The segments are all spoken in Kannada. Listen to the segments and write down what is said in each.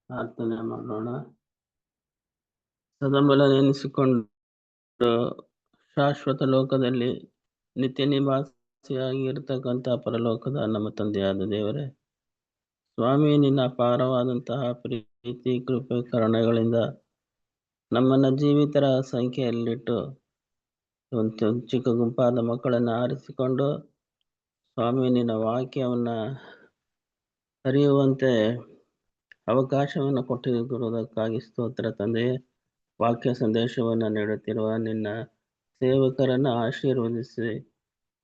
ಪ್ರಾರ್ಥನೆ ಮಾಡೋಣ. ಸದಬಲ ನೆನೆಸಿಕೊಂಡು ಶಾಶ್ವತ ಲೋಕದಲ್ಲಿ ನಿತ್ಯ ನಿವಾಸಿಯಾಗಿರ್ತಕ್ಕಂಥ ಪರಲೋಕದ ನಮ್ಮ ತಂದೆಯಾದ ದೇವರೇ, ಸ್ವಾಮಿ, ನಿನ್ನ ಅಪಾರವಾದಂತಹ ಪ್ರೀತಿ ಕೃಪೆ ಕರುಣೆಗಳಿಂದ ನಮ್ಮನ್ನ ಜೀವಿತರ ಸಂಖ್ಯೆಯಲ್ಲಿಟ್ಟು ಒಂದು ಚಿಕ್ಕ ಗುಂಪಾದ ಮಕ್ಕಳನ್ನು ಆರಿಸಿಕೊಂಡು ಸ್ವಾಮಿ ನಿನ್ನ ವಾಕ್ಯವನ್ನ ಅರಿಯುವಂತೆ ಅವಕಾಶವನ್ನು ಕೊಟ್ಟಿರುವುದಕ್ಕಾಗಿ ಸ್ತೋತ್ರ ತಂದೆಯೇ. ವಾಕ್ಯ ಸಂದೇಶವನ್ನು ನೀಡುತ್ತಿರುವ ನಿನ್ನ ಸೇವಕರನ್ನು ಆಶೀರ್ವದಿಸಿ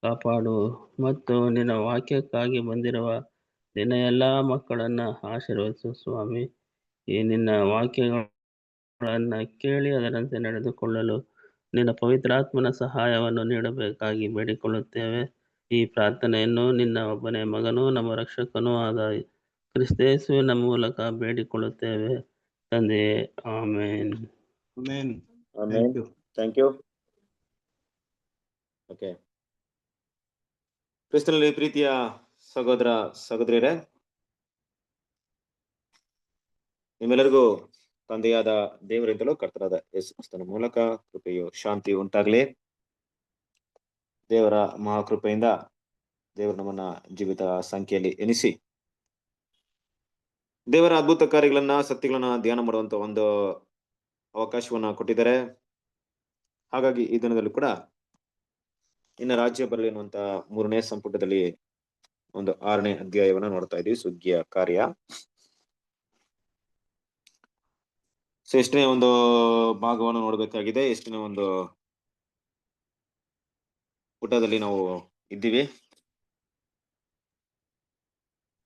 ಕಾಪಾಡು ಮತ್ತು ನಿನ್ನ ವಾಕ್ಯಕ್ಕಾಗಿ ಬಂದಿರುವ ನಿನ್ನ ಎಲ್ಲ ಮಕ್ಕಳನ್ನು ಆಶೀರ್ವದಿಸು ಸ್ವಾಮಿ. ಈ ನಿನ್ನ ವಾಕ್ಯಗಳನ್ನು ಕೇಳಿ ಅದರಂತೆ ನಡೆದುಕೊಳ್ಳಲು ನಿನ್ನ ಪವಿತ್ರಾತ್ಮನ ಸಹಾಯವನ್ನು ನೀಡಬೇಕಾಗಿ ಬೇಡಿಕೊಳ್ಳುತ್ತೇವೆ. ಈ ಪ್ರಾರ್ಥನೆಯನ್ನು ನಿನ್ನ ಒಬ್ಬನೇ ಮಗನೂ ನಮ್ಮ ರಕ್ಷಕನೂ ಆದ ಕ್ರಿಸ್ತೇಸುವಿನ ಮೂಲಕ ಬೇಡಿಕೊಳ್ಳುತ್ತೇವೆ ತಂದೆಯೇ, ಆಮೇನ್. Thank you. ಓಕೆ, ಕ್ರಿಸ್ತನಲ್ಲಿ ಪ್ರೀತಿಯ ಸಹೋದರ ಸಹೋದರಿಯರೇ, ನಿಮ್ಮೆಲ್ಲರಿಗೂ ತಂದೆಯಾದ ದೇವರಿಂದಲೂ ಕರ್ತನಾದ ಯೇಸು ಕ್ರಿಸ್ತನ ಮೂಲಕ ಕೃಪೆಯು ಶಾಂತಿ ಉಂಟಾಗಲಿ. ದೇವರ ಮಹಾಕೃಪೆಯಿಂದ ದೇವರು ನಮ್ಮನ್ನ ಜೀವಿತ ಸಂಖ್ಯೆಯಲ್ಲಿ ಎನಿಸಿ ದೇವರ ಅದ್ಭುತ ಕಾರ್ಯಗಳನ್ನ ಸತ್ಯಗಳನ್ನ ಧ್ಯಾನ ಮಾಡುವಂತ ಒಂದು ಅವಕಾಶವನ್ನ ಕೊಟ್ಟಿದ್ದಾರೆ. ಹಾಗಾಗಿ ಈ ದಿನದಲ್ಲೂ ಕೂಡ ಇನ್ನು ರಾಜ್ಯ ಬರಲಿ ಅನ್ನುವಂತ 3ನೇ ಸಂಪುಟದಲ್ಲಿ ಒಂದು 6ನೇ ಅಧ್ಯಾಯವನ್ನ ನೋಡ್ತಾ ಇದೀವಿ, ಸುಗ್ಗಿಯ ಕಾರ್ಯ. ಸೊ ಎಷ್ಟನೇ ಒಂದು ಭಾಗವನ್ನು ನೋಡ್ಬೇಕಾಗಿದೆ, ಎಷ್ಟನೇ ಒಂದು ಪುಟದಲ್ಲಿ ನಾವು ಇದ್ದೀವಿ?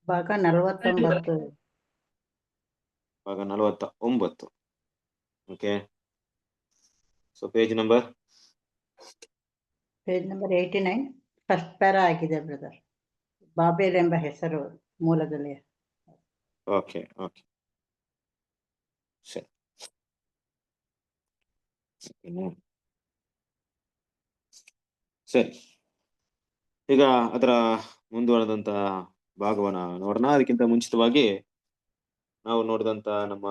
ಭಾಗ 49. ಭಾಗ 49. Okay, so page number 89, first para ಆಗಿದೆ ಬ್ರದರ್. ಬಾಬೇಲ್ ಎಂಬ ಹೆಸರು ಮೂಲದಲ್ಲಿ. ಓಕೆ ಓಕೆ, ಸರಿ. ಸರಿ, ಈಗ ಅದರ ಮುಂದುವರೆದಂತ ಭಾಗವನ್ನ ನೋಡೋಣ. ಅದಕ್ಕಿಂತ ಮುಂಚಿತವಾಗಿ ನಾವು ನೋಡಿದಂತ ನಮ್ಮ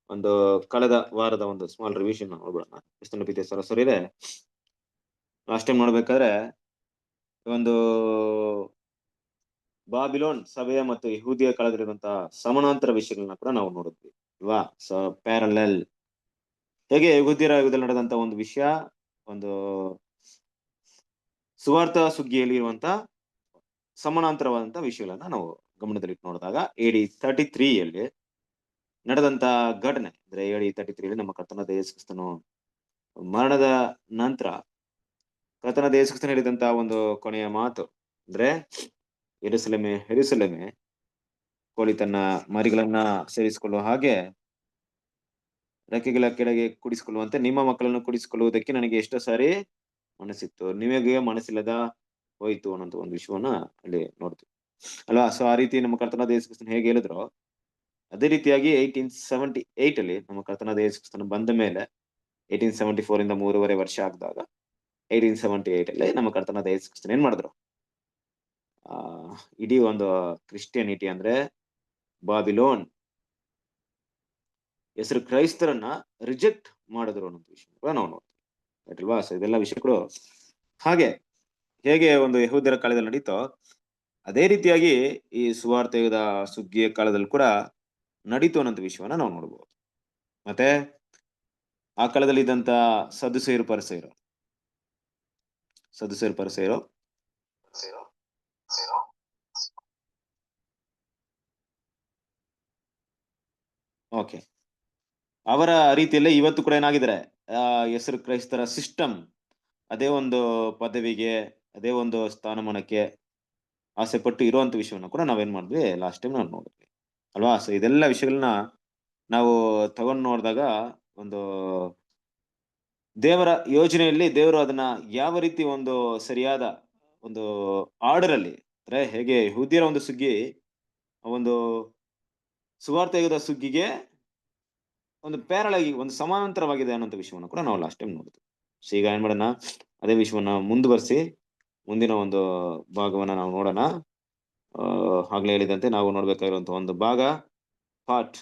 ಒಂದು ಕಳೆದ ವಾರದ ಒಂದು ಸ್ಮಾಲ್ ರಿವಿಷನ್ ನೋಡ್ಬಿಡೋಣ. ಎಷ್ಟೊಂದು ಪ್ರೀತಿಯ ಸರಸ್ವರಿದೆ, ಲಾಸ್ಟ್ ಟೈಮ್ ನೋಡ್ಬೇಕಾದ್ರೆ ಒಂದು ಬಾಬಿಲೋನ್ ಸಭೆಯ ಮತ್ತು ಯಹೂದಿಯ ಕಾಲದಲ್ಲಿರುವಂತಹ ಸಮಾನಾಂತರ ವಿಷಯಗಳನ್ನ ಕೂಡ ನಾವು ನೋಡಿದ್ವಿ ಅಲ್ವಾ? ಸೊ ಪ್ಯಾರಲೆಲ್, ಹೇಗೆ ಯಹೂದ್ಯರ ಯುಗದಲ್ಲಿ ನಡೆದಂತ ಒಂದು ವಿಷಯ, ಒಂದು ಸುವಾರ್ಥ ಸುಗ್ಗಿಯಲ್ಲಿ ಇರುವಂತ ಸಮಾನಾಂತರವಾದಂತ ವಿಷಯಗಳನ್ನ ನಾವು ಗಮನದಲ್ಲಿಟ್ಟು ನೋಡಿದಾಗ AD 33 ನಡೆದಂತ ಘಟನೆ ಅಂದ್ರೆ AD 33 ನಮ್ಮ ಕರ್ತನಾದ ಯೇಸು ಕ್ರಿಸ್ತನು ಮರಣದ ನಂತರ ಕರ್ತನಾದ ಯೇಸು ಕ್ರಿಸ್ತನು ಹೇಳಿದಂತ ಒಂದು ಕೊನೆಯ ಮಾತು ಅಂದ್ರೆ, ಯೆರೂಸಲೇಮೇ ಯೆರೂಸಲೇಮೇ, ಕೋಳಿ ತನ್ನ ಮರಿಗಳನ್ನ ಸೇರಿಸಿಕೊಳ್ಳುವ ಹಾಗೆ ರೆಕ್ಕೆಗಳ ಕೆಳಗೆ ಕುಡಿಸಿಕೊಳ್ಳುವಂತೆ ನಿಮ್ಮ ಮಕ್ಕಳನ್ನು ಕುಡಿಸಿಕೊಳ್ಳುವುದಕ್ಕೆ ನನಗೆ ಎಷ್ಟೋ ಸಾರಿ ಮನಸ್ಸಿತ್ತು, ನಿಮಗೆ ಮನಸ್ಸಿಲ್ಲದ ಹೋಯ್ತು ಅನ್ನೋಂಥ ಒಂದು ವಿಷಯವನ್ನ ಅಲ್ಲಿ ನೋಡ್ತೀವಿ ಅಲ್ವಾ? ಸೊ ಆ ರೀತಿ ನಮ್ಮ ಕರ್ತನಾದ ಯೇಸು ಕ್ರಿಸ್ತನು ಹೇಗೆ ಹೇಳಿದ್ರು, ಅದೇ ರೀತಿಯಾಗಿ 1878 ನಮ್ಮ ಕರ್ತನಾದ ಯೇಸು ಕ್ರಿಸ್ತನು ಬಂದ ಮೇಲೆ 1874 ಇಂದ 3.5 ವರ್ಷ ಆಗಿದಾಗ 1878 ನಮ್ಮ ಕರ್ತನಾದ ಯೇಸು ಕ್ರಿಸ್ತನು ಏನ್ ಮಾಡಿದ್ರು, ಇಡೀ ಒಂದು ಕ್ರಿಶ್ಚಿಯಾನಿಟಿ ಅಂದ್ರೆ ಬಾಬಿಲೋನ್ ಹೆಸರು ಕ್ರೈಸ್ತರನ್ನ ರಿಜೆಕ್ಟ್ ಮಾಡಿದ್ರು ಅನ್ನೋ ವಿಷಯ ಕೂಡ ನಾವು ನೋಡ್ತೀವಿ ಅಲ್ವಾ? ಸೊ ಇದೆಲ್ಲ ವಿಷಯಗಳು ಹಾಗೆ ಹೇಗೆ ಒಂದು ಯಹೂದ್ಯರ ಕಾಲದಲ್ಲಿ ನಡೀತೋ ಅದೇ ರೀತಿಯಾಗಿ ಈ ಸುವಾರ್ಥ ಯುಗದ ಸುಗ್ಗಿಯ ಕಾಲದಲ್ಲಿ ಕೂಡ ನಡೀತು ಅನ್ನೋ ವಿಷಯವನ್ನ ನಾವು ನೋಡ್ಬೋದು. ಮತ್ತೆ ಆ ಕಾಲದಲ್ಲಿ ಇದ್ದಂತ ಸದುಸೇರು ಪರಿಸೇರು ಓಕೆ, ಅವರ ರೀತಿಯಲ್ಲೇ ಇವತ್ತು ಕೂಡ ಏನಾಗಿದ್ದಾರೆ, ಹೆಸರು ಕ್ರೈಸ್ತರ ಸಿಸ್ಟಮ್ ಅದೇ ಒಂದು ಪದವಿಗೆ ಅದೇ ಒಂದು ಸ್ಥಾನಮಾನಕ್ಕೆ ಆಸೆ ಪಟ್ಟು ಇರುವಂತ ವಿಷಯವನ್ನ ಕೂಡ ನಾವೇನ್ ಮಾಡಿದ್ವಿ ಲಾಸ್ಟ್ ಟೈಮ್ ನಾವು ನೋಡಿದ್ವಿ ಅಲ್ವಾ? ಸೊ ಇದೆಲ್ಲ ವಿಷಯಗಳನ್ನ ನಾವು ತಗೊಂಡು ನೋಡಿದಾಗ ಒಂದು ದೇವರ ಯೋಜನೆಯಲ್ಲಿ ದೇವರು ಅದನ್ನ ಯಾವ ರೀತಿ ಒಂದು ಸರಿಯಾದ ಒಂದು ಆರ್ಡರ್ ಅಲ್ಲಿ ಅಂದ್ರೆ ಹೇಗೆ ಯಹೂದ್ಯರ ಒಂದು ಸುಗ್ಗಿ ಒಂದು ಸುವಾರ್ಥ ಯುಗದ ಸುಗ್ಗಿಗೆ ಒಂದು ಪ್ಯಾರಲ್ ಆಗಿ ಒಂದು ಸಮಾನಾಂತರವಾಗಿದೆ ಅನ್ನೋ ವಿಷಯವನ್ನ ಕೂಡ ನಾವು ಲಾಸ್ಟ್ ಟೈಮ್ ನೋಡಿದ್ವಿ. ಸೊ ಈಗ ಏನ್ ಮಾಡೋಣ, ಅದೇ ವಿಷಯವನ್ನ ಮುಂದುವರಿಸಿ ಮುಂದಿನ ಒಂದು ಭಾಗವನ್ನ ನಾವು ನೋಡೋಣ. ಆಗ್ಲೇ ಹೇಳಿದಂತೆ ನಾವು ನೋಡ್ಬೇಕಾಗಿರುವಂತ ಒಂದು ಭಾಗ ಪಾರ್ಟ್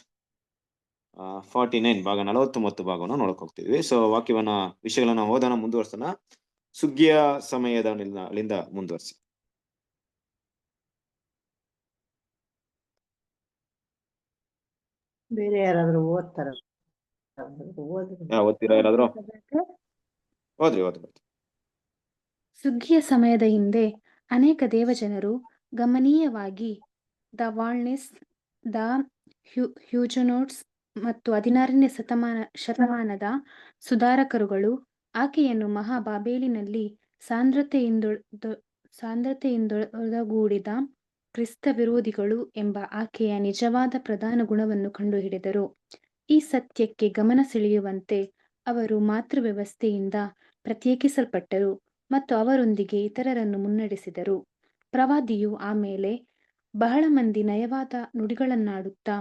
49 ಭಾಗ 49 ಭಾಗವನ್ನು ನೋಡಕ್ ಹೋಗ್ತಿದ್ವಿ. ಸೊ ವಾಕ್ಯವನ್ನ ವಿಷಯಗಳನ್ನ ಓದೋಣ, ಮುಂದುವರ್ಸೋಣ. ಸುಗ್ಗಿಯ ಸಮಯದಿಂದ ಮುಂದುವರ್ಸಿ. ಬೇರೆ ಯಾರಾದ್ರೂ ಓದ್ತಾರ? ಓದ್ತೀರಾ ಯಾರಾದ್ರೂ? ಓದ್ರಿ. ಸುಗ್ಗಿಯ ಸಮಯದ ಹಿಂದೆ ಅನೇಕ ದೇವಜನರು, ಗಮನೀಯವಾಗಿ ದ ವಾಲ್ನೆಸ್, ದ ಹ್ಯೂಜನೋಟ್ಸ್ ಮತ್ತು 16ನೇ ಶತಮಾನದ ಸುಧಾರಕರುಗಳು ಆಕೆಯನ್ನು ಮಹಾ ಬಾಬೇಲಿನಲ್ಲಿ ಸಾಂದ್ರತೆಯಿಂದೊಡಗೂಡಿದ ಕ್ರಿಸ್ತ ವಿರೋಧಿಗಳು ಎಂಬ ಆಕೆಯ ನಿಜವಾದ ಪ್ರಧಾನ ಗುಣವನ್ನು ಕಂಡುಹಿಡಿದರು. ಈ ಸತ್ಯಕ್ಕೆ ಗಮನ ಸೆಳೆಯುವಂತೆ ಅವರು ಮಾತೃವ್ಯವಸ್ಥೆಯಿಂದ ಪ್ರತ್ಯೇಕಿಸಲ್ಪಟ್ಟರು ಮತ್ತು ಅವರೊಂದಿಗೆ ಇತರರನ್ನು ಮುನ್ನಡೆಸಿದರು. ಪ್ರವಾದಿಯು ಆಮೇಲೆ ಬಹಳ ಮಂದಿ ನಯವಾದ ನುಡಿಗಳನ್ನಾಡುತ್ತಾ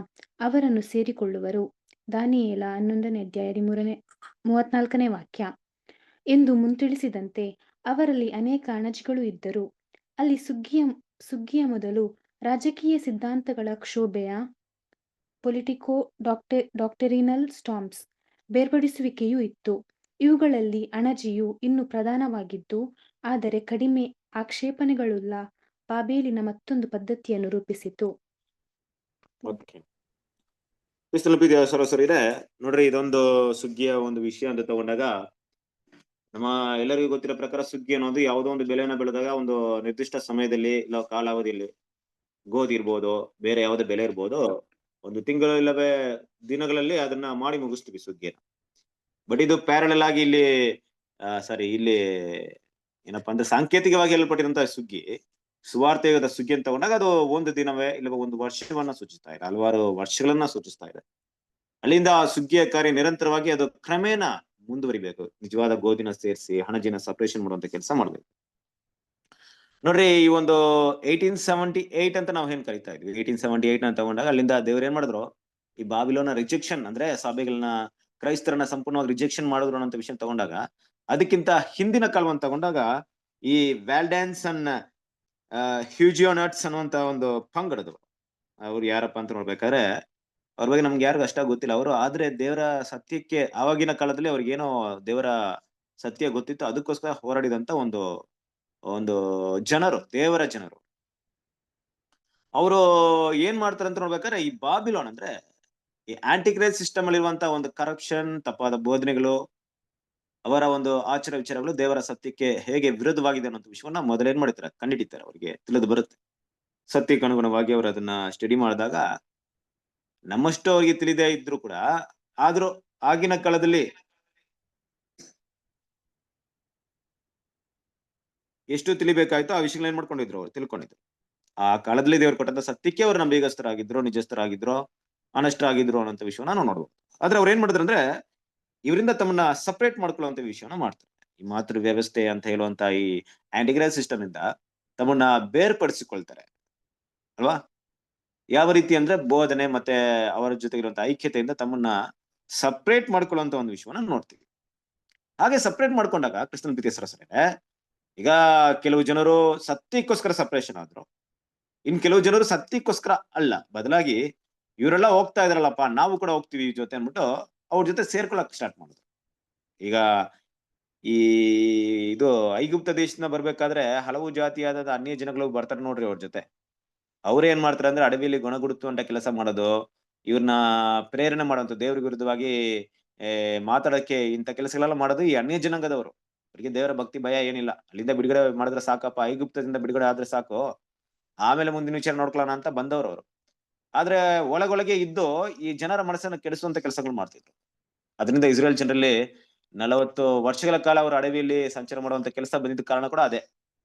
ಅವರನ್ನು ಸೇರಿಕೊಳ್ಳುವರು. ದಾನಿಯೇಲ 11ನೇ ಅಧ್ಯಾಯ 34ನೇ ವಾಕ್ಯ. ಎಂದು ಮುಂತಿಳಿಸಿದಂತೆ ಅವರಲ್ಲಿ ಅನೇಕ ಅಣಜಿಗಳು ಇದ್ದರು. ಅಲ್ಲಿ ಸುಗ್ಗಿಯ ಮೊದಲು ರಾಜಕೀಯ ಸಿದ್ಧಾಂತಗಳ ಕ್ಷೋಭೆಯ ಪೊಲಿಟಿಕೋ ಡಾಕ್ಟರಿನಲ್ ಸ್ಟಾರ್ಮ್ಸ್ ಬೇರ್ಪಡಿಸುವಿಕೆಯೂ ಇತ್ತು. ಇವುಗಳಲ್ಲಿ ಅಣಜಿಯು ಇನ್ನೂ ಪ್ರಧಾನವಾಗಿದ್ದು, ಆದರೆ ಕಡಿಮೆ ಆಕ್ಷೇಪಣೆಗಳುಳ್ಳ ಬಾಬೇಲಿನ ಮತ್ತೊಂದು ಪದ್ಧತಿಯನ್ನು ರೂಪಿಸಿತು. ಸರಸರಿದೆ ನೋಡ್ರಿ, ಇದೊಂದು ಸುಗ್ಗಿಯ ಒಂದು ವಿಷಯ ಅಂತ ತಗೊಂಡಾಗ ನಮ್ಮ ಎಲ್ಲರಿಗೂ ಗೊತ್ತಿರೋ ಪ್ರಕಾರ ಸುಗ್ಗಿ ಅನ್ನೋದು ಯಾವುದೋ ಒಂದು ಬೆಳೆನ ಬೆಳೆದಾಗ ಒಂದು ನಿರ್ದಿಷ್ಟ ಸಮಯದಲ್ಲಿ ಇಲ್ಲ ಕಾಲಾವಧಿಯಲ್ಲಿ, ಗೋಧಿ ಇರ್ಬೋದು, ಬೇರೆ ಯಾವುದೇ ಬೆಲೆ ಇರ್ಬೋದು, ಒಂದು ತಿಂಗಳು ಇಲ್ಲವೇ ದಿನಗಳಲ್ಲಿ ಅದನ್ನ ಮಾಡಿ ಮುಗಿಸ್ತೀವಿ ಸುಗ್ಗಿನ. ಬಟ್ ಇದು ಪ್ಯಾರಲಲ್ ಆಗಿ ಇಲ್ಲಿ ಏನಪ್ಪಾ ಅಂದ್ರೆ ಸಾಂಕೇತಿಕವಾಗಿ ಹೇಳಲ್ಪಟ್ಟಿರುವಂತಹ ಸುಗ್ಗಿ, ಸುವಾರ್ತೆಯುಗದ ಸುಗ್ಗಿ ಅಂತ ತಗೊಂಡಾಗ ಅದು ಒಂದು ದಿನವೇ ಇಲ್ಲ ಒಂದು ವರ್ಷವನ್ನ ಸೂಚಿಸ್ತಾ ಇದೆ, ಹಲವಾರು ವರ್ಷಗಳನ್ನ ಸೂಚಿಸ್ತಾ ಇದೆ. ಅಲ್ಲಿಂದ ಸುಗ್ಗಿಯ ಕಾರ್ಯ ನಿರಂತರವಾಗಿ ಅದು ಕ್ರಮೇಣ ಮುಂದುವರಿಬೇಕು. ನಿಜವಾದ ಗೋಧಿನ ಸೇರಿಸಿ ಹಣಜಿನ ಸಪರೇಷನ್ ಮಾಡುವಂತ ಕೆಲಸ ಮಾಡ್ಬೇಕು. ನೋಡ್ರಿ, ಈ ಒಂದು 1878 ಅಂತ ನಾವು ಏನ್ ಕರಿತಾ ಇದ್ವಿ, 1878 ಅಂತ ತಗೊಂಡಾಗ ಅಲ್ಲಿಂದ ದೇವ್ರು ಏನ್ ಮಾಡಿದ್ರು, ಈ ಬಾಬಿಲೋನ ರಿಜೆಕ್ಷನ್ ಅಂದ್ರೆ ಸಭೆಗಳನ್ನ, ಕ್ರೈಸ್ತರನ್ನ ಸಂಪೂರ್ಣವಾಗಿ ರಿಜೆಕ್ಷನ್ ಮಾಡಿದ್ರು ಅನ್ನೋ ವಿಷಯ ತಗೊಂಡಾಗ, ಅದಕ್ಕಿಂತ ಹಿಂದಿನ ಕಾಲವನ್ನು ತಗೊಂಡಾಗ ಈ ವ್ಯಾಲ್ಡ್ಯಾನ್ಸ್ ಅನ್ನ ಹ್ಯೂಜಿಯೋನಟ್ಸ್ ಅನ್ನುವಂತ ಒಂದು ಪಂಗಡದವರು, ಅವ್ರು ಯಾರಪ್ಪ ಅಂತ ನೋಡ್ಬೇಕಾದ್ರೆ ಅವ್ರ ಬಗ್ಗೆ ನಮ್ಗೆ ಯಾರಿಗೂ ಅಷ್ಟಾಗಿ ಗೊತ್ತಿಲ್ಲ. ಅವರು ಆದ್ರೆ ದೇವರ ಸತ್ಯಕ್ಕೆ ಆವಾಗಿನ ಕಾಲದಲ್ಲಿ ಅವ್ರಿಗೇನೋ ದೇವರ ಸತ್ಯ ಗೊತ್ತಿತ್ತು, ಅದಕ್ಕೋಸ್ಕರ ಹೋರಾಡಿದಂತ ಒಂದು ಜನರು, ದೇವರ ಜನರು. ಅವರು ಏನ್ ಮಾಡ್ತಾರೆ ಅಂತ ನೋಡ್ಬೇಕಾದ್ರೆ, ಈ ಬಾಬಿಲೋನ್ ಅಂದ್ರೆ ಈ ಆಂಟಿಕ್ರೈಸ್ಟ್ ಸಿಸ್ಟಮ್ ಅಲ್ಲಿರುವಂತ ಒಂದು ಕರಪ್ಷನ್, ತಪ್ಪಾದ ಬೋಧನೆಗಳು, ಅವರ ಒಂದು ಆಚಾರ ವಿಚಾರಗಳು ದೇವರ ಸತ್ಯಕ್ಕೆ ಹೇಗೆ ವಿರುದ್ಧವಾಗಿದೆ ಅನ್ನೋ ವಿಷಯವನ್ನ ಮೊದಲೇನ್ ಮಾಡ್ತಾರೆ, ಕಂಡಿಡಿತಾರೆ. ಅವರಿಗೆ ತಿಳಿದು ಬರುತ್ತೆ. ಸತ್ಯಕ್ಕೆ ಅನುಗುಣವಾಗಿ ಅವರು ಅದನ್ನ ಸ್ಟಡಿ ಮಾಡಿದಾಗ ನಮ್ಮಷ್ಟು ಅವ್ರಿಗೆ ತಿಳಿದೇ ಇದ್ರು ಕೂಡ, ಆದ್ರೂ ಆಗಿನ ಕಾಲದಲ್ಲಿ ಎಷ್ಟು ತಿಳಿಬೇಕಾಯ್ತು ಆ ವಿಷಯಗಳನ್ನ ಏನ್ ಮಾಡ್ಕೊಂಡಿದ್ರು, ಅವ್ರು ತಿಳ್ಕೊಂಡಿದ್ರು. ಆ ಕಾಲದಲ್ಲಿ ದೇವರು ಕೊಟ್ಟಂತ ಸತ್ಯಕ್ಕೆ ಅವ್ರು ನಂಬಿಗಸ್ತರಾಗಿದ್ರು, ನಿಜಸ್ಥರಾಗಿದ್ರು, ಅನಷ್ಟರಾಗಿದ್ರು ಅನ್ನೋ ವಿಷಯವನ್ನ ನಾವು ನೋಡ್ಬೋದು. ಆದ್ರೆ ಅವ್ರು ಏನ್ ಮಾಡಿದ್ರು ಅಂದ್ರೆ, ಇವರಿಂದ ತಮ್ಮನ್ನ ಸಪರೇಟ್ ಮಾಡ್ಕೊಳ್ಳುವಂತ ವಿಷಯವನ್ನ ಮಾಡ್ತಾರೆ. ಈ ಮಾತೃ ವ್ಯವಸ್ಥೆ ಅಂತ ಹೇಳುವಂತ ಈ ಆಂಟಿಕ್ರೈಸ್ಟ್ ಸಿಸ್ಟಮ್ ಇಂದ ತಮ್ಮನ್ನ ಬೇರ್ಪಡಿಸಿಕೊಳ್ತಾರೆ ಅಲ್ವಾ. ಯಾವ ರೀತಿ ಅಂದ್ರೆ ಬೋಧನೆ ಮತ್ತೆ ಅವರ ಜೊತೆಗಿರುವಂತ ಐಕ್ಯತೆಯಿಂದ ತಮ್ಮನ್ನ ಸಪರೇಟ್ ಮಾಡ್ಕೊಳ್ಳುವಂತ ಒಂದು ವಿಷಯವನ್ನ ನೋಡ್ತೀವಿ. ಹಾಗೆ ಸಪರೇಟ್ ಮಾಡ್ಕೊಂಡಾಗ ಕ್ರಿಸ್ತನ ಪ್ರೀತಿಯ ಸರಸರೇ, ಈಗ ಕೆಲವು ಜನರು ಸತ್ಯಕ್ಕೋಸ್ಕರ ಸಪರೇಷನ್ ಆದ್ರು, ಇನ್ ಕೆಲವು ಜನರು ಸತ್ಯಕ್ಕೋಸ್ಕರ ಅಲ್ಲ, ಬದಲಾಗಿ ಇವರೆಲ್ಲ ಹೋಗ್ತಾ ಇದಾರಲ್ಲಪ್ಪ, ನಾವು ಕೂಡ ಹೋಗ್ತೀವಿ ಈ ಜೊತೆ ಅನ್ಬಿಟ್ಟು ಅವ್ರ ಜೊತೆ ಸೇರ್ಕೊಳಕ್ ಸ್ಟಾರ್ಟ್ ಮಾಡಿದ್ರು. ಈಗ ಇದು ಐಗುಪ್ತ ದೇಶದಿಂದ ಬರ್ಬೇಕಾದ್ರೆ ಹಲವು ಜಾತಿಯಾದ ಅನ್ಯ ಜನಗಳು ಬರ್ತಾರೆ ನೋಡ್ರಿ ಅವ್ರ ಜೊತೆ. ಅವ್ರ ಏನ್ ಮಾಡ್ತಾರೆ ಅಂದ್ರೆ ಅಡವಿಯಲ್ಲಿ ಗುಣಗುಡುತ್ತುವಂತ ಕೆಲಸ ಮಾಡೋದು, ಇವ್ರನ್ನ ಪ್ರೇರಣೆ ಮಾಡುವಂತ, ದೇವ್ರ ವಿರುದ್ಧವಾಗಿ ಮಾತಾಡಕ್ಕೆ ಇಂಥ ಕೆಲಸಗಳೆಲ್ಲ ಮಾಡೋದು ಈ ಅನ್ಯ ಜನಾಂಗದವರು. ಅವರಿಗೆ ದೇವರ ಭಕ್ತಿ ಭಯ ಏನಿಲ್ಲ, ಅಲ್ಲಿಂದ ಬಿಡುಗಡೆ ಮಾಡಿದ್ರೆ ಸಾಕಪ್ಪ, ಐಗುಪ್ತದಿಂದ ಬಿಡುಗಡೆ ಆದ್ರೆ ಸಾಕು, ಆಮೇಲೆ ಮುಂದಿನ ವಿಚಾರ ನೋಡ್ಕೊಳ್ಳೋಣ ಅಂತ ಬಂದವರು ಅವರು. ಆದ್ರೆ ಒಳಗೊಳಗೆ ಇದ್ದು ಈ ಜನರ ಮನಸ್ಸನ್ನ ಕೆಡಿಸುವಂತ ಕೆಲಸಗಳು ಮಾಡ್ತಿದ್ರು. ಅದರಿಂದ ಇಸ್ರೇಲ್ ಜನರಲ್ಲಿ 40 ವರ್ಷಗಳ ಕಾಲ ಅವರು ಅಡವಿಯಲ್ಲಿ ಸಂಚಾರ ಮಾಡುವಂತ ಕೆಲಸ ಬಂದಿದ್ದ ಕಾರಣ ಕೂಡ ಅದೇ.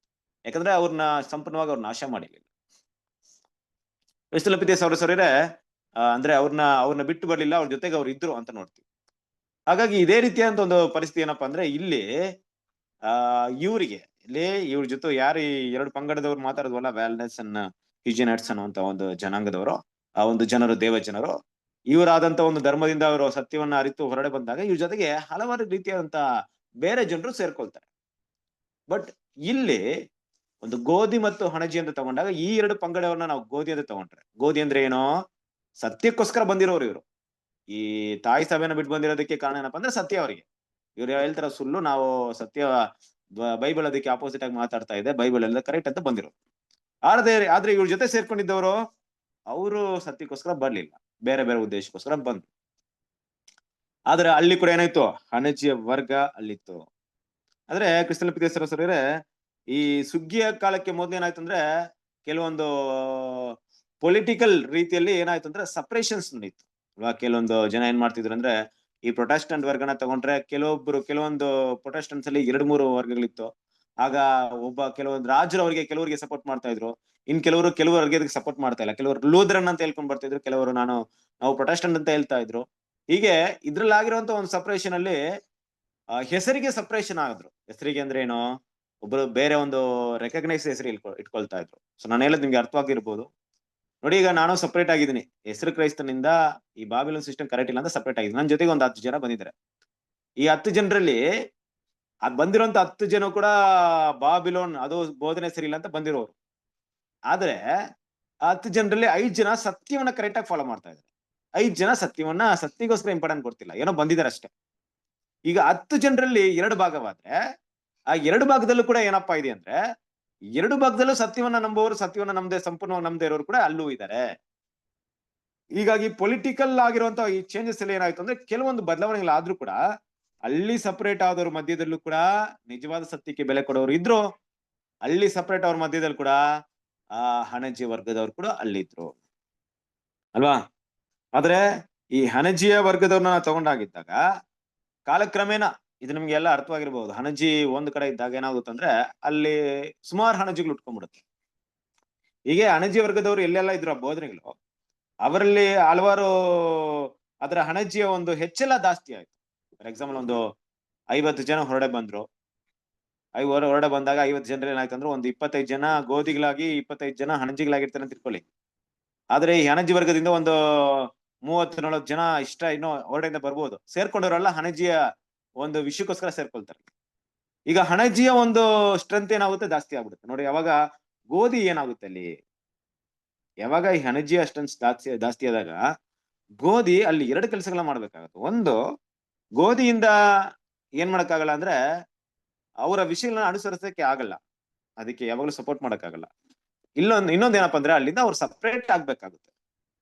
ಯಾಕಂದ್ರೆ ಅವ್ರನ್ನ ಸಂಪೂರ್ಣವಾಗಿ ಅವ್ರ ನಾಶ ಮಾಡಿರ್ಲಿಲ್ಲ. ಕ್ರಿಸ್ತನ ಸಹೋದರರೇ, ಅಂದ್ರೆ ಅವ್ರನ್ನ ಬಿಟ್ಟು ಬರ್ಲಿಲ್ಲ, ಅವ್ರ ಜೊತೆಗೆ ಅವ್ರು ಇದ್ರು ಅಂತ ನೋಡ್ತೀವಿ. ಹಾಗಾಗಿ ಇದೇ ರೀತಿಯಾದಂತ ಒಂದು ಪರಿಸ್ಥಿತಿ ಏನಪ್ಪಾ ಅಂದ್ರೆ, ಇಲ್ಲಿ ಇವ್ರ ಜೊತೆ ಯಾರು ಈ 2 ಪಂಗಡದವ್ರು ಮಾತಾಡೋದ್ವಲ್ಲ, ವ್ಯಾಲ್ನೆಸ್ ಅನ್ನ ಹ್ಯೂಜಿಯನಟ್ಸ್ ಅನ್ನುವಂತ ಒಂದು ಜನಾಂಗದವರು, ಆ ಒಂದು ಜನರು, ದೇವ ಜನರು, ಇವರಾದಂತ ಒಂದು ಧರ್ಮದಿಂದ ಅವರು ಸತ್ಯವನ್ನ ಅರಿತು ಹೊರಡೆ ಬಂದಾಗ ಇವ್ರ ಜೊತೆಗೆ ಹಲವಾರು ರೀತಿಯಾದಂತ ಬೇರೆ ಜನರು ಸೇರ್ಕೊಳ್ತಾರೆ. ಬಟ್ ಇಲ್ಲಿ ಒಂದು ಗೋಧಿ ಮತ್ತು ಹಣಜಿ ಅಂತ ತಗೊಂಡಾಗ ಈ 2 ಪಂಗಡವನ್ನ ನಾವು ಗೋಧಿ ಅಂತ ತಗೊಂಡ್ರೆ, ಗೋಧಿ ಅಂದ್ರೆ ಏನೋ ಸತ್ಯಕ್ಕೋಸ್ಕರ ಬಂದಿರೋರು ಇವರು. ಈ ತಾಯಿ ಸಭೆನ ಬಿಟ್ಟು ಬಂದಿರೋದಕ್ಕೆ ಕಾರಣ ಏನಪ್ಪಾ ಅಂದ್ರೆ ಸತ್ಯ ಅವರಿಗೆ. ಇವ್ರು ಹೇಳ್ತಾರ ಸುಳ್ಳು, ನಾವು ಸತ್ಯ, ಬೈಬಲ್ ಅದಕ್ಕೆ ಆಪೋಸಿಟ್ ಆಗಿ ಮಾತಾಡ್ತಾ ಇದೆ, ಬೈಬಲ್ ಎಲ್ಲ ಕರೆಕ್ಟ್ ಅಂತ ಬಂದಿರೋರು. ಆದ್ರೆ ಇವ್ರ ಜೊತೆ ಸೇರ್ಕೊಂಡಿದ್ದವರು ಅವರು ಸತ್ಯಕ್ಕೋಸ್ಕರ ಬರ್ಲಿಲ್ಲ, ಬೇರೆ ಬೇರೆ ಉದ್ದೇಶಕ್ಕೋಸ್ಕರ ಬಂದ್ರು. ಆದ್ರೆ ಅಲ್ಲಿ ಕೂಡ ಏನಾಯ್ತು, ಹಣಜಿಯ ವರ್ಗ ಅಲ್ಲಿತ್ತು. ಆದ್ರೆ ಕ್ರಿಸ್ತನ ಪ್ರೀತಿಸರಸರೇ, ಈ ಸುಗ್ಗಿಯ ಕಾಲಕ್ಕೆ ಮೊದ್ಲು ಏನಾಯ್ತು ಅಂದ್ರೆ ಕೆಲವೊಂದು ಪೊಲಿಟಿಕಲ್ ರೀತಿಯಲ್ಲಿ ಏನಾಯ್ತು ಅಂದ್ರೆ ಸಪರೇಷನ್ಸ್ ನಡೀತು ಅಲ್ವಾ. ಕೆಲವೊಂದು ಜನ ಏನ್ ಮಾಡ್ತಿದ್ರು ಅಂದ್ರೆ, ಈ ಪ್ರೊಟೆಸ್ಟೆಂಟ್ ವರ್ಗನ ತಗೊಂಡ್ರೆ ಕೆಲವೊಂದು ಪ್ರೊಟೆಸ್ಟೆಂಟ್ಸ್ ಅಲ್ಲಿ 2-3 ವರ್ಗಗಳಿತ್ತು. ಆಗ ಕೆಲವೊಂದು ರಾಜರು ಕೆಲವರಿಗೆ ಸಪೋರ್ಟ್ ಮಾಡ್ತಾ ಇದ್ರು, ಇನ್ ಕೆಲವರು ವರ್ಗಕ್ಕೆ ಸಪೋರ್ಟ್ ಮಾಡ್ತಾ ಇಲ್ಲ. ಕೆಲವರು ಲೂಥರನ್ ಅಂತ ಹೇಳ್ಕೊಂಡ್ ಬರ್ತಾ ಇದ್ರು, ಕೆಲವರು ನಾವು ಪ್ರೊಟೆಸ್ಟೆಂಟ್ ಅಂತ ಹೇಳ್ತಾ ಇದ್ರು. ಹೀಗೆ ಇದ್ರಲ್ಲಿ ಆಗಿರುವಂತ ಒಂದು ಸಪರೇಷನ್ ಅಲ್ಲಿ ಹೆಸರಿಗೆ ಸಪರೇಷನ್ ಆಗಿದ್ರು. ಹೆಸರಿಗೆ ಅಂದ್ರೆ ಏನು, ಒಬ್ರು ಬೇರೆ ಒಂದು ರೆಕಗ್ನೈಸ್ ಹೆಸರು ಇಟ್ಕೊಳ್ತಾ ಇದ್ರು. ಸೊ ನಾನು ಹೇಳೋದು ನಿಮ್ಗೆ ಅರ್ಥವಾಗಿರ್ಬೋದು. ನೋಡಿ, ಈಗ ನಾನು ಸಪರೇಟ್ ಆಗಿದ್ದೀನಿ, ಹೆಸರು ಕ್ರೈಸ್ತನಿಂದ ಈ ಬಾಬಿಲೋನ್ ಸಿಸ್ಟಮ್ ಕರೆಕ್ಟ್ ಇಲ್ಲ ಅಂತ ಸಪರೇಟ್ ಆಗಿದ್ದೀನಿ. ನನ್ನ ಜೊತೆಗೆ ಒಂದು 10 ಜನ ಬಂದಿದ್ದಾರೆ. ಈ 10 ಜನರಲ್ಲಿ ಬಂದಿರೋಂತ 10 ಜನ ಕೂಡ ಬಾಬಿಲೋನ್ ಅದು ಬೋಧನೆ ಸರಿ ಇಲ್ಲ ಅಂತ ಬಂದಿರೋರು. ಆದ್ರೆ 10 ಜನರಲ್ಲಿ 5 ಜನ ಸತ್ಯವನ್ನ ಕರೆಕ್ಟ್ ಆಗಿ ಫಾಲೋ ಮಾಡ್ತಾ ಇದ್ದಾರೆ. 5 ಜನ ಸತ್ಯಕ್ಕೋಸ್ಕರ ಇಂಪಾರ್ಟೆಂಟ್ ಕೊಡ್ತಿಲ್ಲ, ಏನೋ ಬಂದಿದ್ದಾರೆ ಅಷ್ಟೇ. ಈಗ 10 ಜನರಲ್ಲಿ 2 ಭಾಗವಾದ್ರೆ ಆ 2 ಭಾಗದಲ್ಲೂ ಕೂಡ ಏನಪ್ಪಾ ಇದೆ ಅಂದ್ರೆ, 2 ಭಾಗದಲ್ಲೂ ಸತ್ಯವನ್ನ ನಂಬುವವರು, ಸತ್ಯವನ್ನ ಸಂಪೂರ್ಣವಾಗಿ ನಂಬದೇ ಇರೋರು ಕೂಡ ಅಲ್ಲೂ ಇದ್ದಾರೆ. ಹೀಗಾಗಿ ಪೊಲಿಟಿಕಲ್ ಆಗಿರುವಂತ ಈ ಚೇಂಜಸ್ ಎಲ್ಲ ಏನಾಯ್ತು ಅಂದ್ರೆ, ಕೆಲವೊಂದು ಬದಲಾವಣೆಗಳಾದ್ರೂ ಕೂಡ ಅಲ್ಲಿ ಸಪರೇಟ್ ಆದವ್ರ ಮಧ್ಯದಲ್ಲೂ ಕೂಡ ನಿಜವಾದ ಸತ್ಯಕ್ಕೆ ಬೆಲೆ ಕೊಡೋರು ಇದ್ರು. ಅಲ್ಲಿ ಸಪರೇಟ್ ಅವ್ರ ಮಧ್ಯದಲ್ಲಿ ಕೂಡ ಹಣಜಿ ವರ್ಗದವ್ರು ಕೂಡ ಅಲ್ಲಿದ್ರು ಅಲ್ವಾ. ಆದ್ರೆ ಈ ಹಣಜಿಯ ವರ್ಗದವ್ರನ್ನ ತಗೊಂಡಾಗಿದ್ದಾಗ ಕಾಲಕ್ರಮೇಣ ಇದು ನಿಮ್ಗೆ ಎಲ್ಲ ಅರ್ಥವಾಗಿರ್ಬಹುದು. ಹಣಜಿ ಒಂದ್ ಕಡೆ ಇದ್ದಾಗ ಏನಾಗುತ್ತಂದ್ರೆ ಅಲ್ಲಿ ಸುಮಾರು ಹಣಜಿಗಳು ಉಟ್ಕೊಂಡ್ಬಿಡುತ್ತೆ. ಹೀಗೆ ಹಣಜಿ ವರ್ಗದವ್ರು ಎಲ್ಲೆಲ್ಲ ಇದ್ರು ಆ ಬೋಧನೆಗಳು, ಅವರಲ್ಲಿ ಹಲವಾರು ಅದರ ಹಣಜಿಯ ಒಂದು ಹೆಚ್ಚೆಲ್ಲ ಜಾಸ್ತಿ ಆಯ್ತು. ಫಾರ್ ಎಕ್ಸಾಂಪಲ್ ಒಂದು 50 ಜನ ಹೊರಡೆ ಬಂದ್ರು. ಹೊರಡೆ ಬಂದಾಗ 50 ಜನರು ಏನಾಯ್ತು ಅಂದ್ರೆ, ಒಂದು 25 ಜನ ಗೋಧಿಗಳಾಗಿ 25 ಜನ ಹಣಜಿಗಳಾಗಿರ್ತಾರೆ ಅಂತ ತಿಳ್ಕೊಳ್ಳಿ. ಆದ್ರೆ ಈ ಹಣಜಿ ವರ್ಗದಿಂದ ಒಂದು 30-40 ಜನ ಇನ್ನೂ ಹೊರಡೆಯಿಂದ ಬರ್ಬೋದು. ಸೇರ್ಕೊಂಡವರೆಲ್ಲ ಹಣಜಿಯ ಒಂದು ವಿಷಯಕ್ಕೋಸ್ಕರ ಸೇರ್ಕೊಳ್ತಾರೆ. ಈಗ ಹಣಜಿಯ ಒಂದು ಸ್ಟ್ರೆಂತ್ ಏನಾಗುತ್ತೆ, ಜಾಸ್ತಿ ಆಗ್ಬಿಡುತ್ತೆ. ನೋಡಿ, ಯಾವಾಗ ಗೋಧಿ ಏನಾಗುತ್ತೆ ಅಲ್ಲಿ, ಯಾವಾಗ ಈ ಹಣಜಿಯ ಸ್ಟ್ರೆಂತ್ ಜಾಸ್ತಿ ಆದಾಗ ಗೋಧಿ ಅಲ್ಲಿ 2 ಕೆಲಸಗಳನ್ನ ಮಾಡ್ಬೇಕಾಗತ್ತೆ. ಒಂದು, ಗೋಧಿಯಿಂದ ಏನ್ ಮಾಡಕ್ಕಾಗಲ್ಲ ಅಂದ್ರೆ ಅವರ ವಿಷಯಗಳನ್ನ ಅನುಸರಿಸಕ್ಕೆ ಆಗಲ್ಲ, ಅದಕ್ಕೆ ಯಾವಾಗಲೂ ಸಪೋರ್ಟ್ ಮಾಡಕ್ಕಾಗಲ್ಲ. ಇನ್ನೊಂದ್ ಏನಪ್ಪಾ ಅಂದ್ರೆ, ಅಲ್ಲಿಂದ ಅವ್ರು ಸಪರೇಟ್ ಆಗ್ಬೇಕಾಗುತ್ತೆ.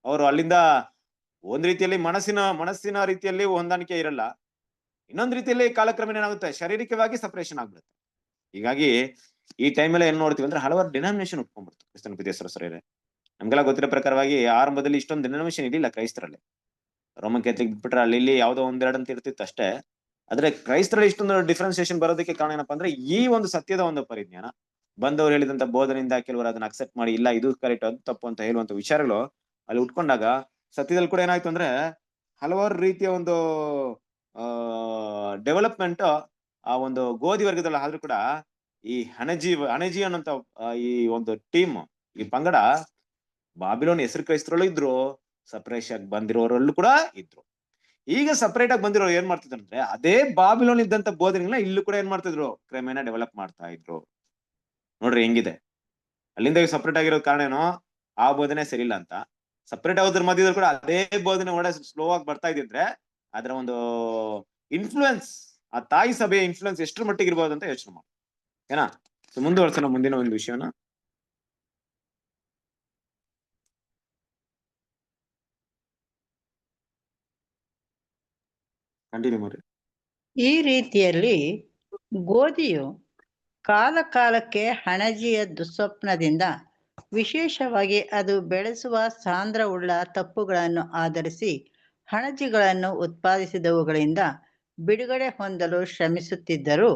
ಅವರು ಅಲ್ಲಿಂದ ಒಂದ್ ರೀತಿಯಲ್ಲಿ ಮನಸ್ಸಿನ ರೀತಿಯಲ್ಲಿ ಹೊಂದಾಣಿಕೆ ಇರಲ್ಲ, ಇನ್ನೊಂದ್ ರೀತಿಯಲ್ಲಿ ಕಾಲಕ್ರಮೇಣ ಏನಾಗುತ್ತೆ, ಶಾರೀರಿಕವಾಗಿ ಸಪರೇಷನ್ ಆಗ್ಬಿಡುತ್ತೆ. ಹೀಗಾಗಿ ಈ ಟೈಮಲ್ಲಿ ಏನ್ ನೋಡ್ತೀವಿ ಅಂದ್ರೆ, ಹಲವಾರು ಡಿನಾಮಿನೇಷನ್ ಉಟ್ಕೊಂಡ್ಬಿಡ್ತು ಕ್ರಿಸ್ತನ ಪ್ರೀತಿಸರಸರೇ. ನಮ್ಗೆಲ್ಲ ಗೊತ್ತಿರೋ ಪ್ರಕಾರವಾಗಿ ಆರಂಭದಲ್ಲಿ ಇಷ್ಟೊಂದು ಡಿನಾಮಿನೇಷನ್ ಇರಲಿಲ್ಲ ಕ್ರೈಸ್ತರಲ್ಲಿ. ರೋಮನ್ ಕ್ಯಾಥಲಿಕ್ ಬಿಟ್ಬಿಟ್ರೆ ಅಲ್ಲಿ ಇಲ್ಲಿ ಯಾವ್ದೋ 1-2 ಅಂತ ಇರ್ತಿತ್ತು ಅಷ್ಟೇ. ಆದ್ರೆ ಕ್ರೈಸ್ತರಲ್ಲಿ ಇಷ್ಟೊಂದು ಡಿಫ್ರೆನ್ಸಿಯೇಷನ್ ಬರೋದಕ್ಕೆ ಕಾರಣ ಏನಪ್ಪಾ ಅಂದ್ರೆ, ಈ ಒಂದು ಸತ್ಯದ ಒಂದು ಪರಿಜ್ಞಾನ, ಬಂದವರು ಹೇಳಿದಂತ ಬೋಧನೆಯಿಂದ ಕೆಲವರು ಅದನ್ನ ಅಕ್ಸೆಪ್ಟ್ ಮಾಡಿ, ಇಲ್ಲ ಇದು ಕರೆಕ್ಟ್ ಅದು ತಪ್ಪು ಅಂತ ಹೇಳುವಂತ ವಿಚಾರಗಳು ಅಲ್ಲಿ ಉಟ್ಕೊಂಡಾಗ, ಸತ್ಯದಲ್ಲಿ ಕೂಡ ಏನಾಯ್ತು ಅಂದ್ರೆ ಹಲವಾರು ರೀತಿಯ ಒಂದು ಡೆವಲಪ್ಮೆಂಟ್ ಆ ಒಂದು ಗೋಧಿ ವರ್ಗದಲ್ಲಿ ಆದ್ರೂ ಕೂಡ ಈ ಹಣಜಿ ಅನ್ನೋಂತ ಈ ಒಂದು ಟೀಮ್, ಈ ಪಂಗಡ ಬಾಬಿಲೋನ್ ಹೆಸರು ಕ್ರೈಸ್ತರಲ್ಲೂ ಇದ್ರು, ಸಪರೇಷನ್ ಬಂದಿರೋರಲ್ಲೂ ಕೂಡ ಇದ್ರು. ಈಗ ಸಪರೇಟ್ ಆಗಿ ಬಂದಿರೋರು ಏನ್ ಮಾಡ್ತಿದ್ರು ಅಂದ್ರೆ, ಅದೇ ಬಾಬಿಲೋನ್ ಇದ್ದಂತ ಬೋಧನೆಗಳನ್ನ ಇಲ್ಲೂ ಕೂಡ ಏನ್ ಮಾಡ್ತಿದ್ರು, ಕ್ರಮೇಣ ಡೆವಲಪ್ ಮಾಡ್ತಾ ಇದ್ರು. ನೋಡ್ರಿ ಹೆಂಗಿದೆ. ಅಲ್ಲಿಂದ ಸಪರೇಟ್ ಆಗಿರೋ ಕಾರಣ ಏನೋ, ಆ ಬೋಧನೆ ಸರಿಯಿಲ್ಲ ಅಂತ. ಸಪರೇಟ್ ಆಗೋದ್ರ ಮಧ್ಯದಲ್ಲಿ ಕೂಡ ಅದೇ ಬೋಧನೆ ಒಳ್ಳೆ ಸ್ಲೋ ಆಗಿ ಬರ್ತಾ ಇದ್ರೆ, ಅದರ ಒಂದು ಇನ್ಫ್ಲೂಯೆನ್ಸ್, ಆ ತಾಯಿ ಸಭೆಯ ಇನ್ಫ್ಲೂಯೆನ್ಸ್ ಎಷ್ಟರ ಮಟ್ಟಿಗೆ ಇರ್ಬೋದು ಅಂತ ಯೋಚನೆ ಮಾಡಿ. ಏನಾ ಮುಂದುವರ್ಸೋಣ ಮುಂದಿನ ಒಂದು ವಿಷಯನ. ಕಂಟಿನ್ಯೂ ಮಾಡಿ. ಈ ರೀತಿಯಲ್ಲಿ ಗೋಧಿಯು ಕಾಲಕ್ಕೆ ಹಣಜಿಯ ದುಸ್ವಪ್ನದಿಂದ, ವಿಶೇಷವಾಗಿ ಅದು ಬೆಳೆಸುವ ಸಾಂದ್ರವುಳ್ಳ ತಪ್ಪುಗಳನ್ನು ಆಧರಿಸಿ ಹಣಜಿಗಳನ್ನು ಉತ್ಪಾದಿಸಿದವುಗಳಿಂದ ಬಿಡುಗಡೆ ಹೊಂದಲು ಶ್ರಮಿಸುತ್ತಿದ್ದರೂ,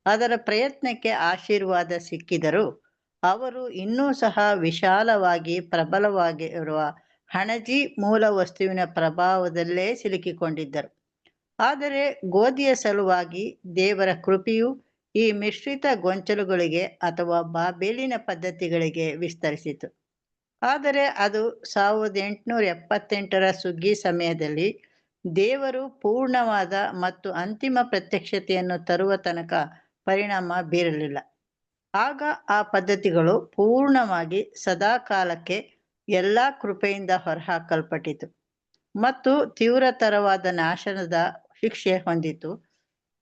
ಅದರ ಪ್ರಯತ್ನಕ್ಕೆ ಆಶೀರ್ವಾದ ಸಿಕ್ಕಿದರೂ ಅವರು ಇನ್ನೂ ಸಹ ವಿಶಾಲವಾಗಿ ಪ್ರಬಲವಾಗಿರುವ ಹಣಜಿ ಮೂಲ ವಸ್ತುವಿನ ಪ್ರಭಾವದಲ್ಲೇ ಸಿಲುಕಿಕೊಂಡಿದ್ದರು. ಆದರೆ ಗೋಧಿಯ ಸಲುವಾಗಿ ದೇವರ ಕೃಪೆಯು ಈ ಮಿಶ್ರಿತ ಗೊಂಚಲುಗಳಿಗೆ ಅಥವಾ ಬಾಬೇಲಿನ ಪದ್ಧತಿಗಳಿಗೆ ವಿಸ್ತರಿಸಿತು. ಆದರೆ ಅದು 1878ರ ಸುಗ್ಗಿ ಸಮಯದಲ್ಲಿ ದೇವರು ಪೂರ್ಣವಾದ ಮತ್ತು ಅಂತಿಮ ಪ್ರತ್ಯಕ್ಷತೆಯನ್ನು ತರುವ ತನಕ ಪರಿಣಾಮ ಬೀರಲಿಲ್ಲ. ಆಗ ಆ ಪದ್ಧತಿಗಳು ಪೂರ್ಣವಾಗಿ ಸದಾಕಾಲಕ್ಕೆ ಎಲ್ಲಾ ಕೃಪೆಯಿಂದ ಹೊರಹಾಕಲ್ಪಟ್ಟಿತು ಮತ್ತು ತೀವ್ರತರವಾದ ನಾಶನದ ಶಿಕ್ಷೆ ಹೊಂದಿತು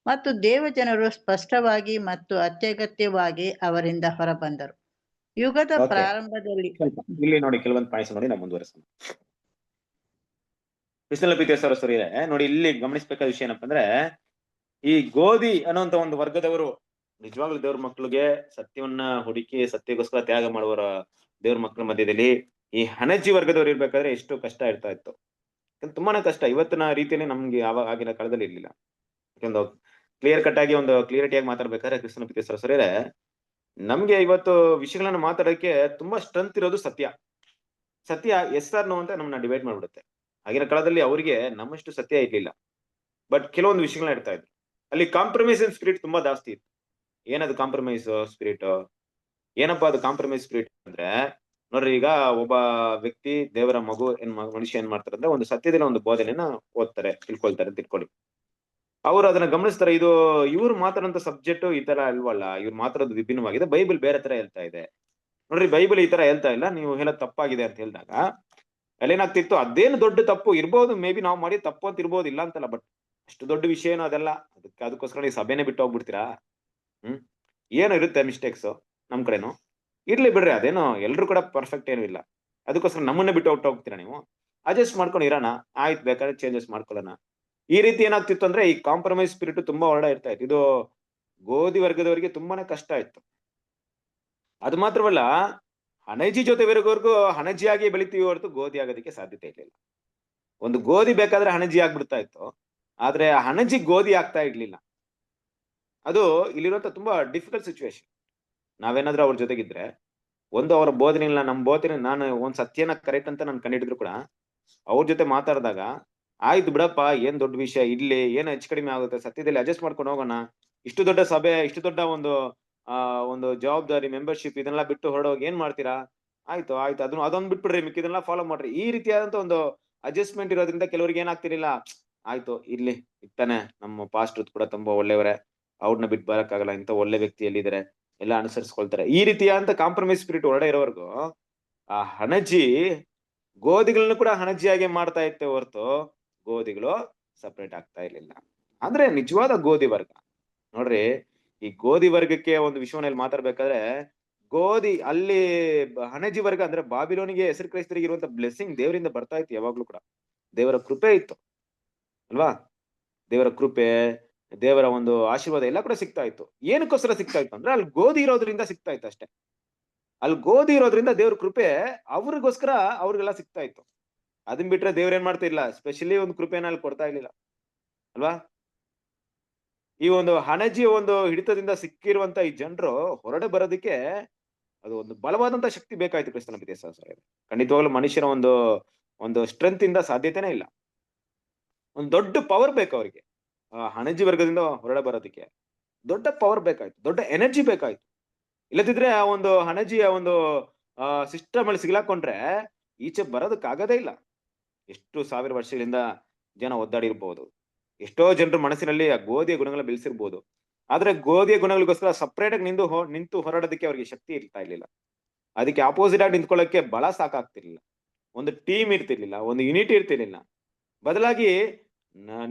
ಮತ್ತು ದೇವಜನರು ಸ್ಪಷ್ಟವಾಗಿ ಮತ್ತು ಅತ್ಯಗತ್ಯವಾಗಿ ಅವರಿಂದ ಹೊರಬಂದರು. ಯುಗದ Okay. ಪ್ರಾರಂಭದಲ್ಲಿ ಸ್ವಲ್ಪ ಇಲ್ಲಿ ನೋಡಿ ಕೆಲವೊಂದು ಪಾಯಿಂಟ್ಸ್ ನೋಡಿ ನಾವು ಮುಂದುವರಿಸೋಣ. ಕ್ರಿಸ್ತನ ಪ್ರೀತಿಯ ಸಹೋದರರೇ, ನೋಡಿ ಇಲ್ಲಿ ಗಮನಿಸಬೇಕಾದ ವಿಷಯ ಏನಪ್ಪಾ ಅಂದ್ರೆ, ಈ ಗೋಧಿ ಅನ್ನುವಂತ ಒಂದು ವರ್ಗದವರು ನಿಜವಾಗ್ಲೂ ದೇವ್ರ ಮಕ್ಕಳಿಗೆ ಸತ್ಯವನ್ನ ಹುಡುಕಿ ಸತ್ಯಕ್ಕೋಸ್ಕರ ತ್ಯಾಗ ಮಾಡುವವರ ದೇವ್ರ ಮಕ್ಕಳ ಮಧ್ಯದಲ್ಲಿ ಈ ಹಣಜಿ ವರ್ಗದವ್ರು ಇರ್ಬೇಕಾದ್ರೆ ಎಷ್ಟು ಕಷ್ಟ ಇರ್ತಾ ಇತ್ತು. ತುಂಬಾನೇ ಕಷ್ಟ. ಇವತ್ತಿನ ರೀತಿಯಲ್ಲಿ ನಮ್ಗೆ ಆಗಿನ ಕಾಲದಲ್ಲಿ ಇರ್ಲಿಲ್ಲ. ಯಾಕಂದ್ರೆ ಕ್ಲಿಯರ್ ಕಟ್ ಆಗಿ ಒಂದು ಕ್ಲಿಯರಿಟಿಯಾಗಿ ಮಾತಾಡ್ಬೇಕಾದ್ರೆ ಕ್ರಿಸ್ತನ ಪ್ರೀತಿಯ ಸಹೋದರರೇ, ನಮ್ಗೆ ಇವತ್ತು ವಿಷಯಗಳನ್ನ ಮಾತಾಡೋಕೆ ತುಂಬಾ ಸ್ಟ್ರೆಂತ್ ಇರೋದು ಸತ್ಯ. ಸತ್ಯ ಎಸ್ ಆರ್ ನೋ ಅಂತ ನಮ್ಮನ್ನ ಡಿವೈಡ್ ಮಾಡ್ಬಿಡುತ್ತೆ. ಆಗಿನ ಕಾಲದಲ್ಲಿ ಅವರಿಗೆ ನಮ್ಮಷ್ಟು ಸತ್ಯ ಇರ್ಲಿಲ್ಲ, ಬಟ್ ಕೆಲವೊಂದು ವಿಷಯಗಳನ್ನ ಇಡ್ತಾ ಇದ್ರು. ಅಲ್ಲಿ ಕಾಂಪ್ರಮೈಸ್ ಸ್ಪಿರಿಟ್ ತುಂಬಾ ಜಾಸ್ತಿ ಇತ್ತು. ಏನದು ಕಾಂಪ್ರಮೈಸ್ ಸ್ಪಿರಿಟ್? ಏನಪ್ಪಾ ಅದು ಕಾಂಪ್ರಮೈಸ್ ಸ್ಪಿರಿಟ್ ಅಂದ್ರೆ, ನೋಡ್ರಿ, ಈಗ ಒಬ್ಬ ವ್ಯಕ್ತಿ ದೇವರ ಮಗು ಮನುಷ್ಯ ಏನ್ ಮಾಡ್ತಾರೆ ಅಂದ್ರೆ, ಒಂದು ಸತ್ಯದಲ್ಲಿ ಒಂದು ಬೋಧನೆಯನ್ನ ಓದ್ತಾರೆ, ತಿಳ್ಕೊಳ್ತಾರೆ ಅಂತ ತಿಳ್ಕೊಳ್ಳಿ. ಅವ್ರು ಅದನ್ನ ಗಮನಿಸ್ತಾರೆ, ಇದು ಇವ್ರು ಮಾತಾಡೋಂತ ಸಬ್ಜೆಕ್ಟ್ ಈ ತರ ಅಲ್ವಲ್ಲ, ಇವ್ರು ಮಾತಾಡೋದು ವಿಭಿನ್ನವಾಗಿದೆ, ಬೈಬಲ್ ಬೇರೆ ತರ ಹೇಳ್ತಾ ಇದೆ. ನೋಡ್ರಿ, ಬೈಬಲ್ ಈ ತರ ಹೇಳ್ತಾ ಇಲ್ಲ, ನೀವು ಹೇಳೋದ್ ತಪ್ಪಾಗಿದೆ ಅಂತ ಹೇಳಿದಾಗ ಅಲ್ಲೇನಾಗ್ತಿತ್ತು, ಅದೇನು ದೊಡ್ಡ ತಪ್ಪು ಇರ್ಬೋದು, ಮೇ ಬಿ ನಾವು ಮಾಡಿ ತಪ್ಪು ಅಂತ ಇರ್ಬೋದು, ಇಲ್ಲ ಅಂತಲ್ಲ, ಬಟ್ ಅಷ್ಟು ದೊಡ್ಡ ವಿಷಯ ಏನೋ ಅದೆಲ್ಲ. ಅದಕ್ಕೋಸ್ಕರ ನೀವು ಸಭೆನೇ ಬಿಟ್ಟು ಹೋಗ್ಬಿಡ್ತೀರಾ? ಏನು ಇರುತ್ತೆ ಮಿಸ್ಟೇಕ್ಸ್ ನಮ್ ಕಡೆನು, ಇರ್ಲಿ ಬಿಡ್ರಿ, ಅದೇನೋ ಎಲ್ರು ಕೂಡ ಪರ್ಫೆಕ್ಟ್ ಏನು ಇಲ್ಲ, ಅದಕ್ಕೋಸ್ಕರ ನಮ್ಮನ್ನೇ ಬಿಟ್ಟು ಹೋಗ್ತೀರಾ ನೀವು? ಅಡ್ಜಸ್ಟ್ ಮಾಡ್ಕೊಂಡು ಇರೋಣ, ಆಯ್ತು, ಬೇಕಾದ್ರೆ ಚೇಂಜಸ್ ಮಾಡ್ಕೊಳ್ಳೋಣ. ಈ ರೀತಿ ಏನಾಗ್ತಿತ್ತು ಅಂದ್ರೆ, ಈ ಕಾಂಪ್ರಮೈಸ್ ಸ್ಪಿರಿಟ್ ತುಂಬಾ ಹೊರಡ ಇರ್ತಾ ಇತ್ತು. ಇದು ಗೋಧಿ ವರ್ಗದವರಿಗೆ ತುಂಬಾನೇ ಕಷ್ಟ ಇತ್ತು. ಅದು ಮಾತ್ರವಲ್ಲ, ಹಣಜಿ ಜೊತೆ ಬೆರಗೋರ್ಗು ಹಣಜಿಯಾಗಿ ಬೆಳಿತೀವಿ ಹೊರತು ಗೋಧಿ ಆಗೋದಕ್ಕೆ ಸಾಧ್ಯತೆ ಇರ್ಲಿಲ್ಲ. ಒಂದು ಗೋಧಿ ಬೇಕಾದ್ರೆ ಹಣಜಿ ಆಗ್ಬಿಡ್ತಾ ಇತ್ತು, ಆದ್ರೆ ಹಣಜಿ ಗೋಧಿ ಆಗ್ತಾ ಇರ್ಲಿಲ್ಲ. ಅದು ಇಲ್ಲಿರುವಂತ ತುಂಬಾ ಡಿಫಿಕಲ್ಟ್ ಸಿಚುವೇಶನ್. ನಾವೇನಾದ್ರೂ ಅವ್ರ ಜೊತೆಗಿದ್ರೆ, ಒಂದು ಅವರ ಬೋಧನೆ ಇಲ್ಲ, ನಮ್ ಬೋಧನೆ, ನಾನು ಒಂದ್ ಸತ್ಯನ ಕರೆಕ್ಟ್ ಅಂತ ನಾನು ಕಂಡಿಡಿದ್ರು ಕೂಡ ಅವ್ರ ಜೊತೆ ಮಾತಾಡಿದಾಗ, ಆಯ್ತು ಬಿಡಪ್ಪ, ಏನ್ ದೊಡ್ಡ ವಿಷಯ, ಇಲ್ಲಿ ಏನು ಹೆಚ್ಚು ಕಡಿಮೆ ಆಗುತ್ತೆ, ಸತ್ಯದಲ್ಲಿ ಅಡ್ಜಸ್ಟ್ ಮಾಡ್ಕೊಂಡು ಹೋಗೋಣ, ಇಷ್ಟು ದೊಡ್ಡ ಸಭೆ, ಇಷ್ಟು ದೊಡ್ಡ ಒಂದು ಜವಾಬ್ದಾರಿ, ಮೆಂಬರ್ಶಿಪ್, ಇದನ್ನೆಲ್ಲ ಬಿಟ್ಟು ಹೊರಡೋಗಿ ಏನ್ ಮಾಡ್ತೀರಾ? ಆಯ್ತು ಆಯ್ತು, ಅದೊಂದು ಬಿಟ್ಬಿಡ್ರಿ, ಮಿಕ್ಕಿದನ್ನೆಲ್ಲ ಫಾಲೋ ಮಾಡ್ರಿ. ಈ ರೀತಿಯಾದಂತ ಒಂದು ಅಡ್ಜಸ್ಟ್ಮೆಂಟ್ ಇರೋದ್ರಿಂದ ಕೆಲವರಿಗೆ ಏನಾಗ್ತಿರ್ಲಿಲ್ಲ, ಆಯ್ತು ಇರ್ಲಿ, ಇರ್ತಾನೆ, ನಮ್ಮ ಪಾಸ್ಟರ್ ಕೂಡ ತುಂಬಾ ಒಳ್ಳೆಯವರೇ, ಅವ್ರನ್ನ ಬಿಟ್ಟು ಬರಕ್ಕಾಗಲ್ಲ, ಇಂಥ ಒಳ್ಳೆ ವ್ಯಕ್ತಿ ಎಲ್ಲಿದ್ದಾರೆ, ಎಲ್ಲ ಅನುಸರಿಸ್ಕೊಳ್ತಾರೆ. ಈ ರೀತಿಯಾದಂತ ಕಾಂಪ್ರಮೈಸ್ ಸ್ಪಿರಿಟ್ ಹೊರಡೆ ಇರೋವರೆಗೂ ಆ ಹಣಜಿ ಗೋಧಿಗಳನ್ನು ಕೂಡ ಹಣಜಿಯಾಗಿ ಮಾಡ್ತಾ ಇತ್ತೆ ಹೊರತು ಗೋಧಿಗಳು ಸಪರೇಟ್ ಆಗ್ತಾ ಇರ್ಲಿಲ್ಲ. ಅಂದ್ರೆ ನಿಜವಾದ ಗೋಧಿ ವರ್ಗ ನೋಡ್ರಿ, ಈ ಗೋಧಿ ವರ್ಗಕ್ಕೆ ಒಂದು ವಿಷಯವನ್ನ ಮಾತಾಡ್ಬೇಕಾದ್ರೆ, ಗೋಧಿ ಅಲ್ಲಿ ಹಣಜಿ ವರ್ಗ ಅಂದ್ರೆ ಬಾಬಿಲೋನಿಗೆ, ಹೆಸರು ಕ್ರೈಸ್ತರಿಗೆ ಇರುವಂತ ಬ್ಲೆಸ್ಸಿಂಗ್ ದೇವರಿಂದ ಬರ್ತಾ ಇತ್ತು. ಯಾವಾಗ್ಲೂ ಕೂಡ ದೇವರ ಕೃಪೆ ಇತ್ತು ಅಲ್ವಾ? ದೇವರ ಕೃಪೆ, ದೇವರ ಒಂದು ಆಶೀರ್ವಾದ ಎಲ್ಲ ಕೂಡ ಸಿಗ್ತಾ ಇತ್ತು. ಏನಕ್ಕೋಸ್ಕರ ಸಿಗ್ತಾ ಇತ್ತು ಅಂದ್ರೆ, ಅಲ್ಲಿ ಗೋಧಿ ಇರೋದ್ರಿಂದ ಸಿಗ್ತಾ ಇತ್ತು ಅಷ್ಟೇ. ಅಲ್ಲಿ ಗೋಧಿ ಇರೋದ್ರಿಂದ ದೇವ್ರ ಕೃಪೆ ಅವ್ರಿಗೋಸ್ಕರ ಅವ್ರಿಗೆಲ್ಲ ಸಿಗ್ತಾ ಇತ್ತು. ಅದನ್ ಬಿಟ್ರೆ ದೇವ್ರ ಏನ್ ಮಾಡ್ತಾ ಇಲ್ಲ, ಸ್ಪೆಷಲಿ ಒಂದು ಕೃಪೆನ ಅಲ್ಲಿ ಕೊಡ್ತಾ ಇರ್ಲಿಲ್ಲ ಅಲ್ವಾ? ಈ ಒಂದು ಹಣಜಿಯ ಒಂದು ಹಿಡಿತದಿಂದ ಸಿಕ್ಕಿರುವಂತ ಈ ಜನರು ಹೊರಡೆ ಬರೋದಕ್ಕೆ ಅದು ಒಂದು ಬಲವಾದಂತ ಶಕ್ತಿ ಬೇಕಾಯ್ತು. ಕ್ರಿಸ್ತನ ಪ್ರೀತಿಯ ಸಹೋದರರೇ, ಖಂಡಿತವಾಗ್ಲೂ ಮನುಷ್ಯನ ಒಂದು ಸ್ಟ್ರೆಂತ್ ಇಂದ ಸಾಧ್ಯತೆನೇ ಇಲ್ಲ. ಒಂದು ದೊಡ್ಡ ಪವರ್ ಬೇಕು ಅವ್ರಿಗೆ. ಆ ಹಣಜಿ ವರ್ಗದಿಂದ ಹೊರಡೆ ಬರೋದಕ್ಕೆ ದೊಡ್ಡ ಪವರ್ ಬೇಕಾಯ್ತು, ದೊಡ್ಡ ಎನರ್ಜಿ ಬೇಕಾಯ್ತು. ಇಲ್ಲದಿದ್ರೆ ಆ ಒಂದು ಹಣಜಿಯ ಒಂದು ಸಿಸ್ಟಮ್ ಅಲ್ಲಿ ಸಿಗ್ಲಾಕೊಂಡ್ರೆ ಈಚೆ ಬರೋದಕ್ಕಾಗದೇ ಇಲ್ಲ. ಎಷ್ಟು ಸಾವಿರ ವರ್ಷಗಳಿಂದ ಜನ ಒದ್ದಾಡಿರ್ಬೋದು, ಎಷ್ಟೋ ಜನರು ಮನಸ್ಸಿನಲ್ಲಿ ಆ ಗೋಧಿಯ ಗುಣಗಳ ಬೆಳೆಸಿರ್ಬೋದು, ಆದ್ರೆ ಗೋಧಿಯ ಗುಣಗಳಿಗೋಸ್ಕರ ಸಪರೇಟ್ ಆಗಿ ನಿಂತು ಹೋರಾಡೋದಕ್ಕೆ ಅವ್ರಿಗೆ ಶಕ್ತಿ ಇರ್ತಾ ಇರ್ಲಿಲ್ಲ. ಅದಕ್ಕೆ ಆಪೋಸಿಟ್ ಆಗಿ ನಿಂತ್ಕೊಳ್ಳೋಕೆ ಬಲ ಸಾಕಾಗ್ತಿರ್ಲಿಲ್ಲ, ಒಂದು ಟೀಮ್ ಇರ್ತಿರ್ಲಿಲ್ಲ, ಒಂದು ಯೂನಿಟಿ ಇರ್ತಿರ್ಲಿಲ್ಲ. ಬದಲಾಗಿ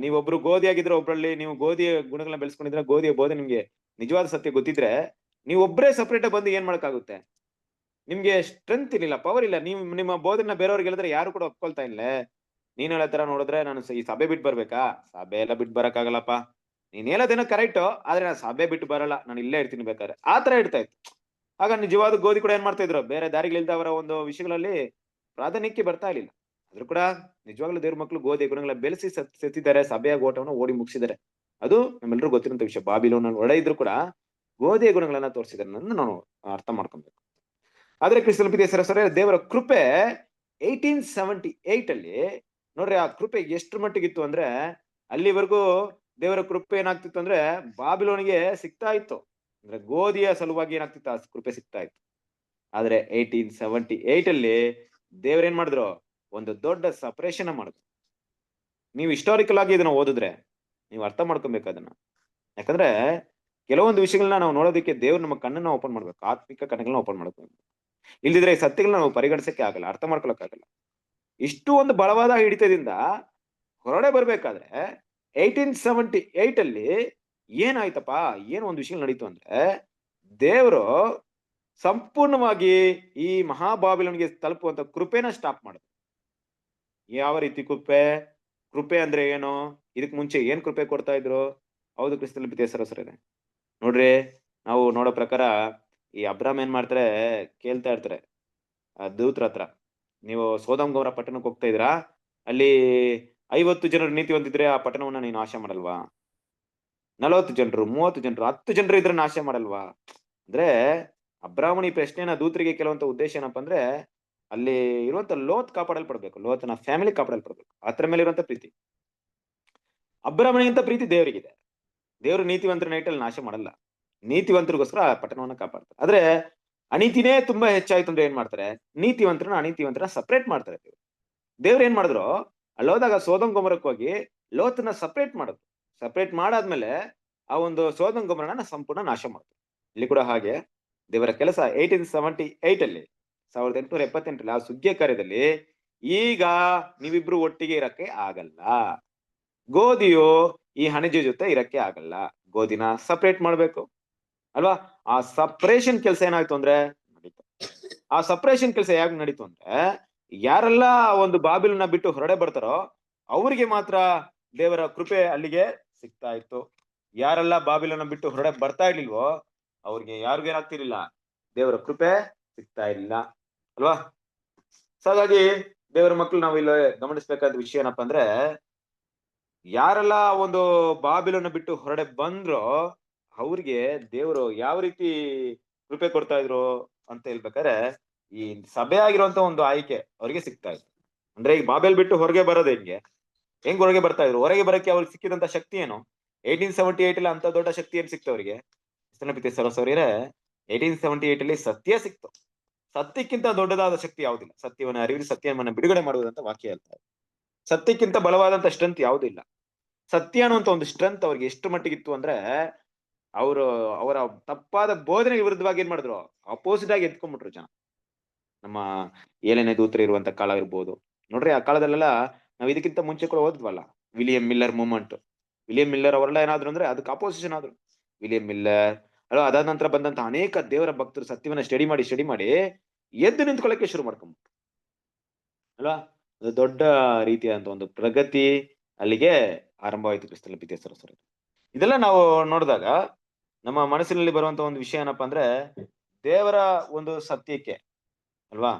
ನೀವೊಬ್ರು ಗೋಧಿ ಆಗಿದ್ರೆ, ಒಬ್ರಲ್ಲಿ ನೀವು ಗೋಧಿಯ ಗುಣಗಳನ್ನ ಬೆಳೆಸ್ಕೊಂಡಿದ್ರೆ, ಗೋಧಿಯ ಬೋಧನೆ ನಿಮ್ಗೆ ನಿಜವಾದ ಸತ್ಯ ಗೊತ್ತಿದ್ರೆ, ನೀವು ಒಬ್ಬರೇ ಸಪರೇಟ್ ಆಗಿ ಬಂದು ಏನ್ ಮಾಡಕ್ಕಾಗುತ್ತೆ? ನಿಮ್ಗೆ ಸ್ಟ್ರೆಂತ್ ಇರ್ಲಿಲ್ಲ, ಪವರ್ ಇಲ್ಲ. ನೀವು ನಿಮ್ಮ ಬೋಧನೆ ಬೇರೆಯವ್ರಿಗೆ ಹೇಳಿದ್ರೆ ಯಾರು ಕೂಡ ಒಪ್ಕೊಳ್ತಾ ಇಲ್ಲ. ನೀನ್ ಹೇಳೋ ತರ ನೋಡಿದ್ರೆ, ನಾನು ಈ ಸಭೆ ಬಿಟ್ಟು ಬರ್ಬೇಕಾ? ಸಭೆ ಎಲ್ಲ ಬಿಟ್ಟು ಬರಕ್ಕಾಗಲ್ಲಪ್ಪ. ನೀನ್ ಹೇಳೋದೇನೋ ಕರೆಕ್ಟ್, ಆದ್ರೆ ನಾನು ಸಭೆ ಬಿಟ್ಟು ಬರಲ್ಲ, ನಾನು ಇಲ್ಲೇ ಇರ್ತೀನಿ ಬೇಕಾದ್ರೆ, ಆತರ ಇಡ್ತಾ ಇತ್ತು. ಆಗ ನಿಜವಾದ ಗೋಧಿ ಕೂಡ ಏನ್ ಮಾಡ್ತಾ ಇದ್ರು, ಬೇರೆ ದಾರಿಗಳಿಲ್ದ ಅವರ ಒಂದು ವಿಷಯಗಳಲ್ಲಿ ಪ್ರಾಧಾನ್ಯಕ್ಕೆ ಬರ್ತಾ ಇರ್ಲಿಲ್ಲ. ಆದ್ರೂ ಕೂಡ ನಿಜವಾಗ್ಲೂ ದೇವ್ರ ಮಕ್ಕಳು ಗೋಧಿ ಗುಣಗಳ ಬೆಳೆಸಿ ಸತ್ತಿದ್ದಾರೆ, ಸಭೆಯ ಓಟವನ್ನು ಓಡಿ ಮುಗಿಸಿದ್ದಾರೆ. ಅದು ನಮ್ಮೆಲ್ಲರೂ ಗೊತ್ತಿರುವಂತ ವಿಷಯ. ಬಾಬಿಲೋನಲ್ಲಿ ಒಡೆಯಿದ್ರು ಕೂಡ ಗೋಧಿಯ ಗುಣಗಳನ್ನ ತೋರಿಸಿದ್ದಾರೆ ಅನ್ನೋದನ್ನ ನಾವು ಅರ್ಥ ಮಾಡ್ಕೊಬೇಕು. ಆದ್ರೆ ಕ್ರಿಸ್ತನ ಪ್ರೀತಿಯ ಸಹೋದರರೇ, ದೇವರ ಕೃಪೆ 1878 ಅಲ್ಲಿ ನೋಡ್ರಿ, ಆ ಕೃಪೆ ಎಷ್ಟು ಮಟ್ಟಿಗಿತ್ತು ಅಂದ್ರೆ, ಅಲ್ಲಿವರೆಗೂ ದೇವರ ಕೃಪೆ ಏನಾಗ್ತಿತ್ತು ಅಂದ್ರೆ ಬಾಬಿಲೋನಿಗೆ ಸಿಗ್ತಾ ಇತ್ತು. ಅಂದ್ರೆ ಗೋಧಿಯ ಸಲುವಾಗಿ ಏನಾಗ್ತಿತ್ತು, ಆ ಕೃಪೆ ಸಿಗ್ತಾ ಇತ್ತು. ಆದ್ರೆ 1878 ಅಲ್ಲಿ ದೇವ್ರೇನ್ ಮಾಡಿದ್ರು, ಒಂದು ದೊಡ್ಡ ಸಪರೇಷನ್ ಮಾಡಿದ್ರು. ನೀವು ಹಿಸ್ಟಾರಿಕಲ್ ಆಗಿ ಇದನ್ನ ಓದಿದ್ರೆ ನೀವು ಅರ್ಥ ಮಾಡ್ಕೊಬೇಕು ಅದನ್ನ. ಯಾಕಂದ್ರೆ ಕೆಲವೊಂದು ವಿಷಯಗಳನ್ನ ನಾವು ನೋಡೋದಕ್ಕೆ ದೇವ್ರು ನಮ್ಮ ಕಣ್ಣನ್ನ ಓಪನ್ ಮಾಡ್ಬೇಕು, ಆತ್ಮಿಕ ಕಣ್ಣುಗಳನ್ನ ಓಪನ್ ಮಾಡ್ಬೇಕು. ಇಲ್ದಿದ್ರೆ ಈ ಸತ್ಯಗಳನ್ನ ನಾವು ಪರಿಗಣಿಸಕ್ಕೆ ಆಗಲ್ಲ, ಅರ್ಥ ಮಾಡ್ಕೊಳಕ್ಕಾಗಲ್ಲ. ಇಷ್ಟು ಒಂದು ಬಲವಾದ ಹಿಡಿತದಿಂದ ಹೊರಡೆ ಬರ್ಬೇಕಾದ್ರೆ 1878 ಅಲ್ಲಿ ಏನಾಯ್ತಪ್ಪ, ಏನ್ ಒಂದು ವಿಷಯ ನಡೀತು ಅಂದ್ರೆ, ದೇವರು ಸಂಪೂರ್ಣವಾಗಿ ಈ ಮಹಾಬಾಬಿಲೋನ್ಗೆ ತಲುಪುವಂತ ಕೃಪೆನ ಸ್ಟಾಪ್ ಮಾಡಿದ್ರು. ಯಾವ ರೀತಿ ಕೃಪೆ ಅಂದ್ರೆ ಏನು? ಇದಕ್ ಮುಂಚೆ ಏನ್ ಕೃಪೆ ಕೊಡ್ತಾ ಇದ್ರು? ಹೌದು ಕ್ರಿಸ್ತನಲ್ಲಿ ಪ್ರೀತಿಯ ಸಹೋದರರೇ, ನೋಡ್ರಿ, ನಾವು ನೋಡೋ ಪ್ರಕಾರ ಈ ಅಬ್ರಾಮ್ ಏನ್ ಮಾಡ್ತಾರೆ, ಕೇಳ್ತಾ ಇರ್ತಾರೆ ಆ ದೂತ್ರ ಹತ್ರ, ನೀವು ಸೋದಮ್ ಗೊಮೋರ ಪಟ್ಟಣಕ್ಕೆ ಹೋಗ್ತಾ ಇದ್ದೀರಾ, ಅಲ್ಲಿ 50 ಜನರು ನೀತಿವಂತಿದ್ರೆ ಆ ಪಟ್ಟಣವನ್ನ ನೀನು ನಾಶ ಮಾಡಲ್ವಾ? 40 ಜನರು, 30 ಜನರು, 10 ಜನರು ಇದ್ರೆ ನಾಶ ಮಾಡಲ್ವಾ? ಅಂದ್ರೆ ಅಬ್ರಾಹ್ಮಣ ಈ ಪ್ರಶ್ನೆನ ದೂತರಿಗೆ ಕೆಲವಂತ ಉದ್ದೇಶ ಏನಪ್ಪಾ ಅಂದ್ರೆ, ಅಲ್ಲಿ ಇರುವಂತ ಲೋತ್ ಕಾಪಾಡಲ್ಪಡ್ಬೇಕು, ಲೋತನ ಫ್ಯಾಮಿಲಿ ಕಾಪಾಡಲ್ಪಡ್ಬೇಕು, ಅದ್ರ ಮೇಲೆ ಇರುವಂತ ಪ್ರೀತಿ. ಅಬ್ರಾಹ್ಮಣಿಗಿಂತ ಪ್ರೀತಿ ದೇವರಿಗಿದೆ. ದೇವರು ನೀತಿವಂತರ ನೈಟಲ್ಲಿ ನಾಶ ಮಾಡಲ್ಲ, ನೀತಿವಂತರಿಗೋಸ್ಕರ ಆ ಪಟ್ಟಣವನ್ನ ಕಾಪಾಡ್ತಾರೆ. ಆದ್ರೆ ಅನೀತಿನೇ ತುಂಬಾ ಹೆಚ್ಚಾಯ್ತು ಅಂದ್ರೆ ಏನ್ ಮಾಡ್ತಾರೆ, ನೀತಿವಂತರನ್ನ ಅನೀತಿವಂತರ ಸಪರೇಟ್ ಮಾಡ್ತಾರೆ. ದೇವ್ರು ಏನ್ ಮಾಡಿದ್ರು, ಅಲ್ಲೋದಾಗ ಸೋದಮ್ ಗೊಮೋರಕ್ಕೆ ಹೋಗಿ ಲೋತನ ಸಪರೇಟ್ ಮಾಡಿದ್ರು. ಸಪರೇಟ್ ಮಾಡಾದ್ಮೇಲೆ ಆ ಒಂದು ಸೋದಮ್ ಗೊಮೋರನ ಸಂಪೂರ್ಣ ನಾಶ ಮಾಡಿದ್ರು. ಇಲ್ಲಿ ಕೂಡ ಹಾಗೆ ದೇವರ ಕೆಲಸ 1878 ಅಲ್ಲಿ 1878 ಆ ಸುಗ್ಗಿಯ ಕಾರ್ಯದಲ್ಲಿ, ಈಗ ನೀವಿಬ್ರು ಒಟ್ಟಿಗೆ ಇರಕ್ಕೆ ಆಗಲ್ಲ, ಗೋಧಿಯು ಈ ಹಣಜಿ ಜೊತೆ ಇರಕ್ಕೆ ಆಗಲ್ಲ, ಗೋಧಿನ ಸಪರೇಟ್ ಮಾಡ್ಬೇಕು ಅಲ್ವಾ? ಆ ಸಪರೇಷನ್ ಕೆಲಸ ಏನಾಯ್ತು ಅಂದ್ರೆ ನಡೀತು. ಆ ಸಪರೇಷನ್ ಕೆಲಸ ಯಾಕೆ ನಡೀತು ಅಂದ್ರೆ, ಯಾರೆಲ್ಲ ಒಂದು ಬಾಬಿಲನ್ನ ಬಿಟ್ಟು ಹೊರಡೆ ಬರ್ತಾರೋ ಅವ್ರಿಗೆ ಮಾತ್ರ ದೇವರ ಕೃಪೆ ಅಲ್ಲಿಗೆ ಸಿಗ್ತಾ ಇತ್ತು. ಯಾರೆಲ್ಲ ಬಾಬಿಲನ್ನ ಬಿಟ್ಟು ಹೊರಡೆ ಬರ್ತಾ ಇರ್ಲಿಲ್ವೋ ಅವ್ರಿಗೆ ಯಾರಿಗೂ ಏನಾಗ್ತಿರ್ಲಿಲ್ಲ, ದೇವರ ಕೃಪೆ ಸಿಗ್ತಾ ಇರ್ಲಿಲ್ಲ ಅಲ್ವಾ? ಸೊ ಹಾಗಾಗಿ ದೇವರ ಮಕ್ಕಳು ನಾವು ಇಲ್ಲಿ ಗಮನಿಸ್ಬೇಕಾದ ವಿಷಯ ಏನಪ್ಪಾ ಅಂದ್ರೆ, ಯಾರೆಲ್ಲ ಒಂದು ಬಾಬಿಲನ್ನ ಬಿಟ್ಟು ಹೊರಡೆ ಬಂದ್ರೋ ಅವ್ರಿಗೆ ದೇವರು ಯಾವ ರೀತಿ ಕೃಪೆ ಕೊಡ್ತಾ ಇದ್ರು ಅಂತ ಹೇಳ್ಬೇಕಾದ್ರೆ, ಈ ಸಭೆ ಆಗಿರುವಂತ ಒಂದು ಆಯ್ಕೆ ಅವ್ರಿಗೆ ಸಿಗ್ತಾ ಇತ್ತು. ಅಂದ್ರೆ ಈಗ ಬಾಬೆಲ್ ಬಿಟ್ಟು ಹೊರಗೆ ಬರೋದು ಹೆಂಗ್ ಹೊರಗೆ ಬರ್ತಾ ಇದ್ರು? ಹೊರಗೆ ಬರಕ್ಕೆ ಅವ್ರಿಗೆ ಸಿಕ್ಕಿದಂತ ಶಕ್ತಿ ಏನು? 1878 ಅಲ್ಲಿ ಅಂತ ದೊಡ್ಡ ಶಕ್ತಿ ಏನ್ ಸಿಕ್ತು ಅವ್ರಿಗೆ? ಸರಸ್ವರಿಯರೇ, 1878 ಅಲ್ಲಿ ಸತ್ಯ ಸಿಕ್ತು. ಸತ್ಯಕ್ಕಿಂತ ದೊಡ್ಡದಾದ ಶಕ್ತಿ ಯಾವುದಿಲ್ಲ. ಸತ್ಯವನ್ನ ಅರಿವಿ ಸತ್ಯವನ್ನ ಬಿಡುಗಡೆ ಮಾಡುವುದಂತ ವಾಕ್ಯ ಹೇಳ್ತಾರೆ. ಸತ್ಯಕ್ಕಿಂತ ಬಲವಾದಂತ ಸ್ಟ್ರೆಂತ್ ಯಾವುದಿಲ್ಲ. ಸತ್ಯ ಅನ್ನುವಂತ ಒಂದು ಸ್ಟ್ರೆಂತ್ ಅವ್ರಿಗೆ ಎಷ್ಟು ಮಟ್ಟಿಗಿತ್ತು ಅಂದ್ರೆ, ಅವರ ತಪ್ಪಾದ ಬೋಧನೆಗೆ ವಿರುದ್ಧವಾಗಿ ಏನ್ ಮಾಡಿದ್ರು, ಅಪೋಸಿಟ್ ಆಗಿ ಎತ್ಕೊಂಡ್ಬಿಟ್ರು ಜನ. ನಮ್ಮ 7ನೇ ದೂತರು ಇರುವಂತ ಕಾಲ ಇರ್ಬೋದು ನೋಡ್ರಿ. ಆ ಕಾಲದಲ್ಲೆಲ್ಲ ನಾವ್ ಇದಕ್ಕಿಂತ ಮುಂಚೆ ಕೂಡ ಓದ್ವಲ್ಲ, William Miller movement. William Miller ಅವರೆಲ್ಲ ಏನಾದ್ರು ಅಂದ್ರೆ ಅದಕ್ಕೆ ಅಪೋಸಿಷನ್ ಆದ್ರು. ವಿಲಿಯಂ ಮಿಲ್ಲರ್ ಅಲ್ವಾ, ಅದಾದ ನಂತರ ಬಂದಂತ ಅನೇಕ ದೇವರ ಭಕ್ತರು ಸತ್ಯವನ್ನ ಸ್ಟಡಿ ಮಾಡಿ ಎದ್ದು ನಿಂತ್ಕೊಳ್ಳಕ್ಕೆ ಶುರು ಮಾಡ್ಕೊಂಡ್ಬಿಟ್ರು ಅಲ್ವಾ. ಅದು ದೊಡ್ಡ ರೀತಿಯಾದಂತ ಒಂದು ಪ್ರಗತಿ ಅಲ್ಲಿಗೆ ಆರಂಭವಾಯಿತು ಕ್ರಿಸ್ತನಲ್ಲಿ ಪ್ರೀತಿಯ ಸಹೋದರರೇ. ಇದೆಲ್ಲ ನಾವು ನೋಡಿದಾಗ ನಮ್ಮ ಮನಸ್ಸಿನಲ್ಲಿ ಬರುವಂತ ಒಂದು ವಿಷಯ ಏನಪ್ಪಾ ಅಂದ್ರೆ, ದೇವರ ಒಂದು ಸತ್ಯಕ್ಕೆ ಅಲ್ವಾ,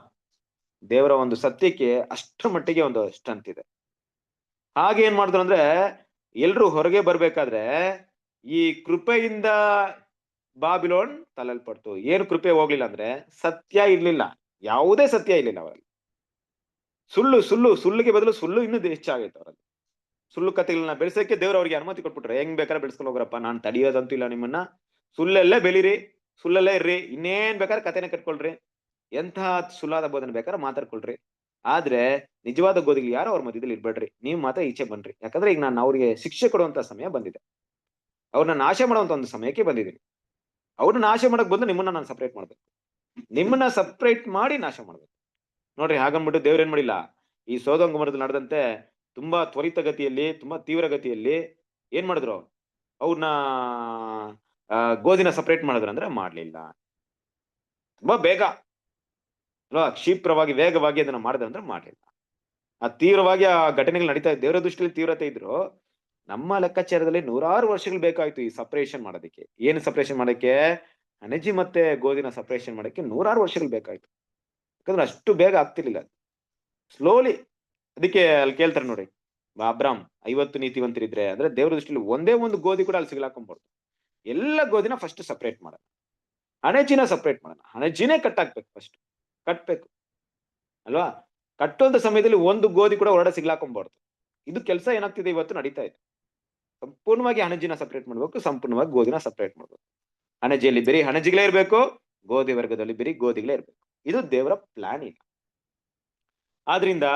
ದೇವರ ಒಂದು ಸತ್ಯಕ್ಕೆ ಅಷ್ಟರ ಮಟ್ಟಿಗೆ ಒಂದು ಸ್ಟ್ರೆಂತ್ ಇದೆ. ಹಾಗೆ ಏನ್ ಮಾಡಿದ್ರು ಅಂದ್ರೆ, ಎಲ್ರು ಹೊರಗೆ ಬರ್ಬೇಕಾದ್ರೆ ಈ ಕೃಪೆಯಿಂದ ಬಾಬಿಲೋನ್ ತಳ್ಳಲ್ಪಡ್ತು. ಏನು ಕೃಪೆ ಹೋಗ್ಲಿಲ್ಲ ಅಂದ್ರೆ, ಸತ್ಯ ಇರ್ಲಿಲ್ಲ, ಯಾವುದೇ ಸತ್ಯ ಇರ್ಲಿಲ್ಲ ಅವರಲ್ಲಿ. ಸುಳ್ಳಿಗೆ ಬದಲು ಸುಳ್ಳು ಇನ್ನೂ ಹೆಚ್ಚಾಗೈತೆ ಅವರಲ್ಲಿ. ಸುಳ್ಳು ಕಥೆಗಳನ್ನ ಬೆಳೆಸಕ್ಕೆ ದೇವ್ರು ಅವ್ರಿಗೆ ಅನುಮತಿ ಕೊಟ್ಬಿಟ್ರೆ, ಹೆಂಗ್ ಬೇಕಾದ್ರೆ ಬೆಳೆಸ್ಕೊಂಡು ಹೋಗ್ರಪ್ಪ, ನಾನ್ ತಡಿಯೋದಂತೂ ಇಲ್ಲ ನಿಮ್ಮನ್ನ, ಸುಳ್ಳಲ್ಲೇ ಬೆಳಿರಿ, ಸುಳ್ಳಲ್ಲೇ ಇರ್ರಿ, ಇನ್ನೇನ್ ಬೇಕಾದ್ರೆ ಕಥೆನೆ ಕಟ್ಕೊಳ್ರಿ, ಎಂತಹ ಸುಳ್ಳಾದ ಬೋಧನೆ ಬೇಕಾದ್ರೆ ಮಾತಾಡ್ಕೊಳ್ರಿ, ಆದ್ರೆ ನಿಜವಾದ ಗೋಧಿಗಳು ಯಾರು ಅವ್ರ ಮಧ್ಯದಲ್ಲಿ ಇರ್ಬೇಡ್ರಿ, ನೀವು ಮಾತ್ರ ಈಚೆ ಬನ್ರಿ. ಯಾಕಂದ್ರೆ ಈಗ ನಾನು ಅವ್ರಿಗೆ ಶಿಕ್ಷೆ ಕೊಡುವಂತ ಸಮಯ ಬಂದಿದೆ, ಅವ್ರನ್ನ ನಾಶ ಮಾಡುವಂತ ಒಂದು ಸಮಯಕ್ಕೆ ಬಂದಿದ್ದೀನಿ. ಅವ್ರನ್ನ ನಾಶ ಮಾಡಕ್ ಬಂದು ನಿಮ್ಮನ್ನ ನಾನು ಸಪರೇಟ್ ಮಾಡ್ಬೇಕು, ನಿಮ್ಮನ್ನ ಸಪರೇಟ್ ಮಾಡಿ ನಾಶ ಮಾಡ್ಬೇಕು. ನೋಡ್ರಿ, ಹಾಗನ್ಬಿಟ್ಟು ದೇವ್ರ ಏನ್ ಮಾಡಿಲ್ಲ, ಈ ಸೊದೋಮ್ ಗೊಮೋರದಲ್ಲಿ ನಡೆದಂತೆ ತುಂಬಾ ತ್ವರಿತಗತಿಯಲ್ಲಿ, ತುಂಬಾ ತೀವ್ರ ಗತಿಯಲ್ಲಿ ಏನ್ ಮಾಡಿದ್ರು, ಅವ್ರನ್ನ ಗೋಧಿನ ಸಪರೇಟ್ ಮಾಡಿದ್ರು ಅಂದ್ರೆ ಮಾಡ್ಲಿಲ್ಲ. ತುಂಬಾ ಬೇಗ ಅಲ್ವಾ, ಕ್ಷಿಪ್ರವಾಗಿ ವೇಗವಾಗಿ ಅದನ್ನ ಮಾಡಿದ್ರೆ ಅಂದ್ರೆ ಮಾಡ್ಲಿಲ್ಲ. ಆ ತೀವ್ರವಾಗಿ ಆ ಘಟನೆಗಳು ನಡೀತಾ ಇತ್ತು. ದೇವರ ದೃಷ್ಟಿಯಲ್ಲಿ ತೀವ್ರತೆ ಇದ್ರು, ನಮ್ಮ ಲೆಕ್ಕಾಚಾರದಲ್ಲಿ 100 ವರ್ಷಗಳು ಬೇಕಾಯ್ತು ಈ ಸಪರೇಷನ್ ಮಾಡೋದಕ್ಕೆ. ಏನು ಸಪರೇಷನ್ ಮಾಡಕ್ಕೆ? ಹಣಜಿ ಮತ್ತೆ ಗೋಧಿನ ಸಪರೇಷನ್ ಮಾಡಕ್ಕೆ 100 ವರ್ಷಗಳು ಬೇಕಾಯ್ತು. ಯಾಕಂದ್ರೆ ಅಷ್ಟು ಬೇಗ ಆಗ್ತಿರ್ಲಿಲ್ಲ, ಸ್ಲೋಲಿ. ಅದಕ್ಕೆ ಅಲ್ಲಿ ಕೇಳ್ತಾರೆ ನೋಡಿ, ಅಬ್ರಾಮ್ 50 ನೀತಿವಂತರಿದ್ರೆ ಅಂದ್ರೆ ದೇವ್ರ ದೃಷ್ಟಿಯಲ್ಲಿ ಒಂದೇ ಒಂದು ಗೋಧಿ ಕೂಡ ಅಲ್ಲಿ ಸಿಗ್ಲಾಕೊಂಡ್ಬಾರ್ದು. ಎಲ್ಲ ಗೋಧಿನ ಫಸ್ಟ್ ಸಪರೇಟ್ ಮಾಡೋಣ, ಹಣಜಿನ ಸಪರೇಟ್ ಮಾಡೋಣ, ಹಣಜಿನೇ ಕಟ್ಟಾಕ್ಬೇಕು, ಫಸ್ಟ್ ಕಟ್ಬೇಕು ಅಲ್ವಾ. ಕಟ್ಟುವಂತ ಸಮಯದಲ್ಲಿ ಒಂದು ಗೋಧಿ ಕೂಡ ಹೊರಡೆ ಸಿಗ್ಲಾಕೊಂಡ್ಬಾರ್ದು. ಇದು ಕೆಲಸ ಏನಾಗ್ತಿದೆ ಇವತ್ತು ನಡೀತಾ ಇದೆ. ಸಂಪೂರ್ಣವಾಗಿ ಹಣಜಿನ ಸಪರೇಟ್ ಮಾಡ್ಬೇಕು, ಸಂಪೂರ್ಣವಾಗಿ ಗೋಧಿನ ಸಪರೇಟ್ ಮಾಡ್ಬೇಕು. ಹಣಜಿಯಲ್ಲಿ ಬರೀ ಹಣಜಿಗಳೇ ಇರ್ಬೇಕು, ಗೋಧಿ ವರ್ಗದಲ್ಲಿ ಬರೀ ಗೋಧಿಗಳೇ ಇರ್ಬೇಕು. ಇದು ದೇವರ ಪ್ಲಾನ್ ಇಲ್ಲ. ಆದ್ರಿಂದ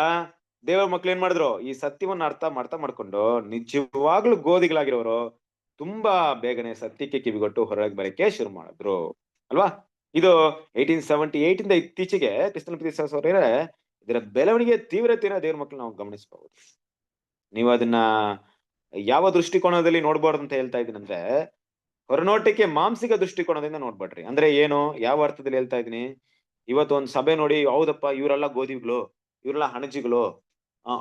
ದೇವರ ಮಕ್ಳು ಏನ್ ಮಾಡಿದ್ರು, ಈ ಸತ್ಯವನ್ನ ಅರ್ಥ ಮಾಡ್ಕೊಂಡು ನಿಜವಾಗ್ಲೂ ಗೋಧಿಗಳಾಗಿರೋರು ತುಂಬಾ ಬೇಗನೆ ಸತ್ಯಕ್ಕೆ ಕಿವಿಗೊಟ್ಟು ಹೊರಗೆ ಬರಕ್ಕೆ ಶುರು ಮಾಡಿದ್ರು ಅಲ್ವಾ. ಇದು 1878 ಇಂದ ಇತ್ತೀಚೆಗೆ ಕ್ರಿಸ್ತನ ಪ್ರೀತಿ ಸಹೋದರರೇ, ಇದರ ಬೆಳವಣಿಗೆ ತೀವ್ರತೆಯನ್ನು ದೇವ್ರ ಮಕ್ಕಳು ನಾವು ಗಮನಿಸಬಹುದು. ನೀವು ಅದನ್ನ ಯಾವ ದೃಷ್ಟಿಕೋನದಲ್ಲಿ ನೋಡ್ಬಾರ್ದು ಅಂತ ಹೇಳ್ತಾ ಇದ್ದೀನಿ ಅಂದ್ರೆ, ಹೊರನೋಟಕ್ಕೆ ಮಾಂಸಿಕ ದೃಷ್ಟಿಕೋನದಿಂದ ನೋಡ್ಬೇಡ್ರಿ. ಅಂದ್ರೆ ಏನು, ಯಾವ ಅರ್ಥದಲ್ಲಿ ಹೇಳ್ತಾ ಇದೀನಿ? ಇವತ್ತು ಒಂದ್ ಸಭೆ ನೋಡಿ, ಹೌದಪ್ಪ ಇವರೆಲ್ಲ ಗೋಧಿಗಳು, ಇವರೆಲ್ಲ ಹಣಜಿಗಳು,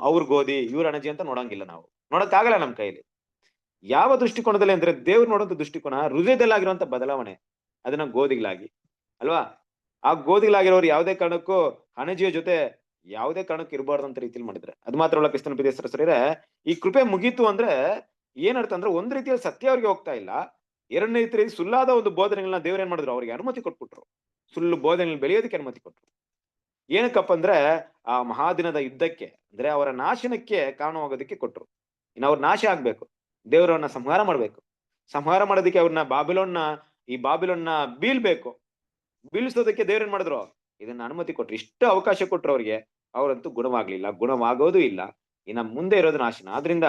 ಅವ್ರ ಗೋಧಿ ಇವ್ರ ಹಣಜಿ ಅಂತ ನೋಡಂಗಿಲ್ಲ. ನಾವು ನೋಡಕ್ಕಾಗಲ್ಲ ನಮ್ ಕೈಲಿ. ಯಾವ ದೃಷ್ಟಿಕೋನದಲ್ಲಿ ಅಂದ್ರೆ, ದೇವ್ರು ನೋಡುವಂತ ದೃಷ್ಟಿಕೋನ ಹೃದಯದಲ್ಲಾಗಿರುವಂತ ಬದಲಾವಣೆ, ಅದನ್ನ ಗೋಧಿಗಳಾಗಿ ಅಲ್ವಾ? ಆ ಗೋಧಿಗಳಾಗಿರೋರು ಯಾವುದೇ ಕಾರಣಕ್ಕೂ ಹಣಜಿಯ ಜೊತೆ ಯಾವುದೇ ಕಾರಣಕ್ಕೂ ಇರಬಾರ್ದು ಅಂತ ರೀತಿಯಲ್ಲಿ ಮಾಡಿದ್ರೆ, ಅದು ಮಾತ್ರ ಅಲ್ಲ ಕ್ರಿಸ್ತನ ಪ್ರೀತಿಯ ಸಹೋದರರೇ, ಈ ಕೃಪೆ ಮುಗೀತು ಅಂದ್ರೆ ಏನರ್ಥ ಅಂದ್ರೆ, ಒಂದ್ ರೀತಿಯಲ್ಲಿ ಸತ್ಯ ಅವ್ರಿಗೆ ಹೋಗ್ತಾ ಇಲ್ಲ, ಎರಡನೇ ರೀತಿಯಲ್ಲಿ ಸುಳ್ಳಾದ ಒಂದು ಬೋಧನೆಗಳನ್ನ ದೇವ್ರ ಏನ್ ಮಾಡಿದ್ರು, ಅವ್ರಿಗೆ ಅನುಮತಿ ಕೊಟ್ಬಿಟ್ರು. ಸುಳ್ಳು ಬೋಧನೆಗಳು ಬೆಳೆಯೋದಕ್ಕೆ ಅನುಮತಿ ಕೊಟ್ರು. ಏನಕ್ಕಪ್ಪ ಅಂದ್ರೆ, ಆ ಮಹಾದಿನದ ಯುದ್ಧಕ್ಕೆ ಅಂದ್ರೆ ಅವರ ನಾಶನಕ್ಕೆ ಕಾರಣವಾಗೋದಕ್ಕೆ ಕೊಟ್ರು. ಇನ್ನು ಅವ್ರ ನಾಶ ಆಗ್ಬೇಕು, ದೇವರನ್ನ ಸಂಹಾರ ಮಾಡ್ಬೇಕು. ಸಂಹಾರ ಮಾಡೋದಕ್ಕೆ ಅವ್ರನ್ನ ಈ ಬಾಬಿಲೋನ್ನ ಬೀಳ್ಬೇಕು. ಬೀಳಿಸೋದಕ್ಕೆ ದೇವ್ರ ಏನ್ ಮಾಡಿದ್ರು, ಇದನ್ನ ಅನುಮತಿ ಕೊಟ್ರು. ಇಷ್ಟು ಅವಕಾಶ ಕೊಟ್ರು ಅವ್ರಿಗೆ. ಅವರಂತೂ ಗುಣವಾಗ್ಲಿಲ್ಲ, ಗುಣವಾಗೋದು ಇಲ್ಲ. ಇನ್ನ ಮುಂದೆ ಇರೋದು ನಾಶನ. ಆದ್ರಿಂದ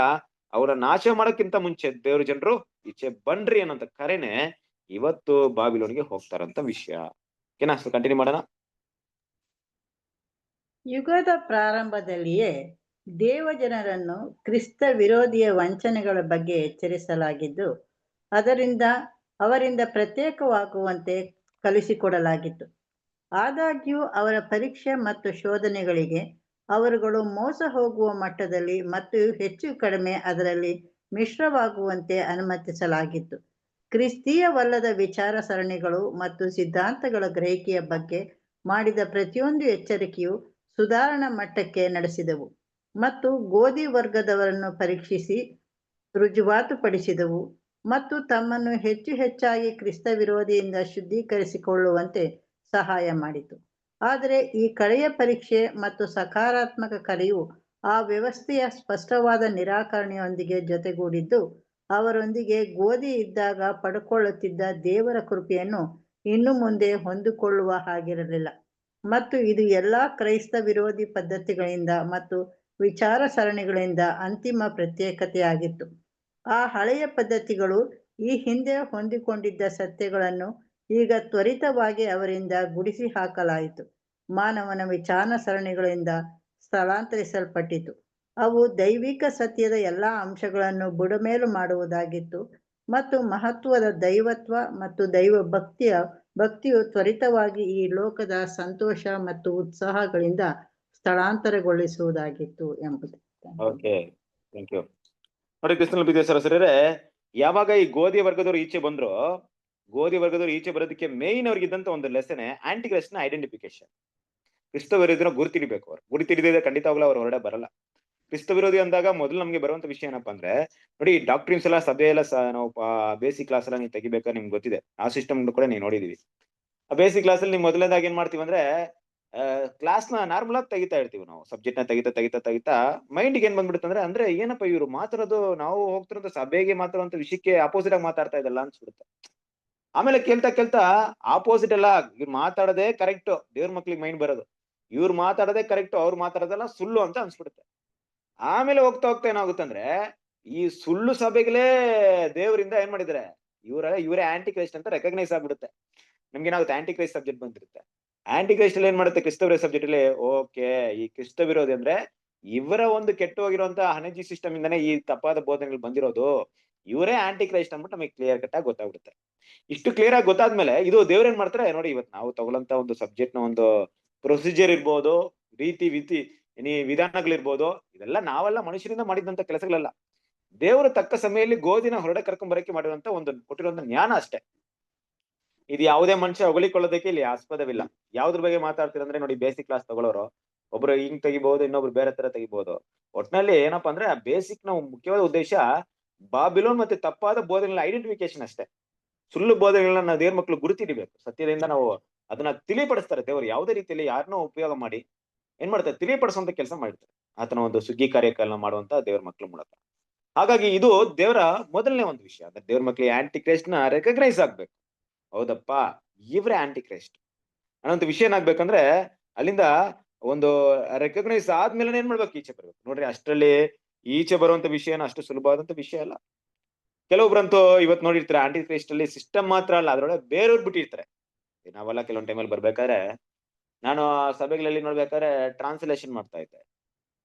ಅವರ ನಾಶ ಮಾಡೋಕ್ಕಿಂತ ಮುಂಚೆ ದೇವ್ರ ಜನರು ಈಚೆ ಬನ್ರಿ ಅನ್ನೋಂತ ಕರೆನೆ ಇವತ್ತು ಬಾಬಿಲೋನ್ಗೆ ಹೋಗ್ತಾರಂತ ವಿಷಯ. ಓಕೆನಾ? ಕಂಟಿನ್ಯೂ ಮಾಡೋಣ. ಯುಗದ ಪ್ರಾರಂಭದಲ್ಲಿಯೇ ದೇವಜನರನ್ನು ಕ್ರಿಸ್ತ ವಿರೋಧಿಯ ವಂಚನೆಗಳ ಬಗ್ಗೆ ಎಚ್ಚರಿಸಲಾಗಿದ್ದು, ಅವರಿಂದ ಪ್ರತ್ಯೇಕವಾಗುವಂತೆ ಕಲಿಸಿಕೊಡಲಾಗಿತ್ತು. ಆದಾಗ್ಯೂ ಅವರ ಪರೀಕ್ಷೆ ಮತ್ತು ಶೋಧನೆಗಳಿಗೆ ಅವರುಗಳು ಮೋಸ ಹೋಗುವ ಮಟ್ಟದಲ್ಲಿ ಮತ್ತು ಹೆಚ್ಚು ಕಡಿಮೆ ಅದರಲ್ಲಿ ಮಿಶ್ರವಾಗುವಂತೆ ಅನುಮತಿಸಲಾಗಿತ್ತು. ಕ್ರಿಸ್ತೀಯವಲ್ಲದ ವಿಚಾರ ಸರಣಿಗಳು ಮತ್ತು ಸಿದ್ಧಾಂತಗಳ ಗ್ರಹಿಕೆಯ ಬಗ್ಗೆ ಮಾಡಿದ ಪ್ರತಿಯೊಂದು ಎಚ್ಚರಿಕೆಯು ಸುಧಾರಣಾ ಮಟ್ಟಕ್ಕೆ ನಡೆಸಿದವು ಮತ್ತು ಗೋಧಿ ವರ್ಗದವರನ್ನು ಪರೀಕ್ಷಿಸಿ ರುಜುವಾತುಪಡಿಸಿದವು ಮತ್ತು ತಮ್ಮನ್ನು ಹೆಚ್ಚು ಹೆಚ್ಚಾಗಿ ಕ್ರಿಸ್ತ ವಿರೋಧಿಯಿಂದ ಶುದ್ಧೀಕರಿಸಿಕೊಳ್ಳುವಂತೆ ಸಹಾಯ ಮಾಡಿತು. ಆದರೆ ಈ ಕಡೆಯ ಪರೀಕ್ಷೆ ಮತ್ತು ಸಕಾರಾತ್ಮಕ ಕರೆಯು ಆ ವ್ಯವಸ್ಥೆಯ ಸ್ಪಷ್ಟವಾದ ನಿರಾಕರಣೆಯೊಂದಿಗೆ ಜೊತೆಗೂಡಿದ್ದು, ಅವರೊಂದಿಗೆ ಗೋಧಿ ಇದ್ದಾಗ ಪಡ್ಕೊಳ್ಳುತ್ತಿದ್ದ ದೇವರ ಕೃಪೆಯನ್ನು ಇನ್ನು ಮುಂದೆ ಹೊಂದಿಕೊಳ್ಳುವ ಹಾಗಿರಲಿಲ್ಲ. ಮತ್ತು ಇದು ಎಲ್ಲಾ ಕ್ರೈಸ್ತ ವಿರೋಧಿ ಪದ್ಧತಿಗಳಿಂದ ಮತ್ತು ವಿಚಾರ ಸರಣಿಗಳಿಂದ ಅಂತಿಮ ಪ್ರತ್ಯೇಕತೆಯಾಗಿತ್ತು. ಆ ಹಳೆಯ ಪದ್ಧತಿಗಳು ಈ ಹಿಂದೆ ಹೊಂದಿಕೊಂಡಿದ್ದ ಸತ್ಯಗಳನ್ನು ಈಗ ತ್ವರಿತವಾಗಿ ಅವರಿಂದ ಗುಡಿಸಿ ಹಾಕಲಾಯಿತು. ಮಾನವನ ವಿಚಾರ ಸರಣಿಗಳಿಂದ ಸ್ಥಳಾಂತರಿಸಲ್ಪಟ್ಟಿತು. ಅವು ದೈವಿಕ ಸತ್ಯದ ಎಲ್ಲ ಅಂಶಗಳನ್ನು ಬುಡಮೇಲು ಮಾಡುವುದಾಗಿತ್ತು ಮತ್ತು ಮಹತ್ವದ ದೈವತ್ವ ಮತ್ತು ದೈವ ಭಕ್ತಿಯು ತ್ವರಿತವಾಗಿ ಈ ಲೋಕದ ಸಂತೋಷ ಮತ್ತು ಉತ್ಸಾಹಗಳಿಂದ ಸ್ಥಳಾಂತರಗೊಳಿಸುವುದಾಗಿತ್ತು ಎಂಬುದು. Okay, thank you. ನೋಡಿ ಕ್ರಿಸ್ತನ ಪ್ರೀತಿಯ ಸಹೋದರರೇ, ಯಾವಾಗ ಈ ಗೋಧಿ ವರ್ಗದವರು ಈಚೆ ಬರೋದಕ್ಕೆ ಮೇಯ್ನ್ ಅವ್ರಿಗಿದ್ದಂತ ಒಂದು ಲೆಸನ್ ಆಂಟಿ ಕ್ರೈಸ್ಟ್ ನ ಐಡೆಂಟಿಫಿಕೇಶನ್. ಕ್ರಿಸ್ತ ವಿರೋಧಿನ ಗುರುತಿಡಿಬೇಕು. ಅವ್ರು ಗುರುತಿಡಿದ್ರೆ ಖಂಡಿತವಾಗ್ಲೂ ಅವ್ರು ಹೊರಗಡೆ ಬರಲ್ಲ. ಕ್ರಿಸ್ತ ವಿರೋಧಿ ಅಂದಾಗ ಮೊದಲು ನಮ್ಗೆ ಬರುವಂತ ವಿಷಯ ಏನಪ್ಪಾ ಅಂದ್ರೆ, ನೋಡಿ ಡಾಕ್ಟ್ರಿನ್ಸ್ ಎಲ್ಲ ಸಭೆಯೆಲ್ಲ ನಾವು ಬೇಸಿಕ್ ಕ್ಲಾಸ್ ಎಲ್ಲ ನೀವು ತೆಗಿಬೇಕಾ ನಿಮ್ಗೆ ಗೊತ್ತಿದೆ. ಆ ಸಿಸ್ಟಮ್ ಕೂಡ ನೀವು ನೋಡಿದೀವಿ. ಆ ಬೇಸಿಕ್ ಕ್ಲಾಸ್ ಅಲ್ಲಿ ನೀವು ಮೊದಲನೇದಾಗಿ ಏನ್ ಮಾಡ್ತೀವಿ ಅಂದ್ರೆ, ಕ್ಲಾಸ್ ನ ನಾರ್ಮಲ್ ಆಗಿ ತೆಗಿತಾ ಇರ್ತೀವಿ ನಾವು. ಸಬ್ಜೆಕ್ಟ್ ನ ತೆಗಿತಾ ಮೈಂಡ್ಗೆ ಏನ್ ಬಂದ್ಬಿಡುತ್ತೆ ಅಂದ್ರೆ ಏನಪ್ಪ ಇವ್ರು ಮಾತಾಡೋದು, ನಾವು ಹೋಗ್ತಿರೋದು ಸಭೆಗೆ ಮಾತಾಡುವಂತ ವಿಷಯಕ್ಕೆ ಅಪೋಸಿಟ್ ಆಗಿ ಮಾತಾಡ್ತಾ ಇದಲ್ಲ ಅನ್ಸ್ಬಿಡುತ್ತೆ. ಆಮೇಲೆ ಕೇಳ್ತಾ ಆಪೋಸಿಟ್ ಎಲ್ಲ ಇವ್ರು ಮಾತಾಡೋದೇ ಕರೆಕ್ಟ್, ದೇವ್ರ ಮಕ್ಳಿಗೆ ಮೈಂಡ್ ಬರೋದು ಇವ್ರು ಮಾತಾಡೋದೇ ಕರೆಕ್ಟ್, ಅವ್ರು ಮಾತಾಡೋದೆಲ್ಲ ಸುಳ್ಳು ಅಂತ ಅನ್ಸ್ಬಿಡುತ್ತೆ. ಆಮೇಲೆ ಹೋಗ್ತಾ ಏನಾಗುತ್ತೆ ಅಂದ್ರೆ, ಈ ಸುಳ್ಳು ಸಭೆಗಳೇ ದೇವರಿಂದ ಏನ್ ಮಾಡಿದ್ರೆ, ಇವರೇ ಆಂಟಿ ಕ್ರೈಸ್ಟ್ ಅಂತ ರೆಕಗ್ನೈಸ್ ಆಗ್ಬಿಡುತ್ತೆ. ನಮ್ಗೆ ಏನಾಗುತ್ತೆ, ಆಂಟಿ ಕ್ರೈಸ್ಟ್ ಸಬ್ಜೆಕ್ಟ್ ಬಂದಿರುತ್ತೆ. ಆಂಟಿ ಕ್ರೈಸ್ಟ್ ಅಲ್ಲಿ ಏನ್ ಮಾಡುತ್ತೆ, ಕ್ರಿಸ್ತ ವಿರೋಧಿ ಸಬ್ಜೆಕ್ಟ್ ಅಲ್ಲಿ ಓಕೆ, ಈ ಕ್ರಿಸ್ತ ವಿರೋಧಿ ಅಂದ್ರೆ ಇವರ ಒಂದು ಕೆಟ್ಟು ಹೋಗಿರುವಂತಹ ಹಣಜಿ ಸಿಸ್ಟಮ್ ಇಂದಾನೆ ಈ ತಪ್ಪಾದ ಬೋಧನೆಗಳು ಬಂದಿರೋದು, ಇವರೇ ಆಂಟಿ ಕ್ರೈಸ್ಟ್ ಅಂದ್ಬಿಟ್ಟು ನಮಗೆ ಕ್ಲಿಯರ್ ಕಟ್ ಆಗಿ ಗೊತ್ತಾಗ್ಬಿಡುತ್ತೆ. ಇಷ್ಟು ಕ್ಲಿಯರ್ ಆಗಿ ಗೊತ್ತಾದ್ಮೇಲೆ ಇದು ದೇವ್ರೇನ್ ಮಾಡ್ತಾರೆ ನೋಡಿ, ಇವತ್ತು ನಾವು ತಗೊಳ್ಳಂತ ಒಂದು ಸಬ್ಜೆಕ್ಟ್ ನ ಒಂದು ಪ್ರೊಸೀಜರ್ ಇರ್ಬೋದು, ವಿಧಾನಗಳಿರ್ಬೋದು, ಇದೆಲ್ಲ ನಾವೆಲ್ಲ ಮನುಷ್ಯರಿಂದ ಮಾಡಿದಂತ ಕೆಲಸಗಳಲ್ಲ. ದೇವರು ತಕ್ಕ ಸಮಯದಲ್ಲಿ ಗೋಧಿನ ಹೊರಡೆ ಕರ್ಕೊಂಡ್ ಬರಕ್ಕೆ ಮಾಡಿರುವಂತ ಒಂದು ಕೊಟ್ಟಿರುವಂತ ಜ್ಞಾನ ಅಷ್ಟೇ. ಇದು ಯಾವುದೇ ಮನುಷ್ಯ ಹೊಗಳಿಕೊಳ್ಳೋದಕ್ಕೆ ಇಲ್ಲಿ ಆಸ್ಪದವಿಲ್ಲ. ಯಾವ್ದ್ರ ಬಗ್ಗೆ ಮಾತಾಡ್ತೀರ ಅಂದ್ರೆ ನೋಡಿ, ಬೇಸಿಕ್ ಕ್ಲಾಸ್ ತಗೊಳ್ಳೋರು ಒಬ್ರು ಹಿಂಗ್ ತೆಗಿಬಹುದು, ಇನ್ನೊಬ್ರು ಬೇರೆ ತರ ತೆಗಿಬಹುದು. ಒಟ್ನಲ್ಲಿ ಏನಪ್ಪಾ ಅಂದ್ರೆ, ಆ ಬೇಸಿಕ್ ನ ಮುಖ್ಯವಾದ ಉದ್ದೇಶ ಬಾಬಿಲೋನ್ ಮತ್ತೆ ತಪ್ಪಾದ ಬೋಧನೆಗಳ ಐಡೆಂಟಿಫಿಕೇಶನ್ ಅಷ್ಟೇ. ಸುಳ್ಳು ಬೋಧನೆಗಳನ್ನ ದೇವ್ರ ಮಕ್ಳು ಗುರುತಿಡಿಬೇಕು. ಸತ್ಯದಿಂದ ನಾವು ಅದನ್ನ ತಿಳಿಪಡಿಸ್ತಾರೆ ದೇವರು. ಯಾವುದೇ ರೀತಿಯಲ್ಲಿ ಯಾರನ್ನೋ ಉಪಯೋಗ ಮಾಡಿ ಏನ್ ಮಾಡ್ತಾರೆ, ತಿಳಿಪಡಿಸುವಂತ ಕೆಲಸ ಮಾಡಿರ್ತಾರೆ. ಆತನ ಒಂದು ಸುಗ್ಗಿ ಕಾರ್ಯಕ್ರಮ ಮಾಡುವಂತ ದೇವ್ರ ಮಕ್ಳ ಮೂಲಕ. ಹಾಗಾಗಿ ಇದು ದೇವರ ಮೊದಲನೇ ಒಂದು ವಿಷಯ. ಅಂದ್ರೆ ದೇವ್ರ ಮಕ್ಳಿಗೆ ಆಂಟಿ ಕ್ರೈಸ್ಟ್ ನ ರೆಕಗ್ನೈಸ್ ಆಗ್ಬೇಕು. ಹೌದಪ್ಪ, ಇವ್ರೆ ಆಂಟಿ ಕ್ರೈಸ್ಟ್ ಅನ್ನೋಂತ ವಿಷಯ ಏನಾಗ್ಬೇಕಂದ್ರೆ, ಅಲ್ಲಿಂದ ಒಂದು ರೆಕಗ್ನೈಸ್ ಆದ್ಮೇಲೆ ಏನ್ ಮಾಡ್ಬೇಕು, ಈಚೆ ಬರ್ಬೇಕು. ನೋಡ್ರಿ, ಅಷ್ಟರಲ್ಲಿ ಈಚೆ ಬರುವಂತ ವಿಷಯನ ಅಷ್ಟು ಸುಲಭವಾದಂತ ವಿಷಯ ಅಲ್ಲ. ಕೆಲವೊಬ್ರಂತೂ ಇವತ್ತು ನೋಡಿರ್ತಾರೆ, ಆಂಟಿ ಕ್ರೈಸ್ಟ್ ಅಲ್ಲಿ ಸಿಸ್ಟಮ್ ಮಾತ್ರ ಅಲ್ಲ, ಅದ್ರೊಳಗೆ ಬೇರೆಯವ್ರು ಬಿಟ್ಟಿರ್ತಾರೆ. ನಾವೆಲ್ಲ ಕೆಲವೊಂದು ಟೈಮಲ್ಲಿ ಬರ್ಬೇಕಾದ್ರೆ ನಾನು ಆ ಸಭೆಗಳಲ್ಲಿ ನೋಡ್ಬೇಕಾದ್ರೆ ಟ್ರಾನ್ಸ್ಲೇಷನ್ ಮಾಡ್ತಾ ಇದ್ದೆ.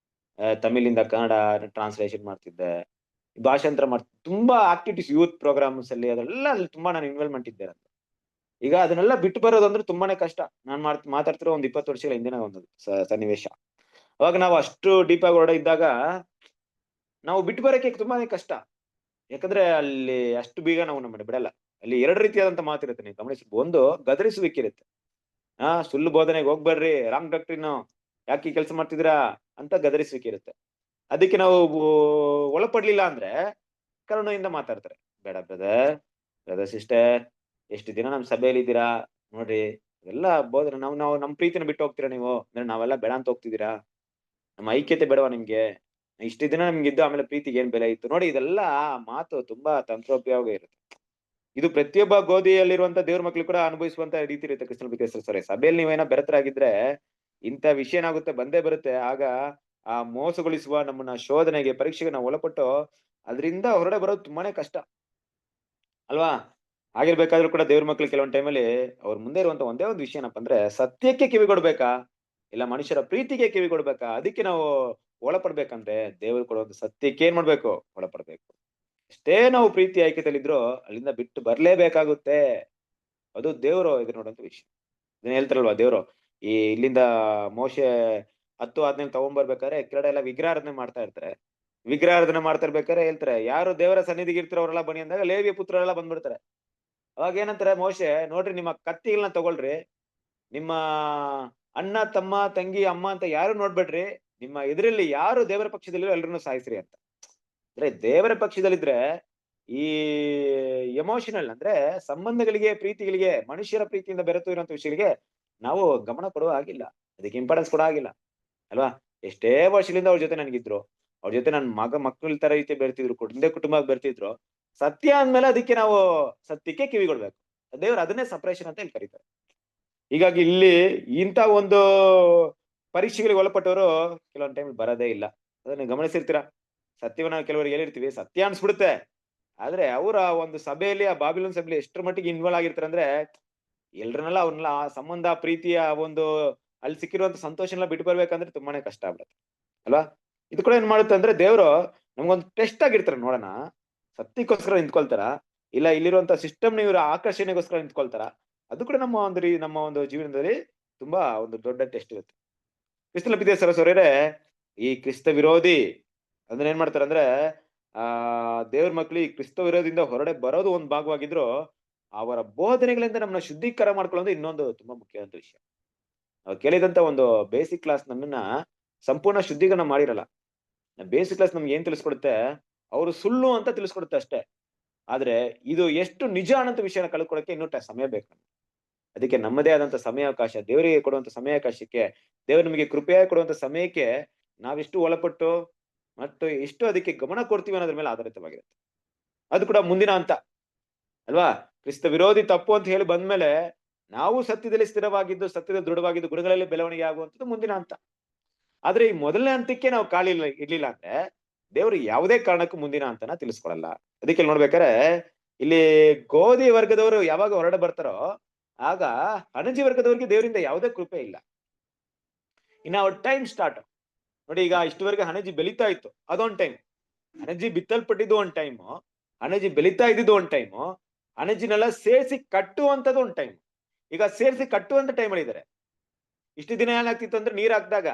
ತಮಿಳಿಂದ ಕನ್ನಡ ಟ್ರಾನ್ಸ್ಲೇಷನ್ ಮಾಡ್ತಿದ್ದೆ, ಭಾಷಾಂತರ ತುಂಬಾ ಆಕ್ಟಿವಿಟೀಸ್ ಯೂತ್ ಪ್ರೋಗ್ರಾಮ್ಸ್ ಅಲ್ಲಿ ಅದೆಲ್ಲ ಅಲ್ಲಿ ತುಂಬಾ ನಾನು ಇನ್ವಾಲ್ವ್ಮೆಂಟ್ ಇದ್ದೆ ಅಂತ. ಈಗ ಅದನ್ನೆಲ್ಲ ಬಿಟ್ಟು ಬರೋದಂದ್ರೆ ತುಂಬಾನೇ ಕಷ್ಟ. ನಾನ್ ಮಾತಾಡ್ತಿರೋ ಒಂದ್ 20 ವರ್ಷಗಳ ಹಿಂದಿನ ಒಂದು ಸನ್ನಿವೇಶ. ಅವಾಗ ನಾವು ಅಷ್ಟು ಡೀಪ್ ಆಗಿ ಹೊರಡ ಇದ್ದಾಗ ನಾವು ಬಿಟ್ಟು ಬರೋಕೆ ತುಂಬಾನೇ ಕಷ್ಟ. ಯಾಕಂದ್ರೆ ಅಲ್ಲಿ ಅಷ್ಟು ಬೇಗ ನಾವು ನಮ್ಮನ್ನ ಬಿಡಲ್ಲ. ಅಲ್ಲಿ 2 ರೀತಿಯಾದಂತ ಮಾತಿರುತ್ತೆ, ನೀವು ಗಮನಿಸಬಹುದು. ಒಂದು ಗದರಿಸುವಿಕಿರುತ್ತೆ. ಸುಳ್ಳು ಬೋಧನೆಗೆ ಹೋಗ್ಬೇಡ್ರಿ, ರಾಂಗ್ ಡಾಕ್ಟ್ರಿನ್, ಯಾಕೆ ಕೆಲಸ ಮಾಡ್ತಿದ್ದೀರಾ ಅಂತ ಗದರಿಸುವಿಕೆ ಇರುತ್ತೆ. ಅದಕ್ಕೆ ನಾವು ಒಳಪಡ್ಲಿಲ್ಲ ಅಂದ್ರೆ ಕರುಣೆಯಿಂದ ಮಾತಾಡ್ತಾರೆ. ಬೇಡ ಬ್ರದರ್ ಸಿಸ್ಟರ್, ಎಷ್ಟು ದಿನ ನಮ್ ಸಭೆಯಲ್ಲಿ ಇದ್ದೀರಾ ನೋಡ್ರಿ, ಎಲ್ಲ ಬೋಧನೆ ನಾವು ನಮ್ ಪ್ರೀತಿನ ಬಿಟ್ಟು ಹೋಗ್ತೀರಾ ನೀವು, ಅಂದ್ರೆ ನಾವೆಲ್ಲ ಬೇಡ ಅಂತ ಹೋಗ್ತಿದ್ದೀರಾ, ನಮ್ಮ ಐಕ್ಯತೆ ಬೇಡವಾ ನಿಮ್ಗೆ, ಇಷ್ಟು ದಿನ ನಿಮ್ಗೆ ಇದ್ದು ಆಮೇಲೆ ಪ್ರೀತಿಗೆ ಏನ್ ಬೆಲೆ ಇತ್ತು ನೋಡಿ. ಇದೆಲ್ಲ ಮಾತು ತುಂಬಾ ತಂತ್ರೋಪಯೋಗ ಇರುತ್ತೆ. ಇದು ಪ್ರತಿಯೊಬ್ಬ ಗೋಧಿಯಲ್ಲಿರುವಂತ ದೇವ್ರ ಮಕ್ಳು ಕೂಡ ಅನುಭವಿಸುವಂತ ರೀತಿ ಇರುತ್ತೆ. ಕ್ರಿಸ್ತನ ಸಭೆಯಲ್ಲಿ ನೀವೇನೋ ಬೆರೆತರಾಗಿದ್ರೆ ಇಂಥ ವಿಷಯ ಏನಾಗುತ್ತೆ, ಬಂದೇ ಬರುತ್ತೆ. ಆಗ ಆ ಮೋಸಗೊಳಿಸುವ ನಮ್ಮನ್ನ ಶೋಧನೆಗೆ, ಪರೀಕ್ಷೆಗೆ ನಾವು ಒಳಪಟ್ಟು ಅದರಿಂದ ಹೊರಡೆ ಬರೋದು ತುಂಬಾನೇ ಕಷ್ಟ ಅಲ್ವಾ? ಆಗಿರ್ಬೇಕಾದ್ರೂ ಕೂಡ ದೇವ್ರ ಮಕ್ಳು ಕೆಲವೊಂದ್ ಟೈಮಲ್ಲಿ ಅವ್ರ ಮುಂದೆ ಇರುವಂತ ಒಂದೇ ಒಂದು ವಿಷಯ ಏನಪ್ಪಾ ಅಂದ್ರೆ, ಸತ್ಯಕ್ಕೆ ಕಿವಿ ಕೊಡ್ಬೇಕಾ ಇಲ್ಲ ಮನುಷ್ಯರ ಪ್ರೀತಿಗೆ ಕಿವಿ ಕೊಡ್ಬೇಕಾ? ಅದಕ್ಕೆ ನಾವು ಒಳಪಡ್ಬೇಕಂದ್ರೆ ದೇವರು ಕೊಡುವಂತ ಸತ್ಯಕ್ಕೆ ಏನ್ ಮಾಡ್ಬೇಕು, ಒಳಪಡ್ಬೇಕು. ಎಷ್ಟೇ ನಾವು ಪ್ರೀತಿ ಐಕ್ಯತೆಯಲ್ಲಿದ್ರು ಅಲ್ಲಿಂದ ಬಿಟ್ಟು ಬರ್ಲೇಬೇಕಾಗುತ್ತೆ. ಅದು ದೇವರು ಇದು ನೋಡುವಂತ ವಿಷಯ. ಇದನ್ನ ಹೇಳ್ತಾರಲ್ವಾ ದೇವ್ರು, ಇಲ್ಲಿಂದ ಮೋಶೆ 10 ಆಜ್ಞೆ ತಗೊಂಡ್ಬರ್ಬೇಕಾದ್ರೆ ಕೆಳಗಡೆ ಎಲ್ಲ ವಿಗ್ರಹಾರಾಧನೆ ಮಾಡ್ತಾ ಇರ್ತಾರೆ. ವಿಗ್ರಹಾರಾಧನೆ ಮಾಡ್ತಾ ಇರ್ಬೇಕಾದ್ರೆ ಹೇಳ್ತಾರೆ, ಯಾರು ದೇವರ ಸನ್ನಿಧಿಗೆ ಇರ್ತಾರೋ ಅವರೆಲ್ಲ ಬನ್ನಿ ಅಂದಾಗ ಲೇವಿಯ ಪುತ್ರರೆಲ್ಲ ಬಂದ್ಬಿಡ್ತಾರೆ. ಅವಾಗ ಏನಂತಾರೆ ಮೋಶೆ, ನೋಡ್ರಿ ನಿಮ್ಮ ಕತ್ತಿಗಳನ್ನ ತಗೊಳ್ರಿ, ನಿಮ್ಮ ಅಣ್ಣ ತಮ್ಮ ತಂಗಿ ಅಮ್ಮ ಅಂತ ಯಾರು ನೋಡ್ಬೇಡ್ರಿ, ನಿಮ್ಮ ಎದುರಲ್ಲಿ ಯಾರು ದೇವರ ಪಕ್ಷದಲ್ಲಿ ಎಲ್ರನ್ನೂ ಸಾಯಿಸ್ರಿ ಅಂತ. ಅಂದ್ರೆ ದೇವರ ಪಕ್ಷದಲ್ಲಿದ್ರೆ ಈ ಎಮೋಷನಲ್ ಅಂದ್ರೆ ಸಂಬಂಧಗಳಿಗೆ, ಪ್ರೀತಿಗಳಿಗೆ, ಮನುಷ್ಯರ ಪ್ರೀತಿಯಿಂದ ಬೆರೆತು ಇರುವಂತ ವಿಷಯಗಳಿಗೆ ನಾವು ಗಮನ ಕೊಡುವ ಆಗಿಲ್ಲ, ಅದಕ್ಕೆ ಇಂಪಾರ್ಟೆನ್ಸ್ ಕೊಡೋ ಆಗಿಲ್ಲ ಅಲ್ವಾ? ಎಷ್ಟೇ ವರ್ಷಗಳಿಂದ ಅವ್ರ ಜೊತೆ ನನ್ಗಿದ್ರು, ಅವ್ರ ಜೊತೆ ನನ್ ಮಕ್ಕಳ ತರ ರೀತಿ ಬೆರ್ತಿದ್ರು, ಒಂದೇ ಕುಟುಂಬ ಬೆರ್ತಿದ್ರು. ಸತ್ಯ ಅಂದ್ಮೇಲೆ ಅದಕ್ಕೆ ನಾವು ಸತ್ಯಕ್ಕೆ ಕಿವಿಗೊಡ್ಬೇಕು. ದೇವ್ರು ಅದನ್ನೇ ಸಪರೇಷನ್ ಅಂತ ಹೇಳಿ ಕರೀತಾರೆ. ಹೀಗಾಗಿ ಇಲ್ಲಿ ಇಂತ ಒಂದು ಪರೀಕ್ಷೆಗಳಿಗೆ ಒಳಪಟ್ಟವರು ಕೆಲವೊಂದು ಟೈಮ್ ಬರೋದೇ ಇಲ್ಲ. ಅದನ್ನ ಗಮನಿಸಿರ್ತೀರಾ. ಸತ್ಯವನ್ನ ಕೆಲವರಿಗೆ ಹೇಳಿರ್ತೀವಿ, ಸತ್ಯ ಅನ್ಸ್ಬಿಡುತ್ತೆ. ಆದ್ರೆ ಅವರ ಒಂದು ಸಭೆಯಲ್ಲಿ, ಆ ಬಾಬಿಲೋನ್ ಸಭೆಯಲ್ಲಿ ಎಷ್ಟರ ಮಟ್ಟಿಗೆ ಇನ್ವಾಲ್ವ್ ಆಗಿರ್ತಾರೆ ಅಂದ್ರೆ, ಎಲ್ರನ್ನೆಲ್ಲ ಅವ್ರನ್ನೆಲ್ಲ ಆ ಸಂಬಂಧ, ಪ್ರೀತಿಯ ಒಂದು ಅಲ್ಲಿ ಸಿಕ್ಕಿರುವಂತ ಸಂತೋಷ ಎಲ್ಲ ಬಿಟ್ಟು ಬರ್ಬೇಕಂದ್ರೆ ತುಂಬಾನೇ ಕಷ್ಟ ಆಗ್ಬಿಡುತ್ತೆ ಅಲ್ವಾ? ಇದು ಕೂಡ ಏನ್ ಮಾಡುತ್ತೆ ಅಂದ್ರೆ, ದೇವ್ರು ನಮ್ಗೊಂದು ಟೆಸ್ಟ್ ಆಗಿರ್ತಾರೆ. ನೋಡೋಣ ಸತ್ಯಕ್ಕೋಸ್ಕರ ನಿಂತ್ಕೊಳ್ತಾರ ಇಲ್ಲ ಇಲ್ಲಿರುವಂತ ಸಿಸ್ಟಮ್ ಇವ್ರ ಆಕರ್ಷಣೆಗೋಸ್ಕರ ನಿಂತ್ಕೊಳ್ತಾರ. ಅದು ಕೂಡ ನಮ್ಮ ಒಂದು ಜೀವನದಲ್ಲಿ ತುಂಬಾ ಒಂದು ದೊಡ್ಡ ಟೆಸ್ಟ್ ಇರುತ್ತೆ. ಕ್ರಿಸ್ತನ ಸರಸ್ವರರೇ, ಈ ಕ್ರಿಸ್ತ ವಿರೋಧಿ ಅಂದ್ರೆ ಏನ್ ಮಾಡ್ತಾರೆ ಅಂದ್ರೆ, ದೇವ್ರ ಮಕ್ಳು ಈ ಕ್ರಿಸ್ತ ವಿರೋಧದಿಂದ ಹೊರಡೆ ಬರೋದು ಒಂದ್ ಭಾಗವಾಗಿದ್ರು, ಅವರ ಬೋಧನೆಗಳಿಂದ ನಮ್ಮನ್ನ ಶುದ್ಧೀಕರ ಮಾಡ್ಕೊಳ್ಳೋದು ಇನ್ನೊಂದು ತುಂಬಾ ಮುಖ್ಯವಾದ ವಿಷಯ. ನಾವು ಕೇಳಿದಂತ ಒಂದು ಬೇಸಿಕ್ ಕ್ಲಾಸ್ ನಮ್ಮನ್ನ ಸಂಪೂರ್ಣ ಶುದ್ಧೀಕರಣ ಮಾಡಿರಲ್ಲ. ಬೇಸಿಕ್ ಕ್ಲಾಸ್ ನಮ್ಗೆ ಏನ್ ತಿಳಿಸ್ಕೊಡುತ್ತೆ, ಅವರು ಸುಳ್ಳು ಅಂತ ತಿಳಿಸ್ಕೊಡುತ್ತೆ ಅಷ್ಟೇ. ಆದ್ರೆ ಇದು ಎಷ್ಟು ನಿಜ ಅನ್ನೋ ವಿಷಯನ ಕಳ್ಕೊಳಕ್ಕೆ ಇನ್ನೂ ಸಮಯ ಬೇಕು. ಅದಕ್ಕೆ ನಮ್ಮದೇ ಆದಂತ ಸಮಯಾವಕಾಶ, ದೇವರಿಗೆ ಕೊಡುವಂತ ಸಮಯಾವಕಾಶಕ್ಕೆ, ದೇವರು ನಮಗೆ ಕೃಪೆಯಾಗಿ ಕೊಡುವಂತ ಸಮಯಕ್ಕೆ ನಾವೆಷ್ಟು ಒಳಪಟ್ಟು ಮತ್ತು ಎಷ್ಟು ಅದಕ್ಕೆ ಗಮನ ಕೊಡ್ತೀವಿ ಅನ್ನೋದ್ರ ಮೇಲೆ ಆಧಾರಿತವಾಗಿರುತ್ತೆ. ಅದು ಕೂಡ ಮುಂದಿನ ಹಂತ ಅಲ್ವಾ? ಕ್ರಿಸ್ತ ವಿರೋಧಿ ತಪ್ಪು ಅಂತ ಹೇಳಿ ಬಂದ್ಮೇಲೆ ನಾವು ಸತ್ಯದಲ್ಲಿ ಸ್ಥಿರವಾಗಿದ್ದು, ಸತ್ಯದಲ್ಲಿ ದೃಢವಾಗಿದ್ದು, ಗುಣಗಳಲ್ಲಿ ಬೆಳವಣಿಗೆ ಆಗುವಂಥದ್ದು ಮುಂದಿನ ಹಂತ. ಆದ್ರೆ ಈ ಮೊದಲನೇ ಹಂತಕ್ಕೆ ನಾವು ಇರ್ಲಿಲ್ಲ ಅಂದ್ರೆ ದೇವರು ಯಾವುದೇ ಕಾರಣಕ್ಕೂ ಮುಂದಿನ ಹಂತನ ತಿಳಿಸ್ಕೊಡಲ್ಲ. ಅದಕ್ಕೆ ನೋಡ್ಬೇಕಾರೆ ಇಲ್ಲಿ ಗೋಧಿ ವರ್ಗದವರು ಯಾವಾಗ ಹೊರಡೆ ಬರ್ತಾರೋ ಆಗ ಅಣಜಿ ವರ್ಗದವರಿಗೆ ದೇವರಿಂದ ಯಾವುದೇ ಕೃಪೆ ಇಲ್ಲ. ಇನ್ನ ಅವ್ರ ಟೈಮ್ ಸ್ಟಾರ್ಟ್ ನೋಡಿ. ಈಗ ಇಷ್ಟವರೆಗೆ ಹಣಜಿ ಬೆಳೀತಾ ಇತ್ತು, ಅದೊಂದ್ ಟೈಮ್. ಹಣಜಿ ಬಿತ್ತಲ್ಪಟ್ಟಿದ್ದು ಒಂದ್ ಟೈಮು, ಹಣಜಿ ಬೆಳೀತಾ ಇದ್ದಿದ್ದು ಒಂದ್ ಟೈಮು, ಹಣಜಿನೆಲ್ಲ ಸೇರಿಸಿ ಕಟ್ಟುವಂತದ್ದು ಒಂದ್ ಟೈಮ್. ಈಗ ಸೇರಿಸಿ ಕಟ್ಟುವಂತ ಟೈಮ್ ಅಲ್ಲಿ ಇದಾರೆ. ಇಷ್ಟು ದಿನ ಏನಾಗ್ತಿತ್ತು ಅಂದ್ರೆ, ನೀರ್ ಹಾಕಿದಾಗ